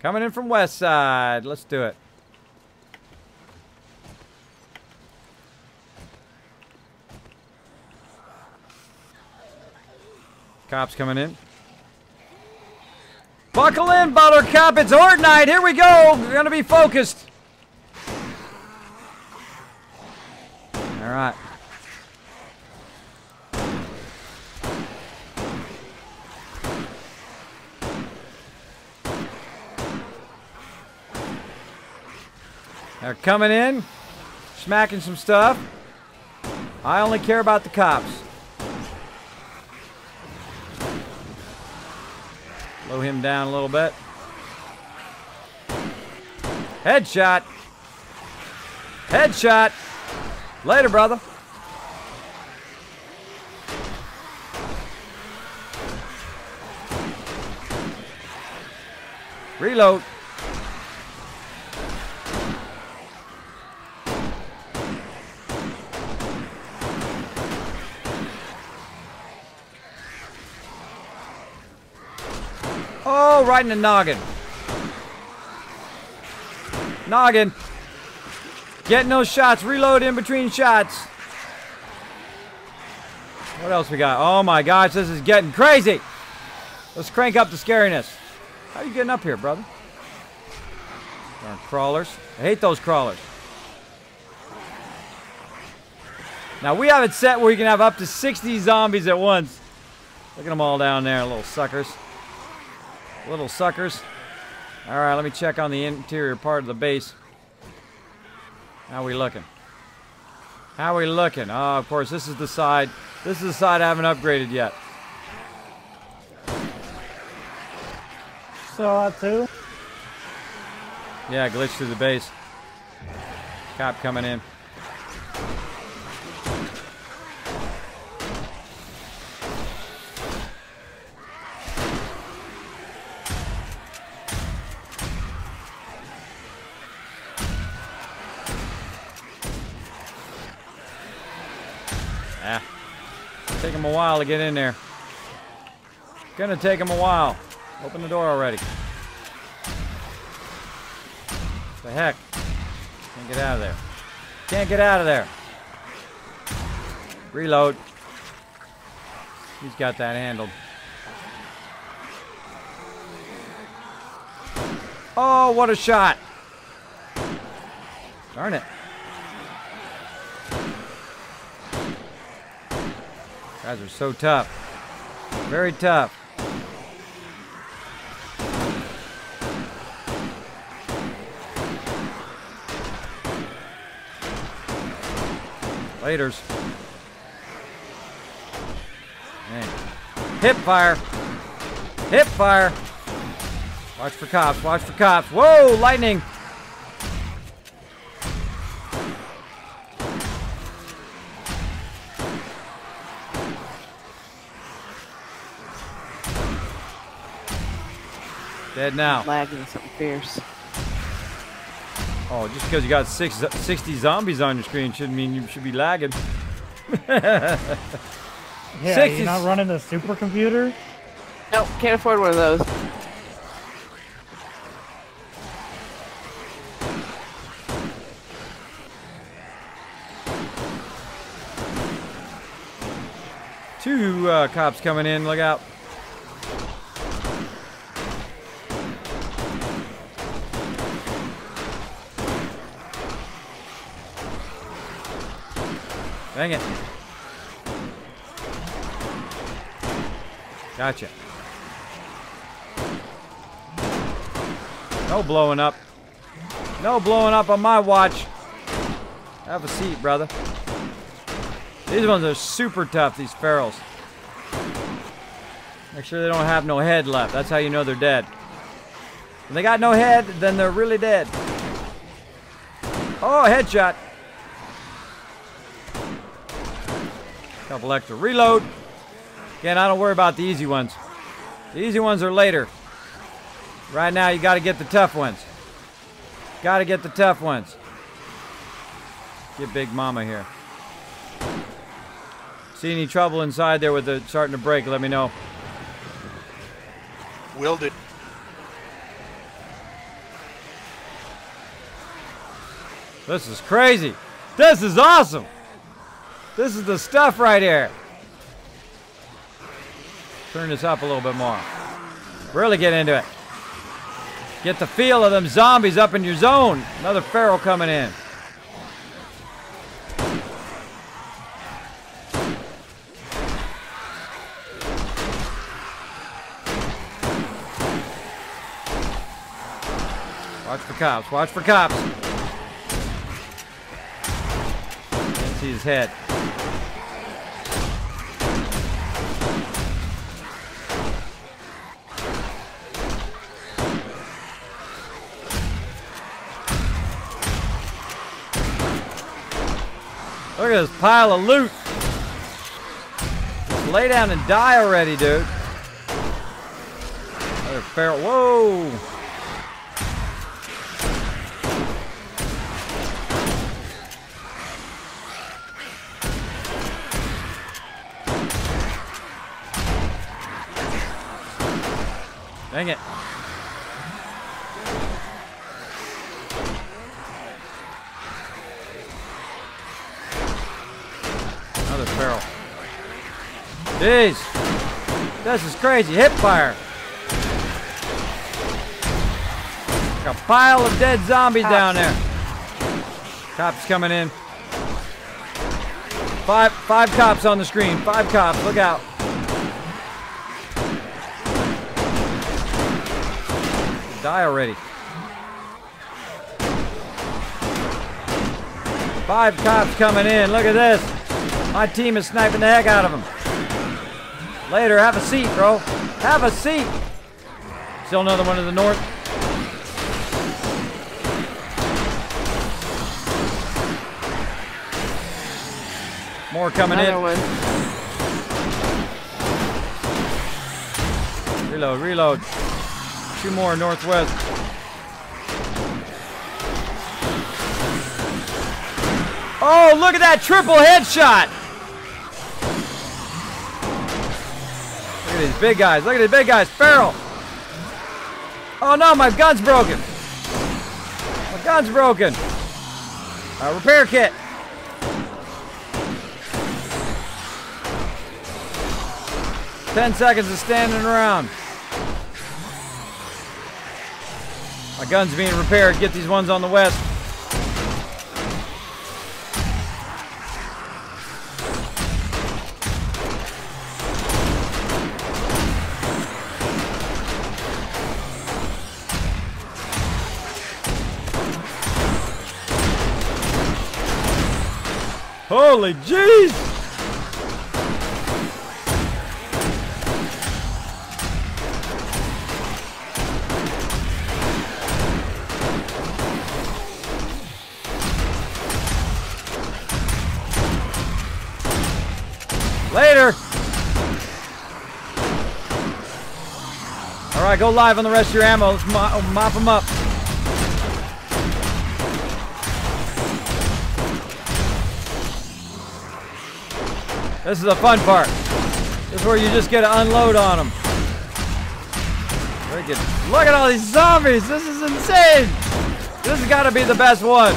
Coming in from west side. Let's do it. Cops coming in. Buckle in, Buttercup. It's Horde night. Here we go. We're going to be focused. All right. They're coming in, smacking some stuff. I only care about the cops. Slow him down a little bit. Headshot. Headshot. Later, brother. Reload. Oh, right in the noggin. Noggin. Getting those shots. Reload in between shots. What else we got? Oh my gosh, this is getting crazy. Let's crank up the scariness. How are you getting up here, brother? Darn crawlers. I hate those crawlers. Now we have it set where you can have up to 60 zombies at once. Look at them all down there, little suckers. Little suckers. All right, let me check on the interior part of the base. How we looking? How we looking? Oh, of course, this is the side. This is the side I haven't upgraded yet. So, too? Yeah, glitch through the base. Cop coming in. Take him a while to get in there. Gonna take him a while. Open the door already. What the heck? Can't get out of there. Can't get out of there. Reload. He's got that handled. Oh, what a shot. Darn it. Guys are so tough. Very tough. Laters. Man. Hip fire. Hip fire. Watch for cops. Watch for cops. Whoa, lightning. Dead now. Lagging something fierce. Oh, just because you got 60 zombies on your screen shouldn't mean you should be lagging. Yeah, you're not running a supercomputer? Nope, can't afford one of those. Two cops coming in. Look out. Dang it. Gotcha. No blowing up. No blowing up on my watch. Have a seat, brother. These ones are super tough, these ferals. Make sure they don't have no head left. That's how you know they're dead. When they got no head, then they're really dead. Oh, headshot. Couple extra. Reload. Again, I don't worry about the easy ones. The easy ones are later. Right now, you got to get the tough ones. Got to get the tough ones. Get Big Mama here. See any trouble inside there with it starting to break, let me know. Willed it. This is crazy. This is awesome. This is the stuff right here. Turn this up a little bit more. Really get into it. Get the feel of them zombies up in your zone. Another feral coming in. Watch for cops. Watch for cops. Can't see his head. Look at this pile of loot. Just lay down and die already, dude. Another feral. Whoa. Dang it. Another feral. Jeez. This is crazy. Hip fire. Like a pile of dead zombies down there. Cops coming in. Five cops on the screen. 5 cops. Look out. Die already. 5 cops coming in. Look at this. My team is sniping the heck out of them. Later, have a seat, bro. Have a seat. Still another one to the north. More coming in. One. Reload, reload. 2 more northwest. Oh, look at that triple headshot. Look at these big guys. Look at these big guys. Feral. Oh no, my gun's broken. My gun's broken. Repair kit. Ten seconds of standing around. My gun's being repaired. Get these ones on the west. Holy jeez! Later! Alright, go live on the rest of your ammo. Let's mop them up. This is the fun part. This is where you just get to unload on them. Wicked. Look at all these zombies! This is insane! This has got to be the best one.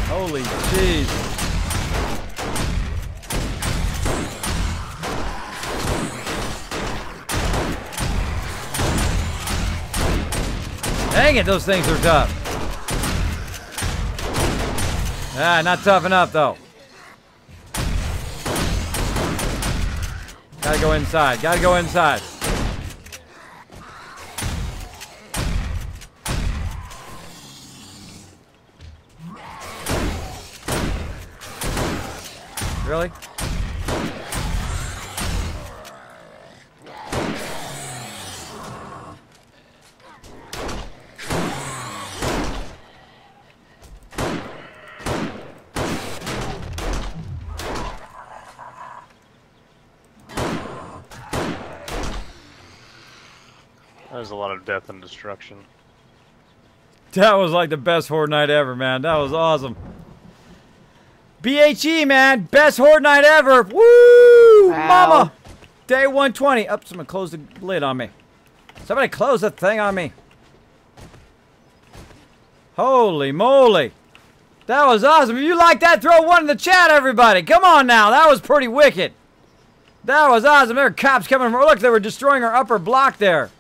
Holy jeez. Dang it, those things are tough. Ah, not tough enough though. Gotta go inside, gotta go inside. Really? There's a lot of death and destruction. That was like the best horde night ever, man. That was awesome. BHE, man. Best horde night ever. Woo! Wow. Mama! Day 120. Up, someone closed the lid on me. Somebody close the thing on me. Holy moly. That was awesome. If you like that, throw one in the chat, everybody. Come on now. That was pretty wicked. That was awesome. There were cops coming from... Look, they were destroying our upper block there.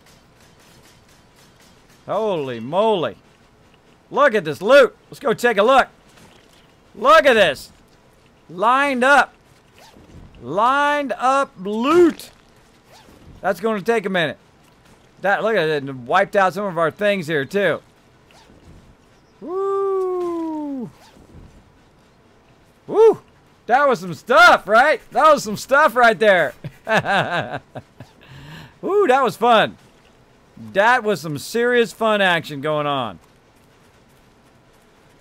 Holy moly. Look at this loot. Let's go take a look. Look at this. Lined up. Lined up loot. That's going to take a minute. That, look at it. It wiped out some of our things here, too. Woo. Woo. That was some stuff, right? That was some stuff right there. Woo, that was fun. That was some serious fun action going on.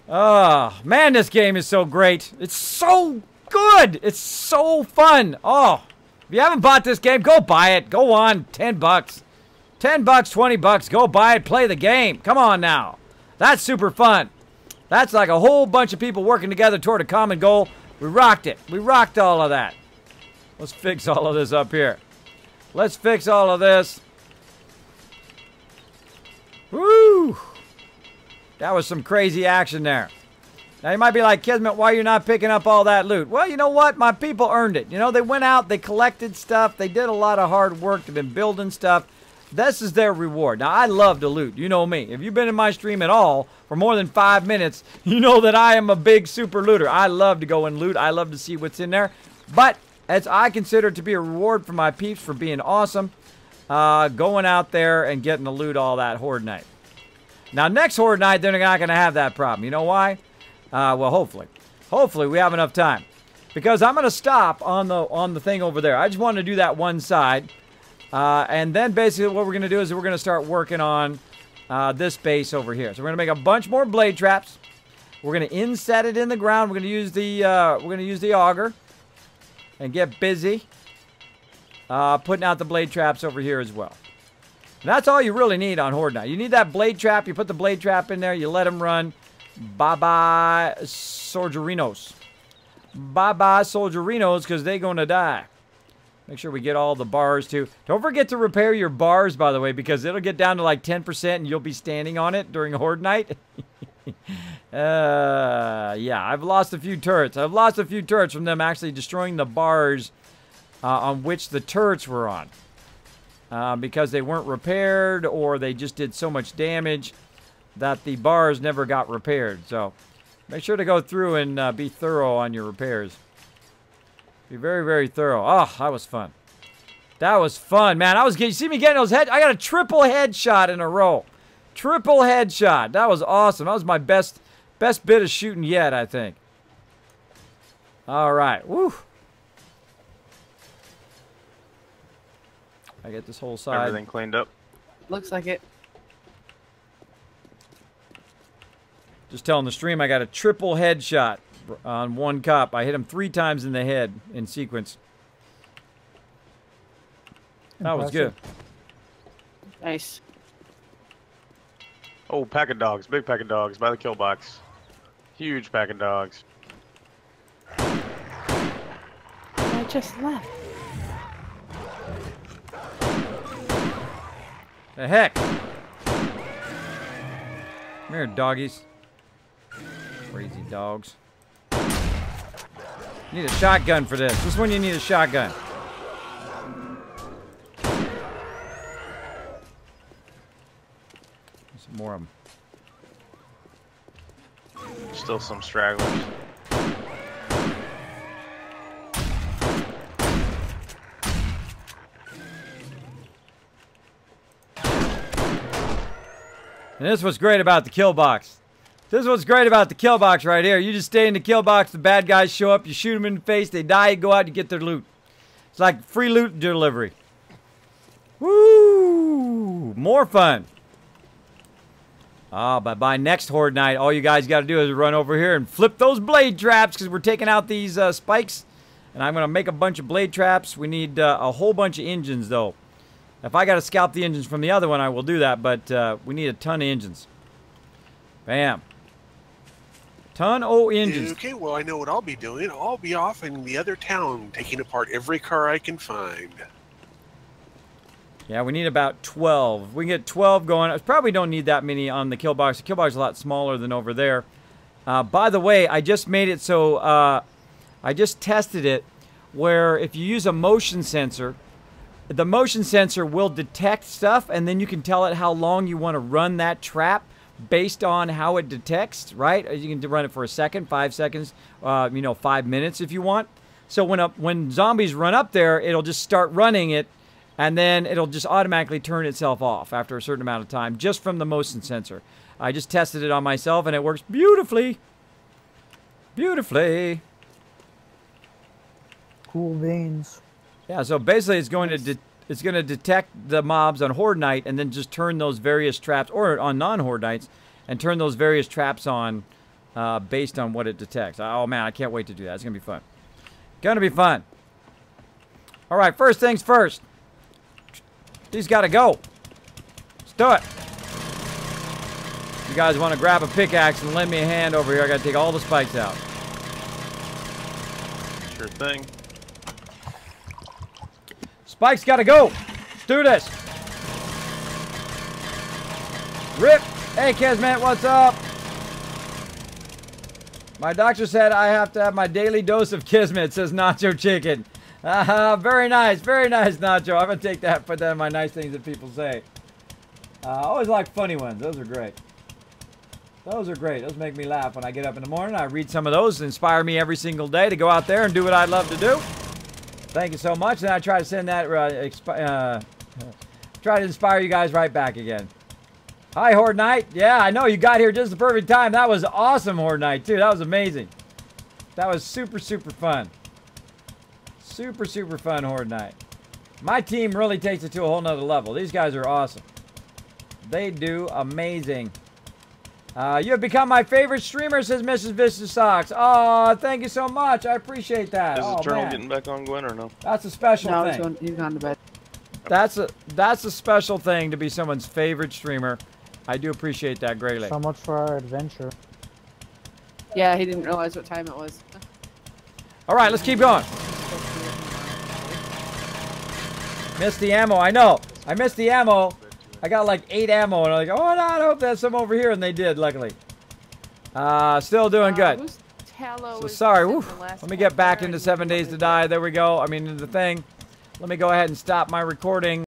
Oh, man, this game is so great. It's so good. It's so fun. Oh, if you haven't bought this game, go buy it. Go on, 10 bucks. 10 bucks, 20 bucks. Go buy it, play the game. Come on now. That's super fun. That's like a whole bunch of people working together toward a common goal. We rocked it. We rocked all of that. Let's fix all of this up here. Let's fix all of this. Woo! That was some crazy action there. Now you might be like, Kismet, why are you not picking up all that loot? Well, you know what? My people earned it. You know, they went out, they collected stuff, they did a lot of hard work, they've been building stuff. This is their reward. Now, I love to loot. You know me. If you've been in my stream at all for more than 5 minutes, you know that I am a big super looter. I love to go and loot. I love to see what's in there. But as I consider it to be a reward for my peeps for being awesome, going out there and getting to loot all that Horde Night. Now, next Horde Night, they're not going to have that problem. You know why? Well, hopefully. Hopefully, we have enough time. Because I'm going to stop on the thing over there. I just want to do that one side. And then basically what we're going to do is we're going to start working on this base over here. So we're going to make a bunch more blade traps. We're going to inset it in the ground. We're going to use the auger and get busy putting out the blade traps over here as well. And that's all you really need on Horde Night. You need that blade trap. You put the blade trap in there. You let them run. Bye-bye, Soldierinos. Bye-bye, Soldierinos, because they're going to die. Make sure we get all the bars, too. Don't forget to repair your bars, by the way, because it'll get down to like 10% and you'll be standing on it during Horde Night. Yeah, I've lost a few turrets. I've lost a few turrets from them actually destroying the bars on which the turrets were on. Because they weren't repaired or they just did so much damage that the bars never got repaired. So make sure to go through and be thorough on your repairs. Be very, very thorough. Oh, that was fun. That was fun, man. You see me getting those head? I got a triple headshot in a row. Triple headshot. That was awesome. That was my best bit of shooting yet, I think. All right. Woo. I get this whole side. Everything cleaned up. Looks like it. Just telling the stream I got a triple headshot on one cop. I hit him 3 times in the head in sequence. That was good. Nice. Oh, pack of dogs. Big pack of dogs by the kill box. Huge pack of dogs. I just left. The heck? Come here, doggies. Crazy dogs. Need a shotgun for this. This one you need a shotgun. Some more of them. Still some stragglers. And this is what's great about the kill box. This is what's great about the kill box right here. You just stay in the kill box, the bad guys show up, you shoot them in the face, they die, you go out and get their loot. It's like free loot delivery. Woo! More fun. But by next Horde Night, all you guys got to do is run over here and flip those blade traps because we're taking out these spikes. And I'm going to make a bunch of blade traps. We need a whole bunch of engines, though. If I got to scalp the engines from the other one, I will do that. But we need a ton of engines. Bam. Ton of engines. Okay, well, I know what I'll be doing. I'll be off in the other town taking apart every car I can find. Yeah, we need about 12. We can get 12 going. I probably don't need that many on the kill box. The kill box is a lot smaller than over there. By the way, I just made it so, I just tested it, where if you use a motion sensor, the motion sensor will detect stuff, and then you can tell it how long you want to run that trap based on how it detects, right? You can run it for a second, 5 seconds, 5 minutes if you want. So when zombies run up there, it'll just start running it, and then it'll just automatically turn itself off after a certain amount of time, just from the motion sensor. I just tested it on myself, and it works beautifully. Beautifully. Cool beans. Yeah, so basically it's going to detect the mobs on Horde Night and then just turn those various traps, or on non-Horde Nights, and turn those various traps on based on what it detects. Oh man, I can't wait to do that. It's going to be fun. Gonna be fun. All right, first things first. These got to go. Let's do it. You guys want to grab a pickaxe and lend me a hand over here? I got to take all the spikes out. Sure thing. Spikes got to go. Let's do this. Rip. Hey, Kismet, what's up? My doctor said I have to have my daily dose of Kismet, says Nacho Chicken. Very nice, Nacho. I'm going to take that, put that in my nice things that people say. I always like funny ones. Those are great. Those are great. Those make me laugh when I get up in the morning. I read some of those, inspire me every single day to go out there and do what I love to do. Thank you so much. And I try to send that, try to inspire you guys right back again. Hi, Horde Night. Yeah, I know you got here just the perfect time. That was awesome, Horde Night, too. That was amazing. That was super, super fun. Super, super fun, Horde Night. My team really takes it to a whole nother level. These guys are awesome. They do amazing. You have become my favorite streamer, says Mrs. Vicious Socks. Oh, thank you so much. I appreciate that. Is oh, Eternal man. getting back on Gwen or no? That's a special No, thing. he's gone to bed. That's a special thing to be someone's favorite streamer. I do appreciate that greatly. So much for our adventure. Yeah, he didn't realize what time it was. All right, let's keep going. Missed the ammo. I know. I missed the ammo. I got like 8 ammo, and I'm like, oh, no, I hope there's some over here, and they did, luckily. Still doing good. Whose tallow So is sorry. in Woo. the last Let me get back campfire into and 7 Days to Die. There we go. I mean, into the thing. Let me go ahead and stop my recording.